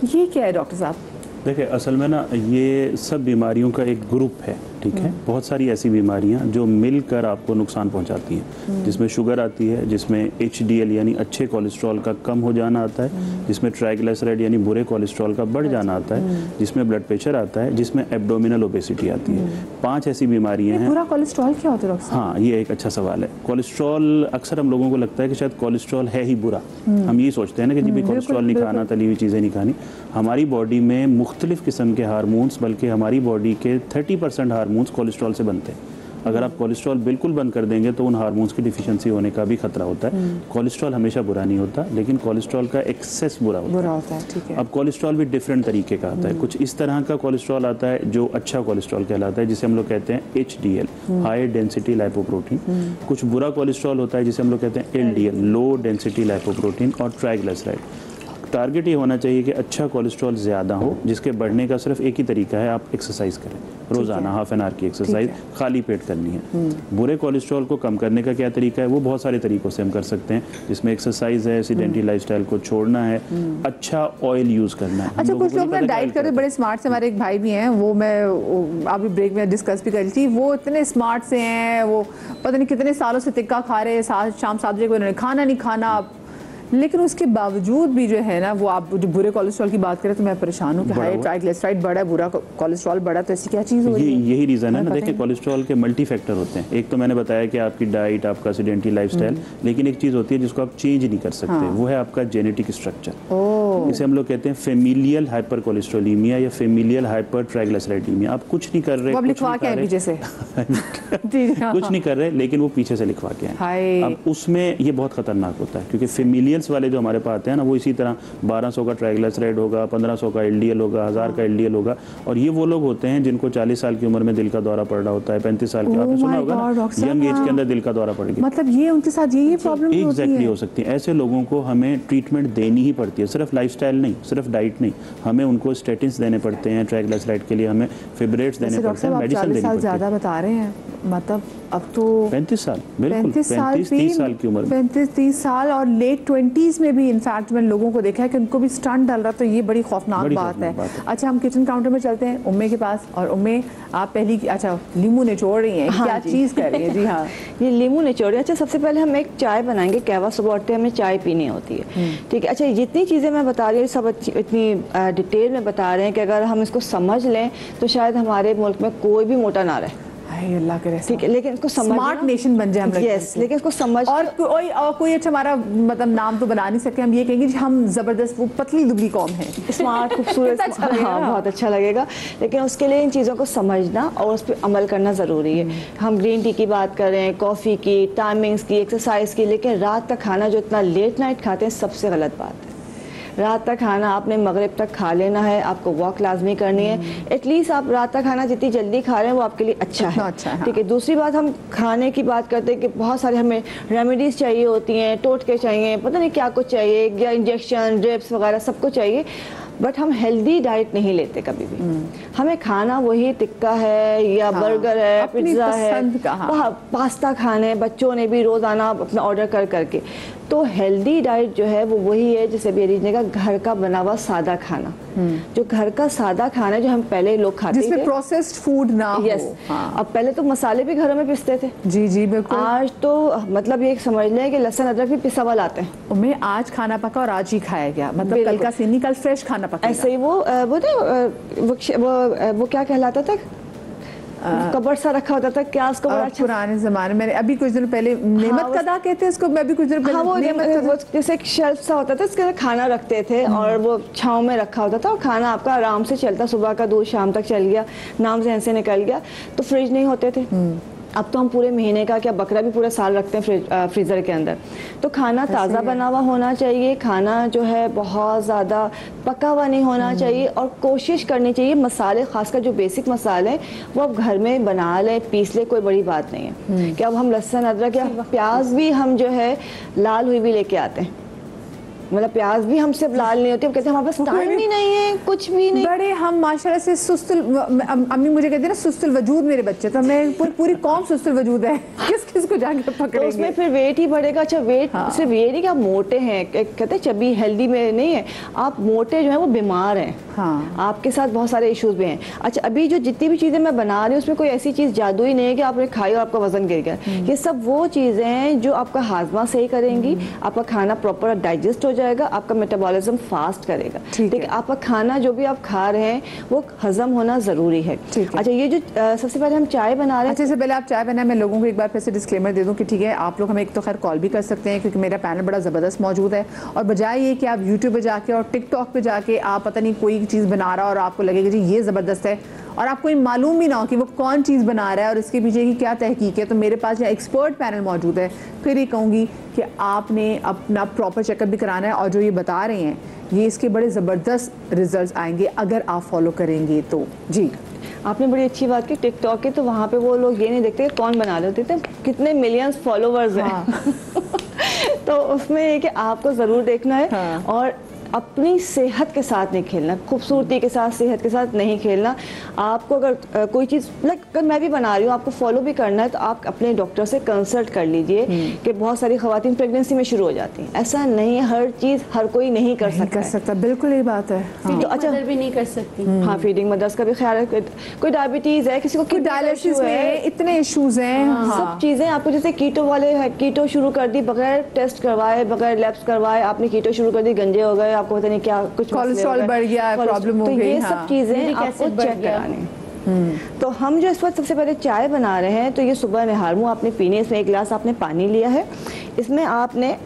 ये क्या है डॉक्टर साहब? देखिए, असल में ना ये सब बीमारियों का एक ग्रुप है, ठीक है। बहुत सारी ऐसी बीमारियां जो मिलकर आपको नुकसान पहुंचाती हैं, जिसमें शुगर आती है, जिसमें HDL यानी अच्छे कोलेस्ट्रॉल का कम हो जाना आता है, जिसमें ट्राइग्लिसराइड यानी बुरे कोलेस्ट्रॉल का बढ़ जाना आता है, जिसमें ब्लड प्रेशर आता है, जिसमें एब्डोमिनल ओबेसिटी आती है। 5 ऐसी बीमारियां हैं। बुरा कोलेस्ट्रॉल क्या होता है डॉक्टर? हाँ, ये एक अच्छा सवाल है। कोलेस्ट्रॉल, अक्सर हम लोगों को लगता है कि शायद कोलेस्ट्रॉल है ही बुरा, हम ये सोचते हैं ना कि जी भी कोलेस्ट्रॉल नहीं खाना, तली हुई चीज़ें नहीं खानी। हमारी बॉडी में मुख्तलिफ किस्म के हार्मोन्स, बल्कि हमारी बॉडी के 30% हार्मोन्स कोलेस्ट्रॉल से बनते हैं। अगर आप कोलेस्ट्रॉल बिल्कुल बंद कर देंगे तो उन हार्मोन्स की डिफिशिएंसी होने का भी खतरा होता है। कोलेस्ट्रॉल हमेशा बुरा नहीं होता, लेकिन कोलेस्ट्रॉल का एक्सेस बुरा होता है। ठीक है। अब कोलेस्ट्रॉल भी डिफरेंट तरीके का आता है। कुछ इस तरह का कोलेस्ट्रॉल आता है जो अच्छा कोलेस्ट्रॉल कहलाता है, जिसे हम लोग कहते हैं HDL, हाई डेंसिटी लाइपोप्रोटीन। कुछ बुरा कोलेस्ट्रॉल होता है जिसे हम लोग कहते हैं LDL, लो डेंसिटी लाइपोप्रोटीन, और ट्राइग्लिसराइड। टारगेट ये होना चाहिए कि अच्छा कोलेस्ट्रॉल ज़्यादा हो, जिसके बढ़ने का सिर्फ एक ही तरीका है, आप एक्सरसाइज करें रोज़ाना, हाफ एन आवर की एक्सरसाइज खाली पेट करनी है। बुरे कोलेस्ट्रॉल को कम करने का क्या तरीका है? वो बहुत सारे तरीकों से हम कर सकते हैं, जिसमें एक्सरसाइज है, सेडेंटरी लाइफस्टाइल को छोड़ना है, अच्छा ऑयल यूज़ करना है। अच्छा, कुछ लोग ना डाइट करते बड़े स्मार्ट से, हमारे एक भाई भी हैं, वो मैं अभी ब्रेक में डिस्कस भी करी थी, वो इतने स्मार्ट से हैं, वो पता नहीं कितने सालों से टिक्का खा रहे हैं, शाम 7 बजे को उन्होंने खाना नहीं खाना, लेकिन उसके बावजूद भी जो है ना, वो आप जो बुरे कोलेस्ट्रॉल की बात करें तो मैं परेशान हूँ कि हाई ट्राइग्लिसराइड बढ़ा, बुरा कोलेस्ट्रॉल बढ़ा, तो ऐसी क्या चीज़ हो रही है? यही रीज़न है ना। देखिए, कोलेस्ट्रॉल के मल्टी फैक्टर होते हैं। एक तो मैंने बताया कि आपकी डाइट, आपका सेडेंटरी लाइफस्टाइल, लेकिन एक चीज़ होती है जिसको आप चेंज नहीं कर सकते, वो है आपका जेनेटिक स्ट्रक्चर। इसे हम लोग कहते हैं फेमिलियल हाइपर कोलेस्ट्रोलीमिया या फेमिलियल हाइपर ट्राइग्लिसराइडीमिया। आप कुछ नहीं कर रहे, कुछ नहीं कर रहे, लेकिन वो पीछे से लिखवा के आए। अब उसमें ये बहुत खतरनाक होता है, क्योंकि फेमिलियल वाले जो हमारे पास आते हैं ना, वो इसी तरह 1200 का ट्राइग्लिसराइड होगा, 1500 का LDL होगा, 1000 का LDL होगा। और ये वो लोग होते हैं जिनको 40 साल की उम्र में दिल का दौरा पड़ रहा होता है, 35 साल के, आपने सुना होगा ना, यंग एज के अंदर दिल का दौरा पड़ गया। मतलब ये उनके साथ ये प्रॉब्लम एग्जैक्टली हो सकती है। ऐसे लोगों को हमें ट्रीटमेंट देनी ही पड़ती है, सिर्फ लाइफस्टाइल नहीं, सिर्फ डाइट नहीं, हमें उनको स्टेटिन्स देने पड़ते हैं, ट्राइग्लिसराइड के लिए हमें फिब्रेट्स देने पड़ते हैं, मेडिसिन देनी पड़ती है। ज़्यादा बता रहे हैं, मतलब अब तो 35 साल, बिल्कुल 35-30 साल की उम्र, 35-30 साल, और लेट 20s में भी इनफैक्ट मैंने लोगों को देखा है कि उनको भी स्टंट डाल रहा, तो ये बड़ी खौफनाक बात है। अच्छा, हम किचन काउंटर में चलते हैं उम्मे के पास, और उम्मे आप पहली, अच्छा लीमू निचोड़ रही हैं, क्या चीज़ कर रही है? जी हाँ, ये लीमू निचोड़ रही है। अच्छा, सबसे पहले हम एक चाय बनाएंगे, कहवा सुबह उठते हमें चाय पीनी होती है, ठीक है। अच्छा, जितनी चीज़ें मैं बता रही हूँ सब इतनी डिटेल में बता रहे हैं कि अगर हम इसको समझ लें तो शायद हमारे मुल्क में कोई भी मोटा ना रहे। हाय अल्लाह करे ठीक है, लेकिन इसको समझ स्मार्ट नेशन बन जाए हम लोग। यस, लेकिन इसको समझ और कोई अच्छा हमारा मतलब नाम तो बना नहीं सकते, हम ये कहेंगे कि हम जबरदस्त वो पतली दुबली कौम है, स्मार्ट खूबसूरत। अच्छा लगेगा। हाँ, बहुत अच्छा लगेगा, लेकिन उसके लिए इन चीज़ों को समझना और उस पर अमल करना ज़रूरी है। हम ग्रीन टी की बात कर रहे हैं, कॉफ़ी की, टाइमिंग्स की, एक्सरसाइज की, लेकिन रात का खाना जो इतना लेट नाइट खाते हैं सबसे गलत बात है। रात का खाना आपने मगरिब तक खा लेना है, आपको वॉक लाजमी करनी है। एटलीस्ट आप रात का खाना जितनी जल्दी खा रहे हैं वो आपके लिए अच्छा है। अच्छा है, ठीक है। दूसरी बात, हम खाने की बात करते हैं कि बहुत सारे हमें रेमेडीज़ चाहिए होती हैं, टोटके चाहिए, पता नहीं क्या कुछ चाहिए, या इंजेक्शन, ड्रिप्स वगैरह सब कुछ चाहिए, बट हम हेल्दी डाइट नहीं लेते कभी भी। हमें खाना वही टिक्का है या बर्गर है, पिज्ज़ा है, पास्ता खाने, बच्चों ने भी रोज़ाना अपना ऑर्डर कर करके। तो हेल्दी डाइट जो है वो वही है, जैसे भी ने कहा, घर का बना हुआ सादा खाना। जो घर का सादा खाना जो हम पहले लोग खाते थे, जिसमें प्रोसेस्ड फूड ना हो। यस। अब पहले तो मसाले भी घरों में पिसते थे। जी जी बिल्कुल। आज तो मतलब ये समझ लें कि लहसुन अदरक भी पिसा हुआ लाते हैं। मैं आज खाना पका और आज ही खाया गया, मतलब कल का सीन नहीं, कल फ्रेश खाना पका। ऐसे ही वो क्या कहलाता था, कबर सा रखा होता था, क्या उसको बड़ा अच्छा, पुराने जमाने में, अभी कुछ दिन पहले नेमत कदा कहते हैं इसको, मैं भी कुछ दिन पहले, हाँ, वो जैसे एक शेल्फ सा होता था, उसके अंदर खाना रखते थे और वो छाँव में रखा होता था और खाना आपका आराम से चलता, सुबह का दूध शाम तक चल गया, नाम से ऐसे निकल गया। तो फ्रिज नहीं होते थे। अब तो हम पूरे महीने का, क्या बकरा भी पूरे साल रखते हैं फ्रीज़र के अंदर। तो खाना ताज़ा बना हुआ होना चाहिए, खाना जो है बहुत ज़्यादा पका हुआ नहीं होना चाहिए, और कोशिश करनी चाहिए मसाले, खासकर जो बेसिक मसाले वो आप घर में बना लें, पीस लें, कोई बड़ी बात नहीं है। कि अब हम लहसुन अदरक या प्याज भी हम जो है लाल हुई भी लेके आते हैं, मतलब प्याज भी हमसे लाल नहीं होती, कहते हैं हमारे पास टाइम ही नहीं है, कुछ भी नहीं। बड़े हम माशाल्लाह से सुस्तुल, अम्मी मुझे कहती है ना सुस्तुल वजूद मेरे बच्चे, तो मैं पूरी कौम सुस्तुल वजूद है, किस किस को जाके पकड़ेंगे। तो उसमें फिर वेट ही बढ़ेगा। अच्छा, वेट सिर्फ ये नहीं कि आप मोटे हैं, कहते हैं चबी हेल्दी में नहीं है, आप मोटे जो है वो बीमार हैं। हाँ, आपके साथ बहुत सारे इश्यूज भी हैं। अच्छा, अभी जो जितनी भी चीज़ें मैं बना रही हूँ उसमें कोई ऐसी चीज़ जादू ही नहीं है कि आपने खाई और आपका वजन गिर गया। ये सब वो चीज़ें हैं जो आपका हाजमा सही करेंगी, आपका खाना प्रॉपर डाइजेस्ट हो जाएगा, आपका मेटाबॉलिज्म फास्ट करेगा। ठीक है। आपका खाना जो भी आप खा रहे हैं वो हजम होना ज़रूरी है। अच्छा, ये जो सबसे पहले हम चाय बना रहे हैं। अच्छा, इससे पहले आप चाय बनाए, मैं लोगों को एक बार फिर से डिस्क्लेमर दे दूं कि ठीक है, आप लोग हमें एक तो खैर कॉल भी कर सकते हैं क्योंकि मेरा पैनल बड़ा ज़बरदस्त मौजूद है, और बजाय ये कि आप यूट्यूब पे जाके और टिकटॉक पे जाके आप पता नहीं कोई चीज़ बना रहा और आपको लगेगा जी ये ज़बरदस्त है, और आपको ये मालूम भी ना हो कि वो कौन चीज़ बना रहा है और इसके पीछे की क्या तहकीक है, तो मेरे पास यहाँ एक्सपर्ट पैनल मौजूद है। फिर ये कहूँगी कि आपने अपना प्रॉपर चेकअप भी कराना है, और जो ये बता रहे हैं ये इसके बड़े ज़बरदस्त रिजल्ट्स आएंगे अगर आप फॉलो करेंगे तो। जी, आपने बड़ी अच्छी बात की टिकटॉक की, तो वहाँ पे वो लोग ये नहीं देखते कौन बना रहे होते थे, कितने मिलियंस फॉलोवर्स हैं। हाँ। तो उसमें ये कि आपको ज़रूर देखना है। हाँ। और अपनी सेहत के साथ नहीं खेलना, खूबसूरती के साथ, सेहत के साथ नहीं खेलना। आपको अगर कोई चीज़ अगर मैं भी बना रही हूँ, आपको फॉलो भी करना है, तो आप अपने डॉक्टर से कंसल्ट कर लीजिए। कि बहुत सारी ख़वातीन प्रेगनेंसी में शुरू हो जाती हैं, ऐसा नहीं है, हर चीज़ हर कोई नहीं कर सकता। बिल्कुल ये बात है। तो अच्छा, भी नहीं कर सकती। हाँ, फीडिंग मदर्स का भी ख्याल है, कोई डायबिटीज़ है, किसी को डायलिसिस में इतने इश्यूज हैं। सब चीज़ें आपको, जैसे कीटो वाले कीटो शुरू कर दी, बगैर टेस्ट करवाए, बगैर लैब्स करवाए आपने कीटो शुरू कर दी, गंजे हो गए, आपको पता नहीं क्या कुछ कोलेस्ट्रॉल बढ़ गया, प्रॉब्लम हो गई। तो ये सब चीजें आपको चेक कराने। तो हम जो इस वक्त सबसे पहले चाय बना रहे हैं, तो ये सुबह निहार मुँह आपने पीने, इसमें 1 गिलास आपने पानी लिया है, इसमें आपने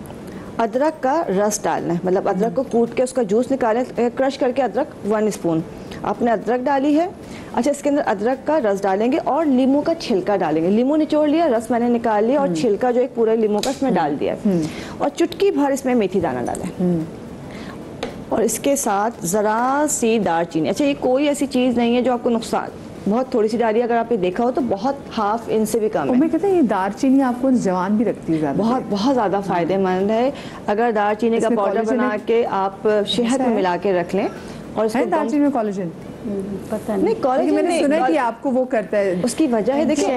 अदरक का रस डालना है, मतलब अदरक को कूट के उसका जूस निकालें, क्रश करके अदरक 1 स्पून आपने अदरक डाली है। अच्छा, इसके अंदर अदरक का रस डालेंगे और लीमू का छिलका डालेंगे। लीमू निचोड़ लिया, रस मैंने निकाल लिया और छिलका जो एक पूरे लीमू का इसमें डाल दिया, और चुटकी भर इसमें मेथी दाना डालें, और इसके साथ ज़रा सी दालचीनी। अच्छा, ये कोई ऐसी चीज़ नहीं है जो आपको नुकसान, बहुत थोड़ी सी डाली, अगर आपने देखा हो तो बहुत हाफ इंच से भी कम है। मैं कहता हूँ ये दालचीनी आपको जवान भी रखती है, बहुत ज़्यादा फ़ायदेमंद है। अगर दालचीनी का पाउडर बना के आप शहद में मिला के रख लें, और इसको दालचीनी में कोलेजन पता नहीं, कोलेजन मैंने सुना है कि आपको वो करता है, उसकी वजह है देखिए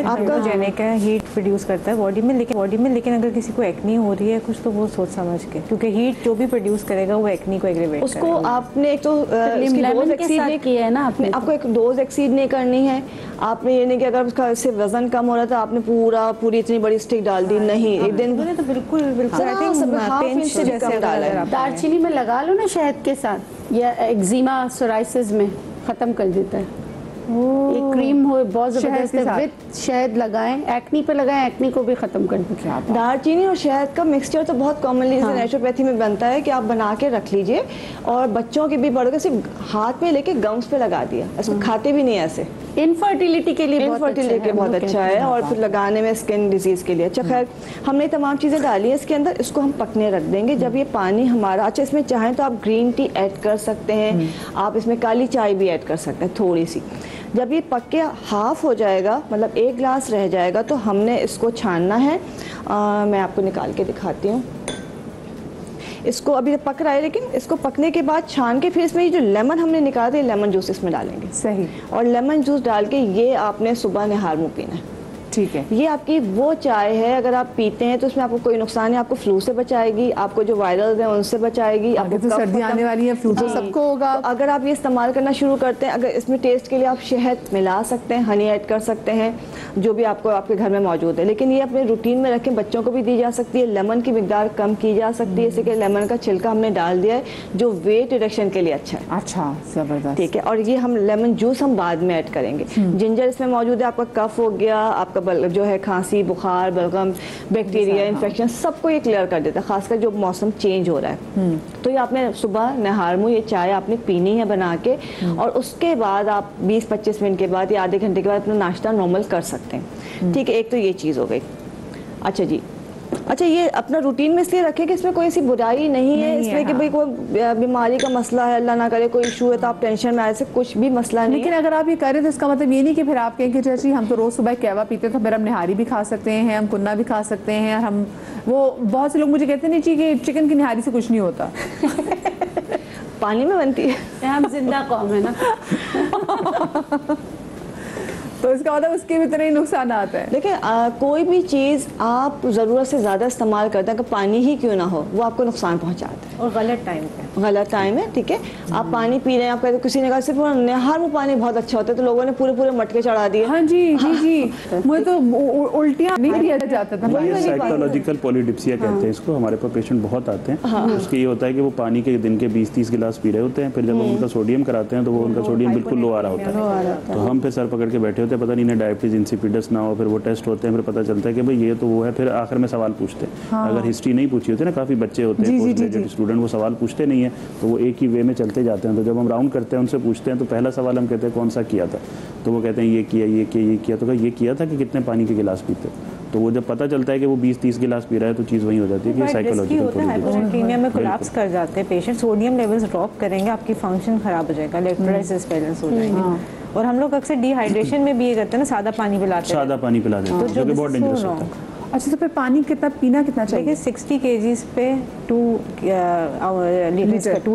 आपका जेनेक है, हीट प्रोड्यूस करता है बॉडी में, लेकिन अगर किसी को एक्नी हो रही है कुछ, तो वो सोच समझ के, क्योंकि हीट जो भी प्रोड्यूस करेगा वो एक्नी को एग्रीवेट उसको करेगा। आपने एक तो डोज एक्सीड नहीं किया है ना, आपको एक डोज एक्सीड नहीं करनी है। आपने ये नहीं कि अगर उसका इससे वजन कम हो रहा था आपने पूरी इतनी बड़ी स्टिक डाल दी, नहीं, एक दिन तो बिल्कुल दालचीनी में लगा लो ना शहद के साथ, या एक्जिमा सोराइसिस में ख़त्म कर देता है। ये क्रीम हो बहुत शहद जबरदस्त के है, साथ? विद शहद लगाएं, एक्नी पे लगाएं, एक्नी को भी खत्म कर देते हैं। दालचीनी और शहद का मिक्सचर तो बहुत कॉमनली जैसे नेचुरोपैथी में बनता है कि आप बना के रख लीजिए, और बच्चों के भी बड़ों के सिर्फ हाथ पे लेके गम्स पे लगा दिया, इसको खाते भी नहीं ऐसे। इनफर्टिलिटी के लिए इनफर्टिलिटी के बहुत अच्छा है, और फिर लगाने में स्किन डिजीज के लिए अच्छा। खैर हमने तमाम चीज़ें डाली है इसके अंदर, इसको हम पकने रख देंगे। जब ये पानी हमारा अच्छा, इसमें चाहें तो आप ग्रीन टी ऐड कर सकते हैं, आप इसमें काली चाय भी ऐड कर सकते हैं थोड़ी सी। जब ये पक के हाफ हो जाएगा, मतलब 1 गिलास रह जाएगा, तो हमने इसको छानना है। मैं आपको निकाल के दिखाती हूँ। इसको अभी पक रहा है, लेकिन इसको पकने के बाद छान के फिर इसमें ये जो लेमन हमने निकाला था, ये लेमन जूस इसमें डालेंगे। सही। और लेमन जूस डाल के ये आपने सुबह निहार मुँह पीना है। ठीक है। ये आपकी वो चाय है, अगर आप पीते हैं तो इसमें आपको कोई नुकसान है, आपको फ्लू से बचाएगी, आपको जो वायरल हैं उनसे बचाएगी। आगे तो सर्दी आने वाली है, फ्लू तो सबको होगा। तो अगर आप ये इस्तेमाल करना शुरू करते हैं, अगर इसमें टेस्ट के लिए आप शहद मिला सकते हैं, हनी ऐड कर सकते हैं, जो भी आपको आपके घर में मौजूद है, लेकिन ये अपने रूटीन में रखें। बच्चों को भी दी जा सकती है, लेमन की मिकदार कम की जा सकती है, जैसे कि लेमन का छिलका हमने डाल दिया है, जो वेट रिडक्शन के लिए अच्छा है। अच्छा, जबरदस्त। ठीक है। और ये हम लेमन जूस हम बाद में ऐड करेंगे। जिंजर इसमें मौजूद है, आपका कफ हो गया, आपका जो है खांसी, बुखार, बलगम, बैक्टीरिया इन्फेक्शन, सबको ये क्लियर कर देता है, खासकर जो मौसम चेंज हो रहा है। तो ये आपने सुबह नहार मुँह ये चाय आपने पीनी है बना के, और उसके बाद आप 20-25 मिनट के बाद या आधे घंटे के बाद अपना नाश्ता नॉर्मल कर सकते हैं। ठीक है, एक तो ये चीज़ हो गई। अच्छा जी, अच्छा ये अपना रूटीन में इसलिए रखें कि इसमें कोई ऐसी बुराई नहीं है, इसमें कि भाई कोई बीमारी का मसला है, अल्लाह ना करे कोई इशू है तो आप टेंशन में आए, से कुछ भी मसला नहीं। लेकिन अगर आप ये करें तो इसका मतलब ये नहीं कि फिर आप कहें कि चाची हम तो रोज सुबह कहवा पीते थे, फिर हम निहारी भी खा सकते हैं, हम कुन्ना भी खा सकते हैं। हम वो बहुत से लोग मुझे कहते नहीं कि चिकन की निहारी से कुछ नहीं होता। पानी में बनती है, हम जिंदा कौम है ना। तो इसका मतलब उसके भी तरह ही नुकसान आता है। देखिए कोई भी चीज़ आप ज़रूरत से ज़्यादा इस्तेमाल करते हैं, अगर पानी ही क्यों ना हो, वो आपको नुकसान पहुंचाता है, और गलत टाइम पे। गलत टाइम है। ठीक है, आप पानी पी रहे हैं, आप कहते किसी ने कहा सिर्फ निहार में पानी बहुत अच्छा होता है, तो लोगों ने पूरे पूरे मटके चढ़ा दिए। हाँ जी जी जी, मुझे तो उल्टियाँ नहीं किया जाता था। साइकोलॉजिकल पॉलीडिप्सिया कहते हैं इसको। हमारे पास पेशेंट बहुत आते हैं, उसके ये होता है कि वो पानी के दिन के 20-30 गिलास पी रहे होते हैं, फिर जब हम उनका सोडियम कराते हैं तो वो उनका सोडियम बिल्कुल लो आ रहा होता है। तो हम फिर सर पकड़ के बैठे होते हैं, पता नहीं इन्हें डायबिटीज इंसिपिडस ना हो, फिर वो टेस्ट होते हैं, फिर पता चलता है कि भाई ये तो वो है। फिर आखिर में सवाल पूछते हैं, अगर हिस्ट्री नहीं पूछी होती ना, काफ़ी बच्चे होते हैं पोस्ट ग्रेजुएट स्टूडेंट, वो सवाल पूछते नहीं है, तो वो एक ही वे में चलते जाते हैं। तो जब हम राउंड करते हैं, उनसे पूछते हैं, तो पहला सवाल हम कहते हैं कौन सा किया था, तो वो कहते हैं ये किया ये किया ये किया। तो ये किया था कि कितने पानी के गिलास पीते, तो वो जब पता चलता है कि वो 20-30 गिलास पी रहा है, तो चीज़ वही हो जाती है कि साइकोलॉजिकल हाइपोनाट्रीमिया में कोलैप्स कर जाते हैं पेशेंट, सोडियम लेवल्स ड्रॉप करेंगे, आपकी फंक्शन खराब हो जाएगा, इलेक्ट्रोलाइसिस बैलेंस हो जाएंगे। और हम लोग अक्सर डिहाइड्रेशन में भी ये करते हैं ना, सादा पानी पिलाते हैं, सादा पानी पिला देते हैं, जो कि बहुत डेंजरस होता है। अच्छा, तो फिर पानी कितना पीना कितना चाहिए? देखिए 60 kgs पे 2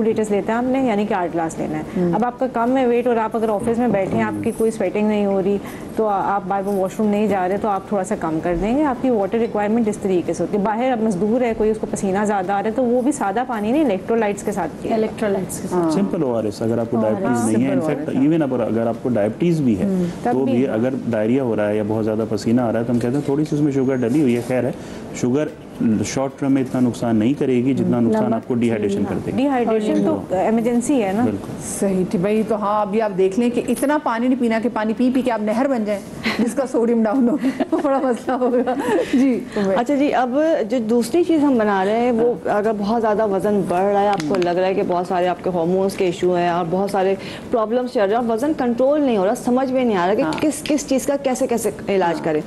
लीटर्स लेते हैं आपने, यानी कि 8 गिलास लेना है। अब आपका कम है वेट और आप अगर ऑफिस में बैठे हैं, आपकी कोई स्वेटिंग नहीं हो रही, तो आप बार बार वॉशरूम नहीं जा रहे, तो आप थोड़ा सा कम कर देंगे। आपकी वाटर रिक्वायरमेंट इस तरीके से होती है। बाहर अब मजदूर है, कोई उसको पसीना ज़्यादा आ रहा है, तो वो भी सादा पानी नहीं, इलेक्ट्रोलाइट्स के साथ, इलेक्ट्रोलाइट्स के साथ सिंपल ORS। अगर आपको डायबिटीज नहीं है, इनफैक्ट इवन अगर आपको डायबिटीज भी है तो भी अगर डायरिया हो रहा है या बहुत ज़्यादा पसीना आ रहा है, तो हम कहते हैं थोड़ी सी उसमें शुगर डली हुई है। खैर है, शुगर शॉर्ट टर्म में इतना नुकसान नहीं करेगी जितना नुकसान आपको डिहाइड्रेशन कर देगी। डिहाइड्रेशन तो इमरजेंसी है ना। सही थी भाई। तो हाँ, अभी आप देख लें कि इतना पानी नहीं पीना कि पानी पी पी के आप नहर बन जाएं, जिसका सोडियम डाउन हो, बड़ा मसला होगा जी। अच्छा जी, अब जो दूसरी चीज़ हम बना रहे हैं, वो अगर बहुत ज़्यादा वजन बढ़ रहा है, आपको लग रहा है कि बहुत सारे आपके हार्मोन्स के इशू हैं और बहुत सारे प्रॉब्लम्स चल रहे हैं, वजन कंट्रोल नहीं हो रहा, समझ में नहीं आ रहा कि किस चीज़ का कैसे कैसे इलाज करें।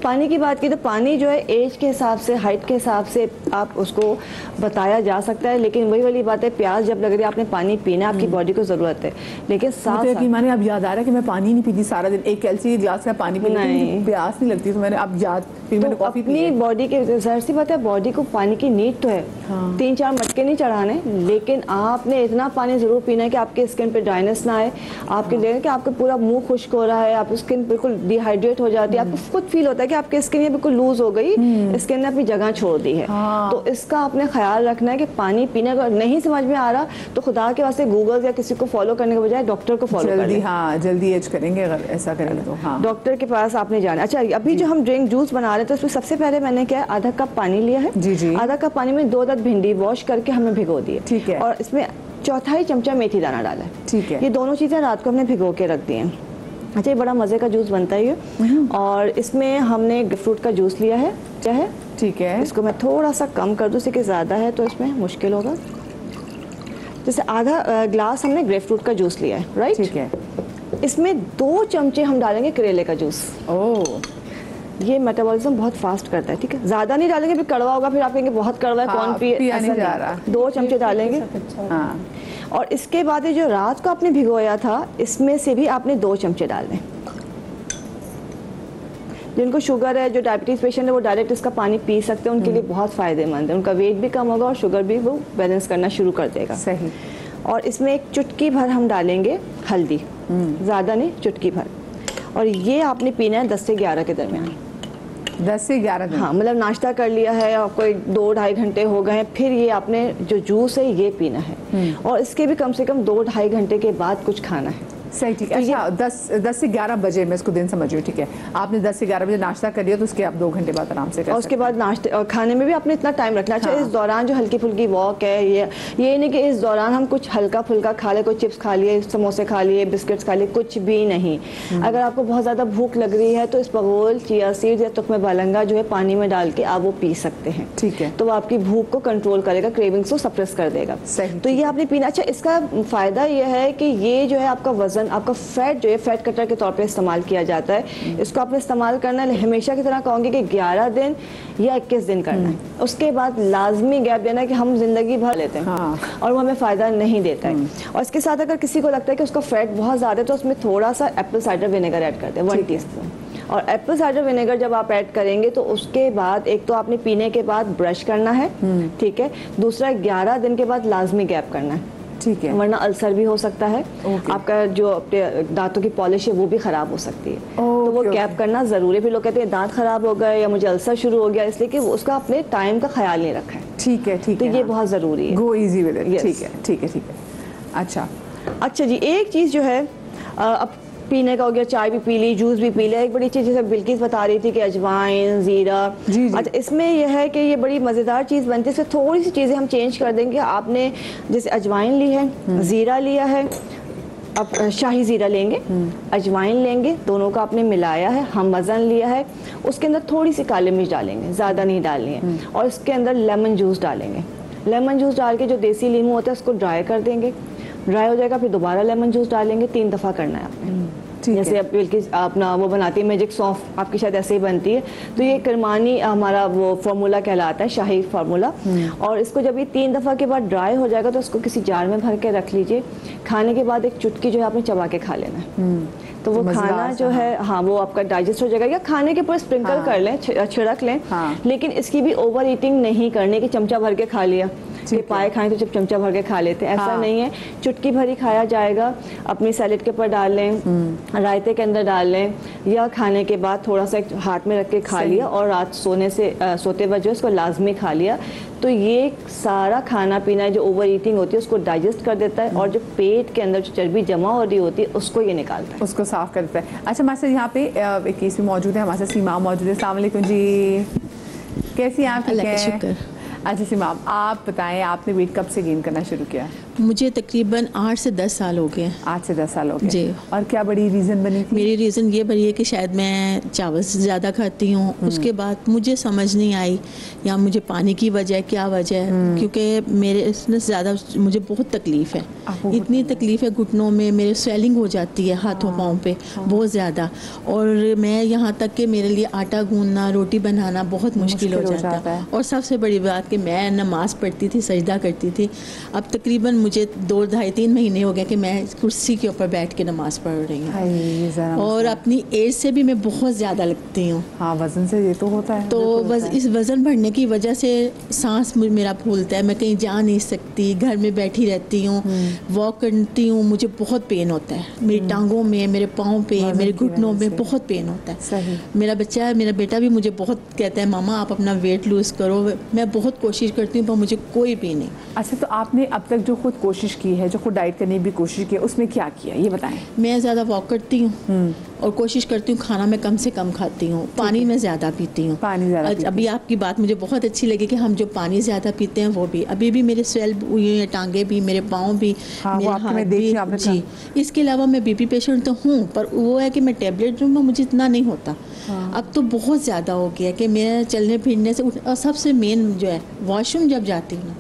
पानी की बात की तो पानी जो है एज के हिसाब से, हाइट के हिसाब से आप उसको बताया जा सकता है, लेकिन वही वाली बात है, प्यास जब लग रही है आपने पानी पीना, आपकी बॉडी को ज़रूरत है। लेकिन साथ मैंने अब याद आ रहा है कि मैं पानी नहीं पीती सारा दिन, एक कैल्सी ग्लास का पानी पी नहीं, प्यास नहीं लगती, तो मैंने अब याद फिर मैंने कॉफी पी। अपनी बॉडी के ज़ाहिर सी बात है, बॉडी को पानी की नीड तो है, 3-4 मटके नहीं चढ़ाने, लेकिन आपने इतना पानी ज़रूर पीना है कि आपके स्किन पे ड्राइनेस ना आए, आपके लिए कि आपका पूरा मुंह खुश्क हो रहा है, आपकी स्किन बिल्कुल डिहाइड्रेट हो जाती है, आपको खुद फील होता है कि आपकी स्किन ये बिल्कुल लूज हो गई, स्किन ने अपनी जगह छोड़ दी है। तो इसका आपने ख्याल रखना है कि पानी पीने का नहीं समझ में आ रहा तो खुदा के वास्ते गूगल या किसी को फॉलो करने के बजाय डॉक्टर को फॉलो करें। हाँ, जल्दी एज करेंगे अगर ऐसा करेंगे तो। हाँ, डॉक्टर के पास आपने जाना। अच्छा, अभी जो हम ड्रिंक जूस बना रहे हैं, तो उसमें सबसे पहले मैंने क्या, आधा कप पानी लिया है। जी जी। आधा कप पानी में 2 अदद भिंडी वॉश करके हमने भिगो दी है। ठीक है। और इसमें 1/4 चमचा मेथी दाना डाला है। ठीक है। ये दोनों चीज़ें रात को हमने भिगो के रख दी हैं। अच्छा, ये बड़ा मज़े का जूस बनता है ये। और इसमें हमने फ्रूट का जूस लिया है, चाहे ठीक है। इसको मैं थोड़ा सा कम कर दूँ, क्योंकि ज़्यादा है तो इसमें मुश्किल होगा। जैसे आधा ग्लास हमने ग्रेप फ्रूट का जूस लिया है, राइट? ठीक है। इसमें 2 चमचे हम डालेंगे करेले का जूस। ओह, ये मेटाबॉलिज्म बहुत फास्ट करता है, ठीक है। ज़्यादा नहीं डालेंगे, फिर कड़वा होगा, फिर आप कहेंगे बहुत कड़वा है, कौन पिया नहीं जा रहा। 2 चमचे डालेंगे। हाँ, और इसके बाद ये जो रात को आपने भिगोया था, इसमें से भी आपने 2 चमचे डालने। जिनको शुगर है, जो डायबिटीज़ पेशेंट है, वो डायरेक्ट इसका पानी पी सकते हैं, उनके लिए बहुत फ़ायदेमंद है। उनका वेट भी कम होगा और शुगर भी वो बैलेंस करना शुरू कर देगा। सही। और इसमें एक चुटकी भर हम डालेंगे हल्दी, ज़्यादा नहीं, चुटकी भर। और ये आपने पीना है 10 से 11 के दरमियान। 10 से 11 दिन। हाँ, मतलब नाश्ता कर लिया है, आपको 2-2.5 घंटे हो गए हैं, फिर ये आपने जो जूस है ये पीना है। और इसके भी कम से कम 2-2.5 घंटे के बाद कुछ खाना है। सही, ठीक है। अच्छा, 10 से 11 बजे मैं इसको दिन समझ रही हूँ, ठीक है। आपने 10 से 11 बजे नाश्ता कर लिया तो उसके आप 2 घंटे बाद आराम से कर और उसके बाद नाश्ते और खाने में भी आपने इतना टाइम रखना। अच्छा, हाँ। इस दौरान जो हल्की फुल्की वॉक है, ये नहीं कि इस दौरान हम कुछ हल्का फुल्का खा ले, कोई चिप्स खा लिए, समोसे खा लिए, बिस्किट्स खा लिए, कुछ भी नहीं। अगर आपको बहुत ज़्यादा भूख लग रही है तो इसबगोल, चिया सीड्स या तुख्मे बालंगा जो है पानी में डाल के आप वो पी सकते हैं, ठीक है। तो वो आपकी भूख को कंट्रोल करेगा, क्रेविंग्स को सप्रेस कर देगा। सही। तो ये आपने पीना। अच्छा, इसका फ़ायदा ये है कि ये जो है आपका वज़न, आपका फैट जो है फैट कटर के तौर पे इस्तेमाल किया जाता है। इसको आपने इस्तेमाल करना है, हमेशा की तरह कहूँगी कि 11 दिन या 21 दिन करना है। उसके बाद लाजमी गैप देना है कि हम जिंदगी भर लेते हैं। हाँ। और वो हमें फ़ायदा नहीं देता है। और इसके साथ अगर किसी को लगता है कि उसका फैट बहुत ज़्यादा है तो उसमें थोड़ा सा एप्पल साइडर विनेगर ऐड कर दें, 1 टीस्पून। और एप्पल साइडर विनेगर जब आप ऐड करेंगे तो उसके बाद एक तो आपने पीने के बाद ब्रश करना है, ठीक है। दूसरा, 11 दिन के बाद लाजमी गैप करना है, ठीक है, वरना अल्सर भी हो सकता है। आपका जो दांतों की पॉलिश है वो भी खराब हो सकती है। तो वो गैप करना ज़रूरी है। फिर लोग कहते हैं दांत खराब हो गए या मुझे अल्सर शुरू हो गया, इसलिए कि उसका अपने टाइम का ख्याल नहीं रखा है। ठीक है, ठीक तो है। ये बहुत ज़रूरी है। गो इजी विद इट। Yes. ठीक है, ठीक है, ठीक है। अच्छा जी, एक चीज़ जो है अब पीने का हो गया, चाय भी पी ली, जूस भी पी लिया। एक बड़ी चीज़ जैसे बिल्किस बता रही थी कि अजवाइन, ज़ीरा। जी। अच्छा, इसमें यह है कि ये बड़ी मज़ेदार चीज़ बनती है। इसमें थोड़ी सी चीज़ें हम चेंज कर देंगे। आपने जैसे अजवाइन ली है, ज़ीरा लिया है, अब शाही ज़ीरा लेंगे, अजवाइन लेंगे, दोनों का आपने मिलाया है, हम वज़न लिया है। उसके अंदर थोड़ी सी काली मिर्च डालेंगे, ज़्यादा नहीं डालनी है। और इसके अंदर लेमन जूस डालेंगे। लेमन जूस डाल के जो देसी नींबू होता है उसको ड्राई कर देंगे। ड्राई हो जाएगा, फिर दोबारा लेमन जूस डालेंगे। 3 दफ़ा करना है आपने। जैसे अब बल्कि अपना वो बनाती है मैजिक सौंफ, आपकी शायद ऐसे ही बनती है। तो ये करमानी हमारा वो फार्मूला कहलाता है, शाही फार्मूला। और इसको जब ये 3 दफ़ा के बाद ड्राई हो जाएगा तो इसको किसी जार में भर के रख लीजिए। खाने के बाद एक चुटकी जो है आपने चबा के खा लेना है। तो वो खाना जो है, हाँ, वो आपका डाइजेस्ट हो जाएगा। या खाने के ऊपर स्प्रिंकल कर लें, छिड़क लें। लेकिन इसकी भी ओवर ईटिंग नहीं करने की, चमचा भर के खा लिया कि पाए खाएं तो जब चमचा भर के खा लेते हैं, ऐसा नहीं है। चुटकी भर ही खाया जाएगा। अपनी सैलेड के ऊपर डाल लें, रायते के अंदर डाल लें, या खाने के बाद थोड़ा सा हाथ में रख के खा लिया। और रात सोते वक्त जो है इसको लाजमी खा लिया। तो ये सारा खाना पीना जो ओवर ईटिंग होती है उसको डाइजेस्ट कर देता है। और जो पेट के अंदर जो चर्बी जमा हो रही होती है उसको ये निकालता है, उसको साफ कर देता है। अच्छा, हमारे साथ यहाँ पे एक केस भी मौजूद है, हमारे साथ सीमा मौजूद है। अस्सलाम वालेकुम जी, कैसी हैं आप? अल्लाह का शुक्र। अच्छा सीमा, आप बताएं, आपने वेट कब से गेन करना शुरू किया? मुझे तकरीबन 8 से 10 साल हो गए। 8 से 10 साल हो गए जी। और क्या बड़ी रीज़न बनी थी? मेरी रीज़न ये बनी है कि शायद मैं चावल से ज़्यादा खाती हूँ। उसके बाद मुझे समझ नहीं आई या मुझे पानी की वजह क्या वजह है, क्योंकि मेरे इसमें ज़्यादा मुझे बहुत तकलीफ़ है। इतनी तकलीफ़ है घुटनों में, मेरे स्वेलिंग हो जाती है हाथों पाँव पे बहुत ज़्यादा। और मैं यहाँ तक कि मेरे लिए आटा गूंदना, रोटी बनाना बहुत मुश्किल हो जाता है। और सबसे बड़ी बात कि मैं नमाज़ पढ़ती थी, सजदा करती थी। अब तकरीबन मुझे 2-2.5-3 महीने हो गए कि मैं कुर्सी के ऊपर बैठ के नमाज़ पढ़ रही हूँ। और अपनी एज से भी मैं बहुत ज़्यादा लगती हूँ। हाँ, वज़न से ये तो होता है। तो इस वज़न बढ़ने की वजह से सांस मेरा फूलता है, मैं कहीं जा नहीं सकती, घर में बैठी रहती हूँ। वॉक करती हूँ, मुझे बहुत पेन होता है मेरी टांगों में, मेरे पाँव पे, मेरे घुटनों में बहुत पेन होता है। सही। मेरा बेटा भी मुझे बहुत कहता है, मामा आप अपना वेट लूज़ करो। मैं बहुत कोशिश करती हूँ पर मुझे कोई भी नहीं। अच्छा, तो आपने अब तक जो खुद खुद कोशिश की है, जो खुद डाइट करने की भी कोशिश की है, उसमें क्या किया ये बताएं। मैं ज़्यादा वॉक करती हूँ और कोशिश करती हूँ खाना मैं कम से कम खाती हूँ, पानी मैं ज़्यादा पीती हूँ। पानी ज़्यादा पीती अभी आपकी बात मुझे बहुत अच्छी लगी कि हम जो पानी ज़्यादा पीते हैं वो भी, अभी भी मेरे स्वेल हुए हैं, टांगे भी, मेरे पाँव भी, हाँ, मेरे हाथ भी जी। इसके अलावा मैं बीपी पेशेंट तो हूँ, पर वो है कि मैं टेबलेट लूँ मुझे इतना नहीं होता। अब तो बहुत ज़्यादा हो गया कि मैं चलने फिरने से और सबसे मेन जो है वॉशरूम जब जाती हूँ ना,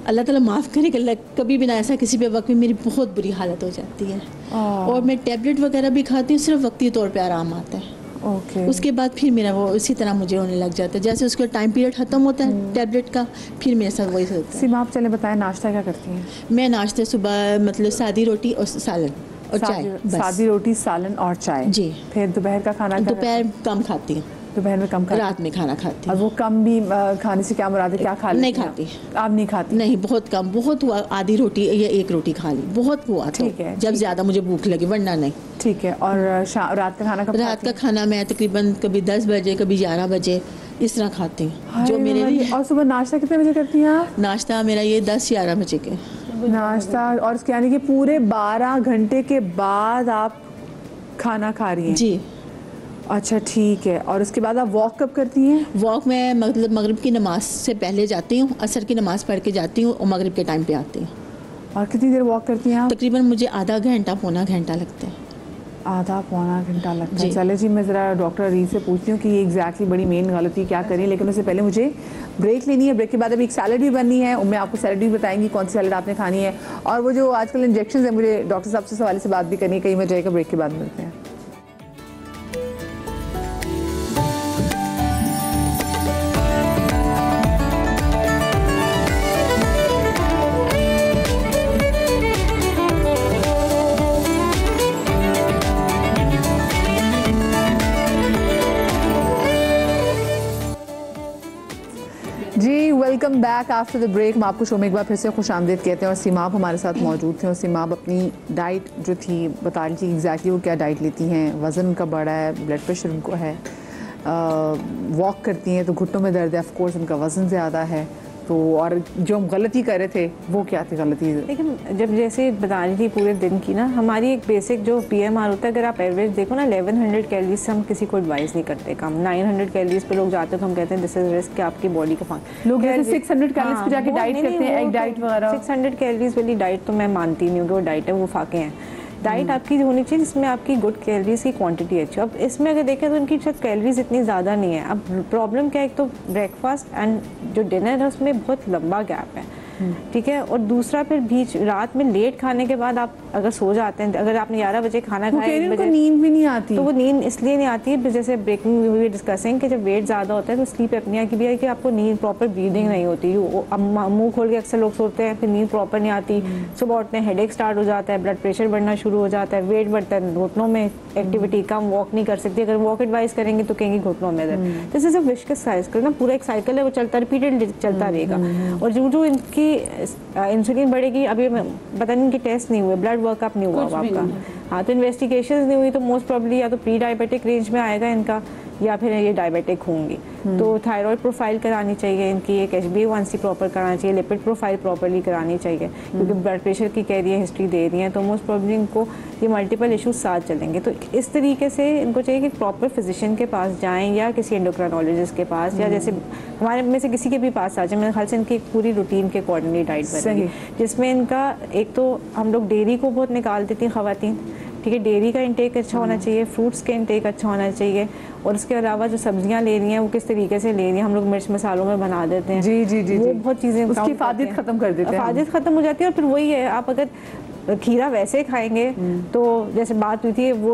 अल्लाह ताला माफ़ करे कि कभी भी ना ऐसा किसी भी वक्त में मेरी बहुत बुरी हालत हो जाती है और मैं टेबलेट वगैरह भी खाती हूँ, सिर्फ वक्ती तौर पे आराम आता है। उसके बाद फिर मेरा वो इसी तरह मुझे होने लग जाता है, जैसे उसका टाइम पीरियड ख़त्म होता है टेबलेट का, फिर मेरे साथ वही होता है। सीमा आप चले बताएं, नाश्ता क्या करती हैं? मैं नाश्ते सुबह मतलब सादी रोटी और सालन और चाय, सादी रोटी, सालन और चाय जी। फिर दोपहर का खाना? दोपहर कम खाती हूँ, दोपहर में कम खाती, रात में खाना खाती और वो कम भी खाने से क्या मुराद है, क्या खा लेती? नहीं खाती। आप नहीं खाती? नहीं, बहुत कम, बहुत हुआ आधी रोटी या एक रोटी खा ली, बहुत हुआ। ठीक है, जब ज़्यादा मुझे भूख लगी, वरना नहीं। ठीक है। और रात का खाना कब? रात का खाना मैं तकरीबन कभी 10 बजे कभी 11 बजे इस तरह खाती हूँ जो मेरे लिए। और सुबह नाश्ता कितने बजे करती हैं आप? नाश्ता मेरा ये 10-11 बजे के नाश्ता, और उसके यानी कि पूरे 12 घंटे के बाद आप खाना खा रही हैं? जी। अच्छा ठीक है। और उसके बाद आप वॉक कब करती हैं? वॉक मैं मतलब मगरिब की नमाज से पहले जाती हूँ, असर की नमाज पढ़ के जाती हूँ और मगरिब के टाइम पे आती हूँ। और कितनी देर वॉक करती हैं आप? तकरीबन मुझे आधा घंटा पौना घंटा लगता है। आधा पौना घंटा लगता है। चले जी, मैं ज़रा डॉक्टर रीत से पूछती हूँ कि ये एग्जैक्टली बड़ी मेन गलती क्या करें, लेकिन उससे पहले मुझे ब्रेक लेनी है। ब्रेक के बाद अभी एक सैलड भी बननी है, मैं आपको सैलड भी बताएंगी कौन सी सैलड आपने खानी है, और वो जो आजकल इंजेक्शन है, मुझे डॉक्टर साहब से सवाल से बात भी करनी है, कहीं वजह का। ब्रेक के बाद मिलते हैं। जी welcome back after the break. हम आपको शो में एक बार फिर से खुश आमदीद कहते हैं, और सीमा आप हमारे साथ मौजूद थे। और सीमा आप अपनी डाइट जो थी बता रही थी एग्जैक्टली वो क्या डाइट लेती हैं, वज़न उनका बढ़ा है, ब्लड प्रेशर उनको है, वॉक करती हैं तो घुटनों में दर्द है, ऑफ कोर्स उनका वज़न ज़्यादा है, तो और जो हम गलती कर रहे थे वो क्या थी गलती? लेकिन जब जैसे बता रही थी पूरे दिन की ना, हमारी एक बेसिक जो PMR होता है, अगर आप एवरेज देखो ना 1100 कैलोरीज से हम किसी को एडवाइस नहीं करते कम। 900 कैलोरीज पे लोग जाते हैं तो हम कहते हैं दिस इज रिस्क कि आपकी बॉडी का लोग 600 कैलोरीज पे जाके डाइट करते हैं, एग डाइट वगैरह। 600 कैलोरीज वाली डाइट तो मैं मानती नहीं हूँ कि वो डाइट है, वो फाके हैं। डाइट आपकी होनी चाहिए जिसमें आपकी गुड कैलोरीज की क्वांटिटी अच्छी। अब इसमें अगर देखें तो इनकी शायद कैलोरीज इतनी ज़्यादा नहीं है। अब प्रॉब्लम क्या है, एक तो ब्रेकफास्ट एंड जो डिनर है उसमें बहुत लंबा गैप है, ठीक है। और दूसरा फिर बीच रात में लेट खाने के बाद आप अगर सो जाते हैं, अगर आपने 11 बजे खाना खाया, 1 बजे नींद भी नहीं आती, तो वो नींद इसलिए नहीं आती है, जैसे ब्रेकिंग वी डिस्कसिंग कि जब वेट ज़्यादा होता है तो स्लीप एपनिया की भी है कि आपको नींद प्रॉपर ब्रीदिंग नहीं होती। मुंह खोल के अक्सर लोग सोते हैं, फिर नींद प्रॉपर नहीं आती, सुबह उठते हैं हेडेक स्टार्ट हो जाता है, ब्लड प्रेशर बढ़ना शुरू हो जाता है, वेट बढ़ता है, घुटनों में एक्टिविटी कम, वॉक नहीं कर सकती। अगर वॉक एडवाइस करेंगे तो कहेंगे घुटनों में दर्द। This is a vicious cycle ना, पूरा एक साइकिल है, वो चलता रिपीटेड चलता रहेगा। और जो इनकी इंसुलिन बढ़ेगी, अभी पता नहीं इनके टेस्ट नहीं हुए, ब्लड वर्कअप नहीं हुआ आपका, हाँ, तो इन्वेस्टिगेशन नहीं हुई, तो मोस्ट प्रोबेबली या तो प्री डायबिटिक रेंज में आएगा इनका, या फिर ये डायबिटिक होंगी। तो थायराइड प्रोफाइल करानी चाहिए इनकी, एक HbA1c प्रॉपर कराना चाहिए, लिपिड प्रोफाइल प्रॉपरली करानी चाहिए, क्योंकि ब्लड प्रेशर की कह रही है, हिस्ट्री दे रही है, तो मोस्ट प्रोबेबली इनको ये मल्टीपल इश्यूज साथ चलेंगे। तो इस तरीके से इनको चाहिए कि प्रॉपर फिजिशियन के पास जाएं या किसी एंडोक्राइनोलॉजिस्ट के पास, या जैसे हमारे में से किसी के भी पास आ जाए। मेरे ख्याल से इनकी एक पूरी रूटीन के अकॉर्डिंगली डाइट बनेगी, जिसमें इनका एक तो हम लोग डेयरी को बहुत निकाल देती हैं खवातीन, ठीक है, डेयरी का इंटेक अच्छा होना चाहिए, फ्रूट्स का इंटेक अच्छा होना चाहिए, और उसके अलावा जो सब्जियां ले रही हैं वो किस तरीके से ले रही हैं। हम लोग मिर्च मसालों में बना देते हैं, जी जी जी, वो बहुत चीज़ें उसकी फादियत खत्म कर देते हैं, फादियत खत्म हो जाती है। और फिर वही है, आप अगर खीरा वैसे खाएंगे तो जैसे बात हुई थी वो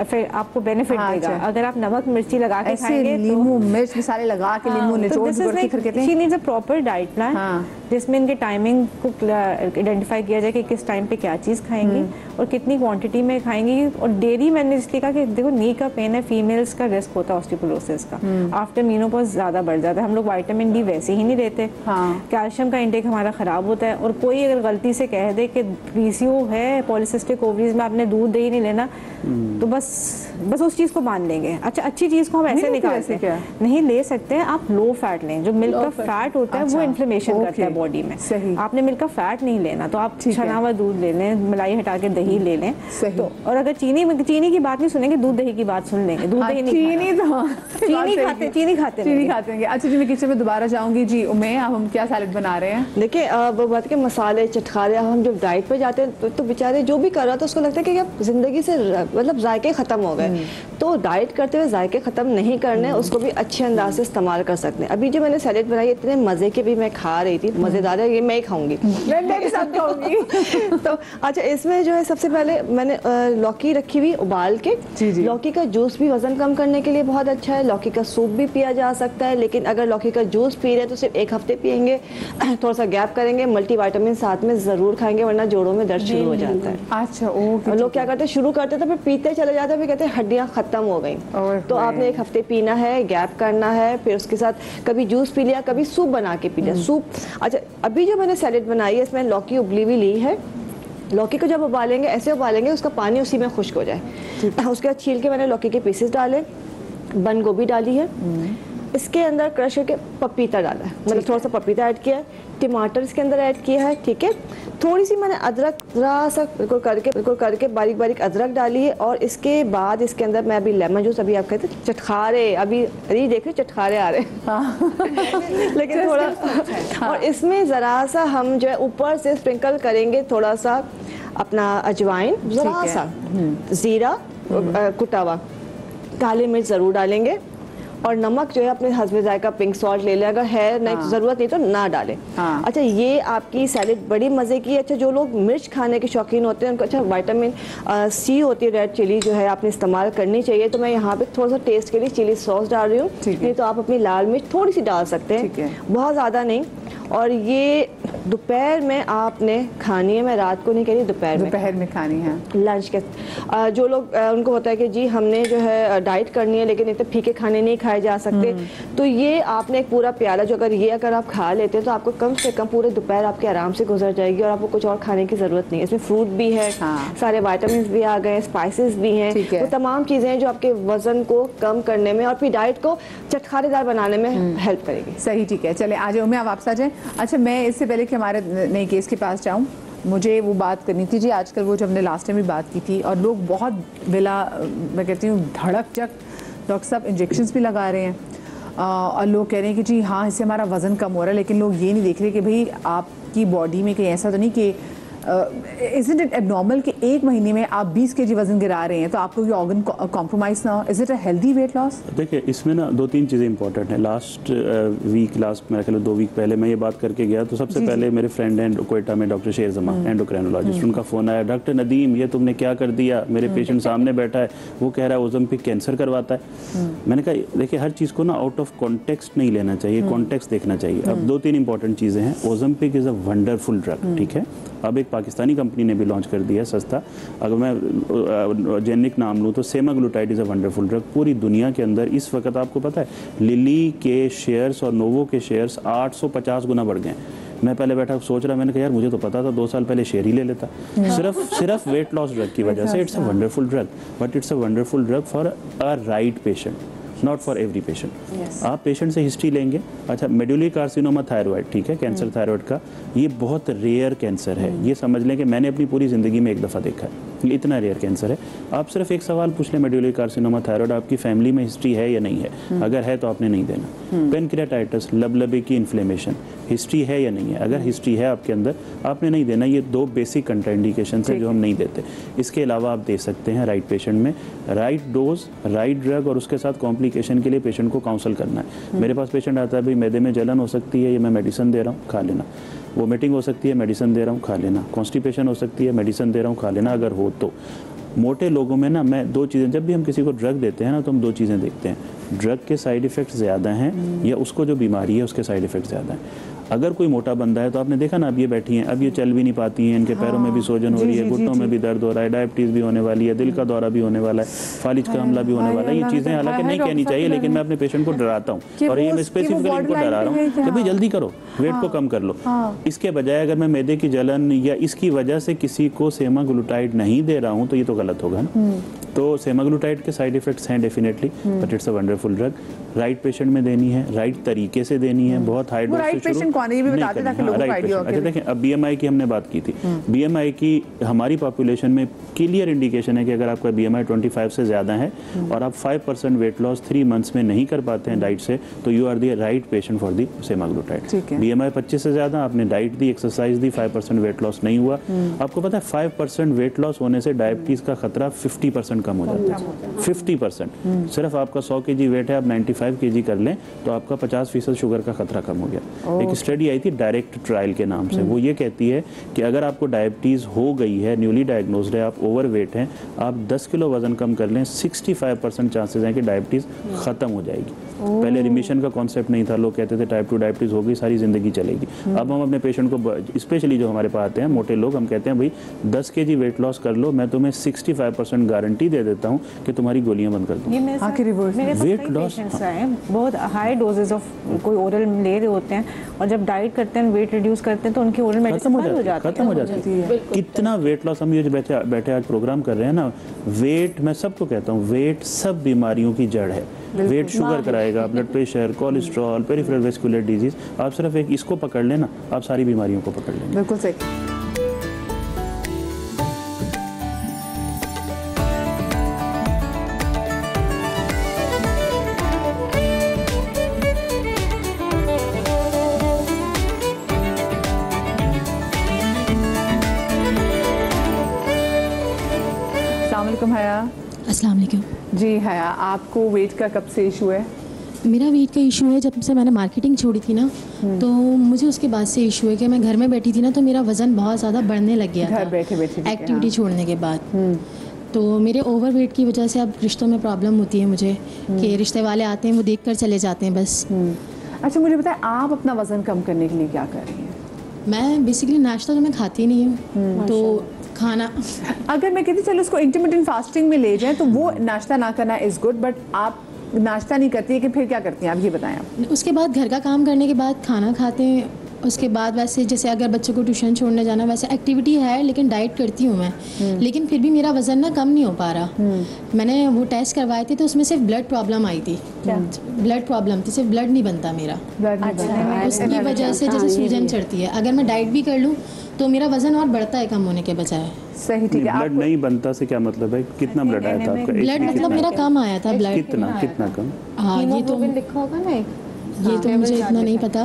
फिर आपको बेनिफिट देगा। अगर आप नमक मिर्ची लगा के खाएंगे, नींबू मिर्च मसाले लगा के नींबू निचोड़ के, she needs a proper diet plan जिसमें इनके टाइमिंग को आइडेंटिफाई किया जाए कि किस टाइम पे क्या चीज़ खाएंगी और कितनी क्वांटिटी में खाएंगी। और डेयरी मैंने इसलिए कहा कि देखो नी का पेन है, फीमेल्स का रिस्क होता है ऑस्टियोपोरोसिस का, आफ्टर मेनोपॉज ज़्यादा बढ़ जाता है। हम लोग विटामिन डी वैसे ही नहीं लेते, कैल्शियम का इंटेक हमारा ख़राब होता है। और कोई अगर गलती से कह दे कि PCO है, पॉलीसिस्टिक ओवरीज में आपने दूध दही नहीं लेना, तो बस उस चीज़ को मान लेंगे। अच्छा, अच्छी चीज़ को हम ऐसे निकालते हैं, नहीं ले सकते हैं। आप लो फैट लें, जो मिल्क का फैट होता है वो इन्फ्लेमेशन करता है बॉडी में। सही। आपने मिल्क का फैट नहीं लेना, तो आप छना हुआ दूध ले लें, मलाई हटा के दही ले लें। तो और अगर चीनी की बात नहीं सुनेंगे, दूध दही की बात सुन लेंगे। दूध दही नहीं चीनी खाते हैं। अच्छा जी, मैं किचन में दोबारा जाऊंगी जी। उम्मे, अब हम क्या सैलेड बना रहे हैं? देखिए वो बात के मसाले चटखारे, हम जब डाइट पे जाते हैं तो बेचारे जो भी कर रहा था उसको लगता है कि अब जिंदगी से मतलब जायके खत्म हो गए। तो डाइट करते हुए जायके खत्म नहीं करने, उसको भी अच्छे अंदाज से इस्तेमाल कर सकते हैं। अभी जो मैंने सैलेड बनाई इतने मजे के भी मैं खा रही थी, मजेदार है, ये मैं ही खाऊंगी, मैं भी साथ खाऊंगी। तो अच्छा, इसमें जो है सबसे पहले मैंने लौकी रखी हुई उबाल के। लौकी का जूस भी वजन कम करने के लिए बहुत अच्छा है। लौकी का सूप भी पिया जा सकता है, लेकिन अगर लौकी का जूस पी रहे हैं तो सिर्फ 1 हफ्ते पियेंगे, थोड़ा सा गैप करेंगे, मल्टीविटामिन साथ में जरूर खाएंगे, वरना जोड़ों में दर्द शुरू हो जाता है। अच्छा, ओके। लोग क्या करते हैं, शुरू करते तो फिर पीते चले जाते हैं, फिर कहते हैं हड्डियां खत्म हो गई। तो आपने 1 हफ्ते पीना है, गैप करना है, फिर उसके साथ कभी जूस पी लिया, कभी सूप बना के पी लिया। सूप, अच्छा अभी जो मैंने सैलेड बनाई है इसमें लौकी उबली हुई ली है। लौकी को जब उबालेंगे ऐसे उबालेंगे उसका पानी उसी में खुश्क हो जाए। उसके बाद छील के मैंने लौकी के पीसेस डाले, बंद गोभी डाली है, इसके अंदर क्रश करके पपीता डाला है, मतलब थोड़ा सा पपीता ऐड किया है, टमाटर इसके अंदर ऐड किया है, ठीक है। थोड़ी सी मैंने अदरक जरा सा बिल्कुल करके बारीक बारीक अदरक डाली है। और इसके बाद इसके अंदर मैं अभी लेमन जूस, अभी आप कहते हैं चटखारे, अभी अरे देख रहे चटखारे आ रहे हैं लेकिन थोड़ा, और इसमें ज़रा सा हम जो है ऊपर से स्प्रिंकल करेंगे थोड़ा सा अपना अजवाइन, ज़रा सा ज़ीरा कुटा हुआ, काली मिर्च ज़रूर डालेंगे, और नमक जो है अपने हस्बे जायका पिंक सॉल्ट ले लें, अगर है नहीं तो ज़रूरत नहीं तो ना डालें। अच्छा, ये आपकी सैलेड बड़ी मज़े की है। अच्छा, जो लोग मिर्च खाने के शौकीन होते हैं उनको, अच्छा विटामिन सी होती है, रेड चिली जो है आपने इस्तेमाल करनी चाहिए। तो मैं यहाँ पे थोड़ा सा टेस्ट के लिए चिली सॉस डाल रही हूँ, नहीं तो आप अपनी लाल मिर्च थोड़ी सी डाल सकते हैं, बहुत ज़्यादा नहीं। और ये दोपहर में आपने खानी है, मैं रात को नहीं कह रही, दोपहर में खानी है, लंच के। जो लोग उनको होता है कि जी हमने जो है डाइट करनी है लेकिन इतने फीके खाने नहीं खाए जा सकते, तो ये आपने एक पूरा प्याला जो अगर आप खा लेते हैं तो आपको कम से कम पूरे दोपहर आपके आराम से गुजर जाएगी और आपको कुछ और खाने की जरूरत नहीं है। इसमें फ्रूट भी है, सारे विटामिन भी आ गए, स्पाइसेस भी हैं, वो तमाम चीज़ें जो आपके वजन को कम करने में और फिर डाइट को चटखारेदार बनाने में हेल्प करेगी। सही, ठीक है, चले आ जाओ, मैं वापस आ जाए। अच्छा, मैं इससे पहले कि हमारे नए केस के पास जाऊं, मुझे वो बात करनी थी जी। आजकल वो जो हमने लास्ट टाइम भी बात की थी, और लोग बहुत मैं कहती हूँ धड़क चक डॉक्टर साहब इंजेक्शंस भी लगा रहे हैं, और लोग कह रहे हैं कि जी हाँ इससे हमारा वज़न कम हो रहा है, लेकिन लोग ये नहीं देख रहे कि भाई आपकी बॉडी में कहीं ऐसा तो नहीं कि इज़ इट एबनॉर्मल कि 1 महीने में आप 20 kg वजन गिरा रहे हैं तो आपको ये ऑर्गन कॉम्प्रोमाइज़ ना हो? Is it a healthy weight loss? देखिए, इसमें ना 2-3 चीज़ें इंपॉर्टेंट हैं। लास्ट मेरे ख्याल 2 वीक पहले मैं ये बात करके गया, तो सबसे पहले मेरे फ्रेंड हैं कोयटा में डॉक्टर शेर जमा, एंडोक्राइनोलॉजिस्ट, उनका फ़ोन आया, डॉक्टर नदीम ये तुमने क्या कर दिया, मेरे पेशेंट सामने बैठा है, वो कह रहा है ओज़ेम्पिक कैंसर करवाता है। मैंने कहा देखिए, हर चीज़ को ना आउट ऑफ कॉन्टेक्स्ट नहीं लेना चाहिए, कॉन्टेक्स्ट देखना चाहिए। अब 2-3 इंपॉर्टेंट चीज़ें हैं। Ozempic is a wonderful drug, ठीक है। अब एक पाकिस्तानी कंपनी ने भी लॉन्च कर दिया सस्ता, अगर मैं जेनिक नाम लूँ तो semaglutide is a wonderful drug. पूरी दुनिया के अंदर इस वक्त आपको पता है लिली के शेयर्स और नोवो के शेयर्स 850 गुना बढ़ गए। मैं पहले बैठा सोच रहा, मैंने कहा यार मुझे तो पता था, 2 साल पहले शेयर ही ले लेता, सिर्फ वेट लॉस ड्रग की वजह से। It's a wonderful drug, but it's a wonderful drug for a right patient, not for every patient. आप पेशेंट से हिस्ट्री लेंगे, अच्छा मेडुलरी कार्सिनोमा थायराइड, ठीक है, कैंसर थायराइड का, ये बहुत रेयर कैंसर है। ये समझ लें कि मैंने अपनी पूरी ज़िंदगी में 1 दफ़ा देखा है, इतना रेयर कैंसर है। आप सिर्फ एक सवाल पूछ लें, मेडुलरी कार्सिनोमा थायराइड आपकी फैमिली में हिस्ट्री है या नहीं है? अगर है तो आपने नहीं देना। पेनक्रियाटाइटिस, लबलबे की इन्फ्लेमेशन, हिस्ट्री है या नहीं है? अगर हिस्ट्री है आपके अंदर, आपने नहीं देना। ये 2 बेसिक कंट्राइंडिकेशन है जो हम नहीं देते। इसके अलावा आप दे सकते हैं राइट पेशेंट में राइट डोज, राइट ड्रग, और उसके साथ कॉम्प्लिकेशन के लिए पेशेंट को काउंसल करना है। मेरे पास पेशेंट आता है, भाई मैदे में जलन हो सकती है, ये मैं मेडिसिन दे रहा हूँ, खा लेना। वोमिटिंग हो सकती है, मेडिसिन दे रहा हूँ, खा लेना। कॉन्स्टिपेशन हो सकती है, मेडिसिन दे रहा हूँ, खा लेना अगर हो तो। मोटे लोगों में ना मैं 2 चीज़ें, जब भी हम किसी को ड्रग देते हैं ना तो हम 2 चीज़ें देखते हैं, ड्रग के साइड इफ़ेक्ट्स ज़्यादा हैं या उसको जो बीमारी है उसके साइड इफ़ेक्ट ज़्यादा हैं। अगर कोई मोटा बंदा है तो आपने देखा ना, अब ये बैठी हैं, अब ये चल भी नहीं पाती हैं, इनके पैरों में भी सोजन हो रही है, घुटनों में भी दर्द हो रहा है, डायबिटीज़ भी होने वाली है, दिल का दौरा भी होने वाला है, फालिज का हमला भी होने वाला है। ये चीज़ें हालांकि नहीं कहनी चाहिए, लेकिन मैं अपने पेशेंट को डराता हूँ, और ये मैं स्पेसिफिकली इनको डरा रहा हूँ कि भाई जल्दी करो, वेट को कम कर लो। इसके बजाय अगर मैं मैदे की जलन या इसकी वजह से किसी को सेमाग्लूटाइड नहीं दे रहा हूँ तो ये तो गलत होगा ना। तो सेमाग्लूटाइड के साइड इफेक्ट्स हैं but it's a wonderful drug. Right patient में देनी है, राइट तरीके से देनी है, बहुत हाई डोज से शुरू। कौन है ये भी नहीं बताते करनी। ताकि लोगों हाँ, को right आइडिया हो question। अच्छा देखें, अब BMI की हमने बात की थी। BMI की हमारी पॉपुलेशन में क्लियर इंडिकेशन है कि अगर आपका BMI 25 से ज़्यादा है और आप 5% वेट लॉस 3 मंथ्स में नहीं कर पाते हैं डाइट से, तो you are the right patient for the semaglutide. ठीक है। BMI 25 से ज़्यादा, आपने डाइट दी, एक्सरसाइज दी, 5% वेट लॉस नहीं हुआ, आपको पता है 5% वेट लॉस होने से डायबिटीज़ का खतरा 50% कम हो जाता है। 50%। सिर्फ आपका 100 kg वेट है, आप 95 kg कर लें तो आपका 50% शुगर का खतरा कम हो गया। एक स्टडी आई थी डायरेक्ट ट्रायल के नाम से, वो ये कहती है कि अगर आपको डायबिटीज़ हो गई है, न्यूली डायग्नोस्ड है, आप ओवरवेट हैं, आप 10 किलो वजन कम कर लें, 65% चांसेस हैं कि डायबिटीज़ ख़त्म हो जाएगी। पहले रिमिशन का कॉन्सेप्ट नहीं था, लोग कहते थे टाइप 2 डायबिटीज़ हो गई सारी ज़िंदगी चलेगी। अब हम अपने पेशेंट को, स्पेशली जो हमारे पास आते हैं मोटे लोग, हम कहते हैं भाई 10 kg वेट लॉस कर लो, मैं तुम्हें 65% गारंटी दे देता हूँ कि तुम्हारी गोलियां बंद कर दूँ। ये मेरे साथ weight कई loss, पेशेंट्स आए हैं, बहुत हाई डोजेज ऑफ कोई ओरल ले रहे होते हैं और जब डाइट करते हैं, वेट रिड्यूस करते हैं तो उनकी ओरल मेडिसिन बंद हो जाती है। खत्म हो जाती है। कितना वेट लॉस, हम ये जो बैठे आज प्रोग्राम कर रहे हैं ना, वेट, मैं सबको कहता हूँ, वेट सब बीमारियों की जड़ है। वेट शुगर कराएगा, blood pressure, cholesterol, peripheral vascular disease, आप सिर्फ एक इसको पकड़ लेना, आप सारी बीमारियों को पकड़ लेना। बिल्कुल सही। अस्सलाम वालेकुम हया। अस्सलाम वालेकुम। जी हया, आपको वेट का कब से इशू है? मेरा वेट का इशू है जब से मैंने मार्केटिंग छोड़ी थी ना, तो मुझे उसके बाद से इशू है कि मैं घर में बैठी थी ना, तो मेरा वज़न बहुत ज़्यादा बढ़ने लग गया था घर बैठे बैठे एक्टिविटी छोड़ने के बाद। तो मेरे ओवरवेट की वजह से अब रिश्तों में प्रॉब्लम होती है मुझे कि रिश्ते वाले आते हैं, वो देख कर चले जाते हैं बस। अच्छा मुझे बताएं, आप अपना वज़न कम करने के लिए क्या कर रही हैं? मैं बेसिकली नाश्ता तो मैं खाती नहीं हूँ, तो खाना, अगर मैं कहती चलो उसको इंटरमिटेंट फास्टिंग में ले जाएं तो वो नाश्ता ना करना इज़ गुड, बट आप नाश्ता नहीं करती है कि फिर क्या करती हैं आप, ये बताएं आप। उसके बाद घर का काम करने के बाद खाना खाते हैं, उसके बाद वैसे जैसे अगर बच्चों को ट्यूशन छोड़ने जाना, वैसे एक्टिविटी है लेकिन डाइट करती हूँ मैं, लेकिन फिर भी मेरा वज़न ना कम नहीं हो पा रहा। मैंने वो टेस्ट करवाए थे तो उसमें सिर्फ ब्लड प्रॉब्लम आई थी, ब्लड प्रॉब्लम थी, सिर्फ ब्लड नहीं बनता मेरा। उसकी वजह से जैसे सूजन चढ़ती है, अगर मैं डाइट भी कर लूँ तो मेरा वज़न और बढ़ता है कम होने के बजाय। सही, ठीक है। ब्लड नहीं बनता से क्या मतलब है? कितना ब्लड आया था आपका? ब्लड मतलब मेरा कम आया था ब्लड। कितना कम? हाँ ये तो लिखा होगा ना, ये तो मुझे इतना नहीं पता,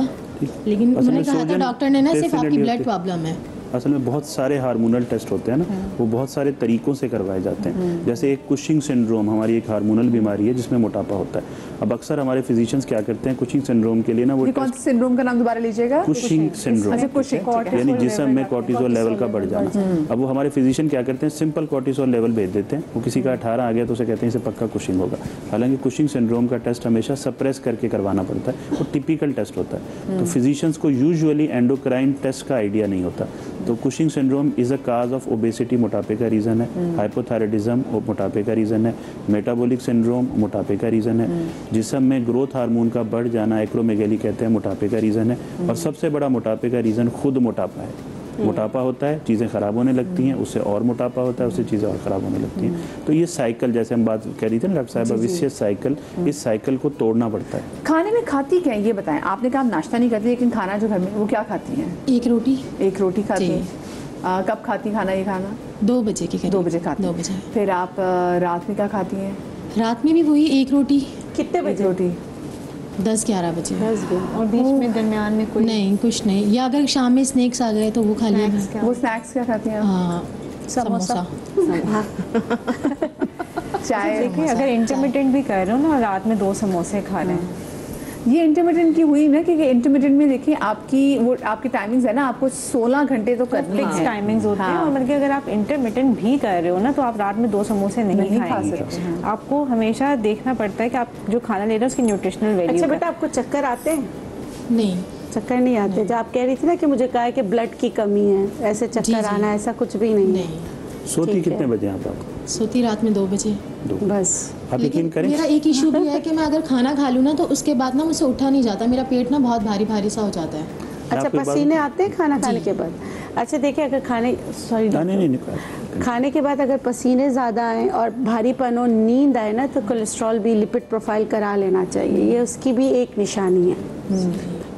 लेकिन उन्होंने कहा था डॉक्टर ने ना सिर्फ आपकी ब्लड प्रॉब्लम है। असल में बहुत सारे हार्मोनल टेस्ट होते हैं ना, वो बहुत सारे तरीकों से करवाए जाते हैं। जैसे एक कुशिंग सिंड्रोम हमारी एक हार्मोनल बीमारी है जिसमें मोटापा होता है। अब अक्सर हमारे फिजिशियंस क्या करते हैं, कुशिंग सिंड्रोम के लिए ना, वो कौन से सिंड्रोम का नाम दोबारा लीजिएगा? कुशिंग सिंड्रोम, यानी जिस्म में कॉर्टिसोल लेवल का बढ़ जाना। अब वो हमारे फिजिशियन क्या करते हैं, सिंपल कॉर्टिसोल लेवल भेज देते हैं, वो किसी का 18 आ गया तो उसे कहते हैं इसे पक्का कुशिंग होगा। हालांकि कुशिंग सिंड्रोम का टेस्ट हमेशा सप्रेस करके करवाना पड़ता है, वो टिपिकल टेस्ट होता है। तो फिजिशियंस को यूजुअली एंडोक्राइन टेस्ट का आइडिया नहीं होता। तो Cushing syndrome is a cause of obesity, मोटापे का रीज़न है। हाइपोथायराइडिज्म मोटापे का रीज़न है। मेटाबॉलिक सिंड्रोम मोटापे का रीज़न है। जिस्म में ग्रोथ हार्मोन का बढ़ जाना, एक्रोमेगेली कहते हैं, मोटापे का रीज़न है। और सबसे बड़ा मोटापे का रीज़न खुद मोटापा है। मोटापा होता है, चीज़ें ख़राब होने लगती हैं, उससे और मोटापा होता है, उससे चीज़ें और ख़राब होने लगती हैं। तो ये साइकिल, जैसे हम बात कह रही थी ना डॉक्टर साहब, विशियस साइकिल, इस साइकिल को तोड़ना पड़ता है। खाने में खाती क्या है ये बताएं? आपने कहा आप नाश्ता नहीं करती, लेकिन खाना जो घर में वो क्या खाती हैं? एक रोटी। एक रोटी खाती हैं। कब खाती खाना ये खाना? 2 बजे के करीब। 2 बजे खाती? 2 बजे। फिर आप रात में क्या खाती हैं? रात में भी वही एक रोटी। कितने बजे? रोटी 10-11 बजे। 10 बजे। और बीच में दरमियान में कोई नहीं, कुछ नहीं, या अगर शाम में स्नैक्स आ गए तो वो खा लिया। वो स्नैक्स क्या खाती हैं? हाँ, समोसा। चाय। देखिए, अगर इंटरमिटेंट भी कर रहे हो ना, रात में 2 समोसे खा रहे हैं, ये इंटरमिटेंट की हुई ना, क्योंकि इंटरमिटेंट में देखिए आपकी वो आपकी टाइमिंग्स है ना, आपको 16 घंटे तो करनी फिक्स है। टाइमिंग्स होते हैं। और मतलब कि अगर आप इंटरमिटेंट भी कर रहे हो ना, तो आप रात में 2 समोसे नहीं खा खाएंगे। सकते। आपको हमेशा देखना पड़ता है कि आप जो खाना ले रहे हो उसकी न्यूट्रिशनल वैल्यू। अच्छा बेटा, आपको चक्कर आते हैं? नहीं, चक्कर नहीं आते? जो आप कह रही थी ना कि मुझे कहा है कि ब्लड की कमी है, ऐसे चक्कर आना, ऐसा कुछ भी नहीं? नहीं। सोती कितने बजे आप? सोती रात में 2 बजे बस। आप यकीन करें, मेरा एक इशू भी है कि मैं अगर खाना खा लूँ ना तो उसके बाद ना मुझसे उठा नहीं जाता, मेरा पेट ना बहुत भारी भारी सा हो जाता है। अच्छा, पसीने आते हैं खाना खाने के बाद? अच्छा देखिए, अगर खाने के बाद अगर पसीने ज़्यादा आए और भारीपन हो, नींद आए ना, तो कोलेस्ट्रॉल भी, लिपिड प्रोफाइल करा लेना चाहिए। ये उसकी भी एक निशानी है।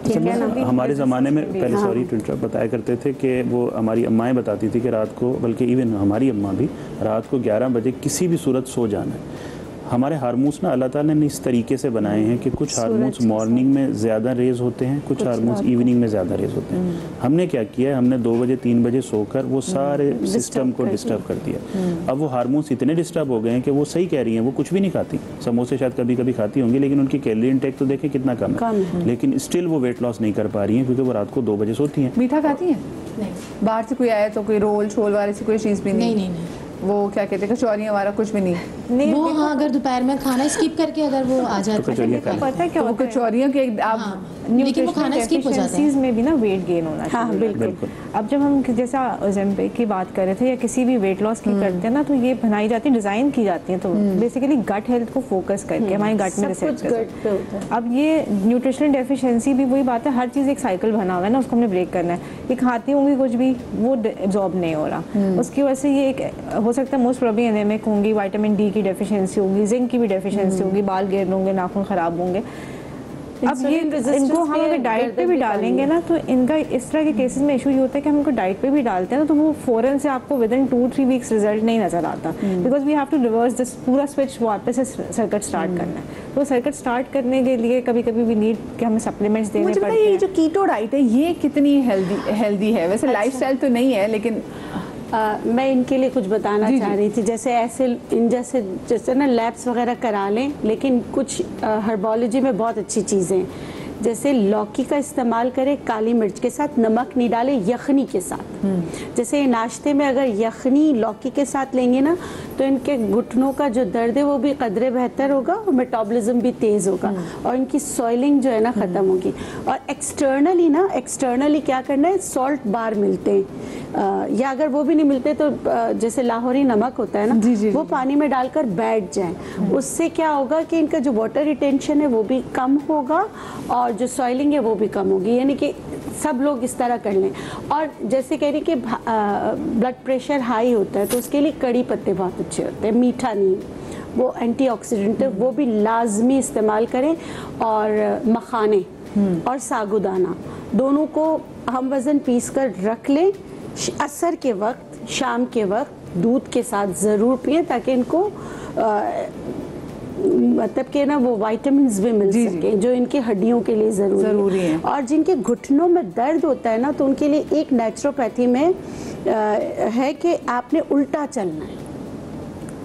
ठीक है ना। हमारे ज़माने में पहले सॉरी टू इंटरप्ट बताया करते थे कि वो हमारी अम्माएं बताती थी कि रात को, बल्कि इवन हमारी अम्मा भी, रात को 11 बजे किसी भी सूरत सो जाना है। हमारे हार्मोन्स ना अल्लाह ताला ने इस तरीके से बनाए हैं कि कुछ हार्मोन्स मॉर्निंग में ज़्यादा रेज होते हैं, कुछ हार्मोन्स इवनिंग में ज़्यादा रेज होते हैं। हमने क्या किया है, हमने 2 बजे 3 बजे सोकर वो सारे सिस्टम को डिस्टर्ब कर दिया। अब वो हार्मोन्स इतने डिस्टर्ब हो गए हैं कि वो सही कह रही हैं, वो कुछ भी नहीं खाती, समोसे शायद कभी कभी खाती होंगी, लेकिन उनकी कैलोरी इंटेक तो देखें कितना कम है, लेकिन स्टिल वो वेट लॉस नहीं कर पा रही हैं क्योंकि वो रात को 2 बजे सोती हैं। मीठा खाती हैं? नहीं बाहर से कोई आया तो कोई रोल छोल वाले से कोई चीज़ भी नहीं? नहीं नहीं वो क्या कहते हैं, कचौरियाँ वाला कुछ भी नहीं? वो हाँ, अगर दोपहर में खाना स्किप करके अगर वो आ जाता है, पता है क्या वो कचौरियों के आप लेकिन वो खाना स्किप हो जाता है। में भी ना वेट गेन होना चाहिए। हाँ, बिल्कुल। अब जब हम जैसा ओज़ेम्पिक की बात कर रहे थे या किसी भी वेट लॉस की करते हैं ना, तो ये बनाई जाती है, डिज़ाइन की जाती है, तो बेसिकली गट हेल्थ को फोकस करके हमारे गट में रिसेट करते हैं। अब ये न्यूट्रिशनल डेफिशिएंसी भी वही बात है, हर चीज़ एक साइकिल बना हुआ है ना, उसको हमने ब्रेक करना है। ये खाती होंगी कुछ भी, वो एब्जॉर्ब नहीं हो रहा, उसकी वजह से ये एक हो सकता है मोस्ट प्रोबेबली एनेमिक होंगी, विटामिन डी की डेफिशिएंसी होगी, जिंक की भी डेफिशिएंसी होगी, बाल गिर होंगे, नाखून खराब होंगे। अब ये इनको हम अगर डाइट पे भी डालेंगे ना, तो इनका इस तरह के केसेस में इशू ये होता है कि हम इनको डाइट पे भी डालते हैं ना, तो वो फ़ौरन से आपको विद इन 2-3 वीक्स रिजल्ट नहीं नज़र आता, because we have to reverse this पूरा स्विच, वापस से सर्किट स्टार्ट करना है। तो सर्किट स्टार्ट करने के लिए कभी कभी भी नीड कि हमें सप्लीमेंट्स देने पड़ते हैं। ये जो कीटो डाइट है ये कितनी हेल्दी है? वैसे लाइफस्टाइल तो नहीं है, लेकिन मैं इनके लिए कुछ बताना चाह रही थी। जैसे ऐसे इन जैसे ना लैब्स वगैरह करा लें, लेकिन कुछ हर्बोलॉजी में बहुत अच्छी चीज़ें, जैसे लौकी का इस्तेमाल करें काली मिर्च के साथ, नमक नहीं डालें, यखनी के साथ। जैसे नाश्ते में अगर यखनी लौकी के साथ लेंगे ना, तो इनके घुटनों का जो दर्द है वो भी कदरे बेहतर होगा और मेटाबॉलिज्म भी तेज़ होगा और इनकी सॉइलिंग जो है ना ख़त्म होगी। और एक्सटर्नली क्या करना है, सॉल्ट बार मिलते हैं, या अगर वो भी नहीं मिलते तो जैसे लाहौरी नमक होता है ना, वो पानी में डालकर बैठ जाए। उससे क्या होगा कि इनका जो वाटर रिटेंशन है वो भी कम होगा और जो सॉइलिंग है वो भी कम होगी। यानी कि सब लोग इस तरह कर लें। और जैसे कह रही कि ब्लड प्रेशर हाई होता है तो उसके लिए कड़ी पत्ते बहुत अच्छे होते हैं, मीठा नहीं, वो एंटीऑक्सीडेंट है, वो भी लाजमी इस्तेमाल करें। और मखाने और साबूदाना दोनों को हम वज़न पीस कर रख लें, असर के वक्त, शाम के वक्त दूध के साथ ज़रूर पिएं, ताकि इनको मतलब कि ना वो विटामिन्स भी मिल सके जो इनकी हड्डियों के लिए ज़रूरी है। और जिनके घुटनों में दर्द होता है ना, तो उनके लिए एक नेचुरोपैथी में है कि आपने उल्टा चलना है।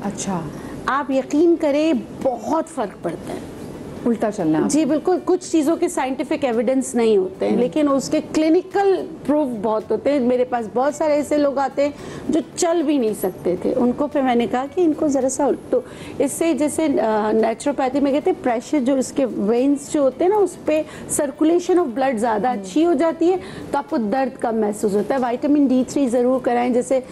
अच्छा, आप यकीन करें बहुत फ़र्क पड़ता है उल्टा चलना है। जी बिल्कुल, कुछ चीज़ों के साइंटिफिक एविडेंस नहीं होते हैं, लेकिन उसके क्लिनिकल प्रूफ बहुत होते हैं। मेरे पास बहुत सारे ऐसे लोग आते हैं जो चल भी नहीं सकते थे, उनको फिर मैंने कहा कि इनको ज़रा सा, तो इससे जैसे नेचुरोपैथी में कहते हैं प्रेशर, जो इसके वेन्स जो होते हैं ना, उस पर सर्कुलेशन ऑफ ब्लड ज़्यादा अच्छी हो जाती है, तो आपको दर्द कम महसूस होता है। विटामिन D3 ज़रूर कराएं, जैसे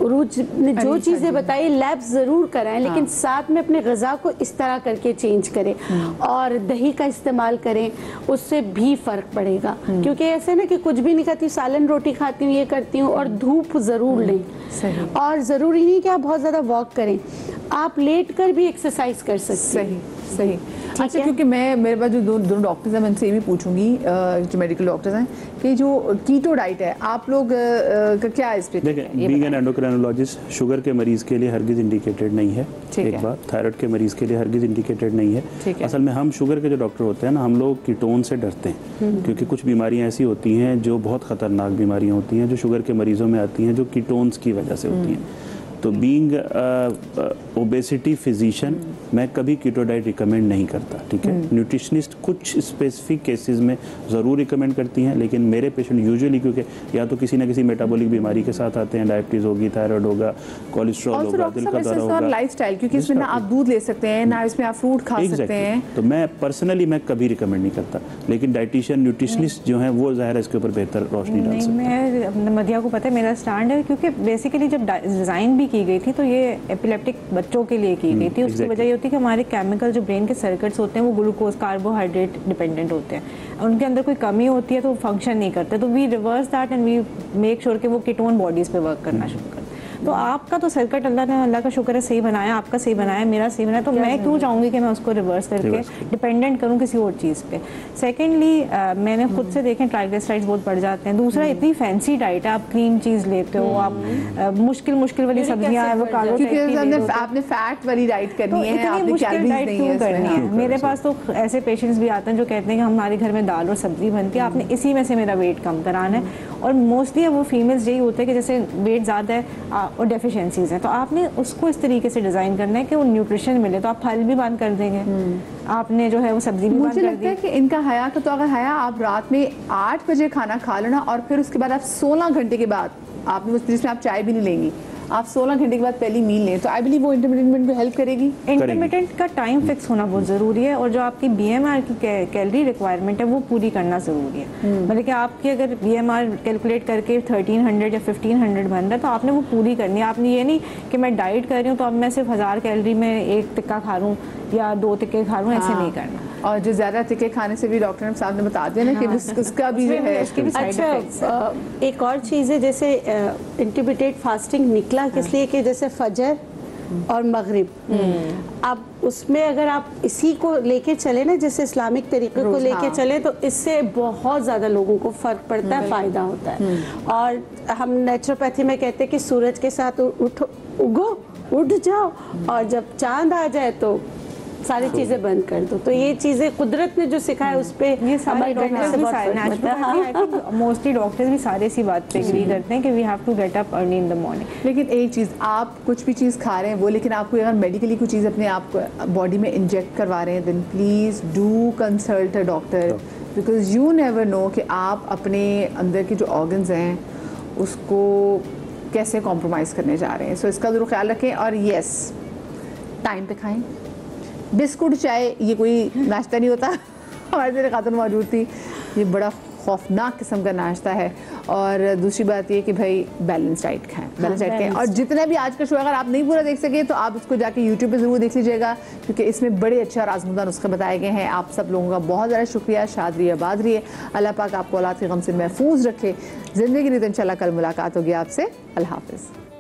उरूज ने जो चीज़ें बताई, लैब्स ज़रूर कराएं, लेकिन साथ में अपने ग़िज़ा को इस तरह करके चेंज करें और दही का इस्तेमाल करें, उससे भी फ़र्क पड़ेगा। क्योंकि ऐसे ना कि कुछ भी नहीं खाती, सालन रोटी खाती हूँ, ये करती हूँ, और धूप ज़रूर लें। और ज़रूरी नहीं कि आप बहुत ज़्यादा वॉक करें, आप लेट कर भी एक्सरसाइज कर सकते हैं। सही। अच्छा, क्योंकि मेरे पास जो दोनों डॉक्टर्स हैं, मैं उनसे ये भी पूछूंगी, जो मेडिकल डॉक्टर्स हैं, कि जो कीटो डाइट है आप लोग का क्या है इस पे? देखिए, बीइंग एन एंडोक्राइनोलॉजिस्ट, शुगर के मरीज़ के लिए हरगिज़ इंडिकेटेड नहीं है, एक बात। थायराइड के मरीज़ के लिए हरगिज़ इंडिकेटेड नहीं है। असल में हम शुगर के जो डॉक्टर होते हैं ना, हम लोग कीटोन से डरते हैं, क्योंकि कुछ बीमारियाँ ऐसी होती हैं जो बहुत ख़तरनाक बीमारियाँ होती हैं, जो शुगर के मरीज़ों में आती हैं, जो कीटोन्स की वजह से होती हैं। तो बीइंग ओबेसिटी फिजिशियन, मैं कभी कीटो डाइट रिकमेंड नहीं करता, ठीक है। न्यूट्रिशनिस्ट कुछ स्पेसिफिक केसेस में ज़रूर रिकमेंड करती हैं, लेकिन मेरे पेशेंट यूजुअली, क्योंकि या तो किसी ना किसी मेटाबॉलिक बीमारी के साथ आते हैं, डायबिटीज़ होगी, थायराइड होगा, कोलेस्ट्रॉल होगा, दिल का दौरा होगा, लाइफस्टाइल, क्योंकि इसमें ना आप दूध ले सकते हैं, ना इसमें आप फ्रूट खा सकते हैं। तो मैं पर्सनली मैं कभी रिकमेंड नहीं करता, लेकिन डाइटिशियन, न्यूट्रिशनिस्ट जो हैं वो ज़ाहिर है इसके ऊपर बेहतर रोशनी डाल सकते हैं। मैं मदिया को पता है मेरा स्टैंड है, क्योंकि बेसिकली जब डिज़ाइन भी की गई थी तो ये एपिलेप्टिक बच्चों के लिए की गई थी। उसकी वजह ये होती है कि हमारे केमिकल जो ब्रेन के सर्किट्स होते हैं वो ग्लूकोज, कार्बोहाइड्रेट डिपेंडेंट होते हैं, उनके अंदर कोई कमी होती है तो फंक्शन नहीं करते। तो we reverse that and we make sure कि वो कीटोन बॉडीज़ पे वर्क करना शुरू करते हैं। तो आपका तो सर्किट अल्लाह का शुक्र है सही बनाया, आपका सही बनाया, मेरा सही बनाया, तो मैं क्यों चाहूँगी कि मैं उसको रिवर्स करके डिपेंडेंट करूँ किसी और चीज़ पे। सेकेंडली मैंने खुद से देखें ट्राइग्लिसराइड्स बहुत बढ़ जाते हैं। दूसरा इतनी फैंसी डाइट है, आप क्रीम चीज़ लेते हो, आप मुश्किल वाली सब्जियाँ आपने फैट वाली डाइट करनी है, इतनी मुश्किल डाइट क्यों करनी है। मेरे पास तो ऐसे पेशेंट्स भी आते हैं जो कहते हैं कि हमारे घर में दाल और सब्जी बनती है, आपने इसी में से मेरा वेट कम कराना है। और मोस्टली वो फीमेल्स यही होता है कि जैसे वेट ज़्यादा है और डेफिशिएंसीज हैं, तो आपने उसको इस तरीके से डिज़ाइन करना है कि वो न्यूट्रिशन मिले। तो आप फल भी बंद कर देंगे, आपने जो है वो सब्जी भी बंद कर दी। मुझे लगता है कि इनका हया का तो अगर हया आप रात में 8 बजे खाना खा लेना और फिर उसके बाद आप 16 घंटे के बाद आपने उस जिसमें आप चाय भी नहीं लेंगी, आप 16 घंटे के बाद पहली मील लें, तो आई बिलीव वो इंटरमिटेंट को हेल्प करेगी। इंटरमिटेंट का टाइम फिक्स होना बहुत ज़रूरी है और जो आपकी BMR की कैलोरी रिक्वायरमेंट है वो पूरी करना ज़रूरी है। मतलब कि आपकी अगर BMR कैलकुलेट करके 1300 या 1500 बन रहा है तो आपने वो पूरी करनी है। आपने ये नहीं कि मैं डाइट कर रही हूँ तो अब मैं सिर्फ 1000 कैलोरी में 1 टिक्का खा लूँ या 2 टिक्के खा लूँ, ऐसे नहीं करना। और जो ज़्यादा टिक्के खाने से भी डॉक्टर साहब ने बता दिया ना कि उसका भी जो है उसके भी साइड इफेक्ट्स। एक और चीज़ है, जैसे इंटरमिटेंट फास्टिंग निकला किस लिए कि जैसे फजर और मगरिब, अब उसमें अगर आप इसी को लेके चले ना, जैसे इस्लामिक तरीके को लेके चले, तो इससे बहुत ज़्यादा लोगों को फ़र्क पड़ता है, फ़ायदा होता है। और हम नेचुरोपैथी में कहते हैं कि सूरज के साथ उठ जाओ और जब चांद आ जाए तो सारी चीजें बंद कर दो। तो ये चीजें कुदरत ने जो सिखाया उस पे ये सारे मोस्टली डॉक्टर्स भी सारे इसी बात पे एग्री करते हैं कि we have to get up early in the morning. लेकिन एक चीज़, आप कुछ भी चीज़ खा रहे हैं वो, लेकिन आपको अगर मेडिकली कुछ चीज़ अपने आप बॉडी में इंजेक्ट करवा रहे हैं, then please do consult a doctor, because you never know कि आप अपने अंदर की जो ऑर्गन्स हैं उसको कैसे कॉम्प्रोमाइज़ करने जा रहे हैं। सो इसका ज़रूर ख्याल रखें। और येस, टाइम पे खाएं। बिस्कुट चाय ये कोई नाश्ता नहीं होता। हमारे मेरे खातून मौजूद थी, ये बड़ा खौफनाक किस्म का नाश्ता है। और दूसरी बात ये कि भाई बैलेंस डाइट खाएं, बैलेंस डाइट खाएं। और जितना भी आज का शो अगर आप नहीं पूरा देख सके तो आप इसको जाके यूट्यूब पे ज़रूर देख लीजिएगा, क्योंकि इसमें बड़े अच्छे और आज़मूदा नुस्खे बताए गए हैं। आप सब लोगों का बहुत ज़्यादा शुक्रिया। शाद रहिए, आबाद रहिए। अल्लाह पाक आपको औलाद के गम से महफूज रखे। ज़िंदगी नहीं तो इंशाल्लाह कल मुलाकात होगी आपसे। अल्लाह हाफ़िज़।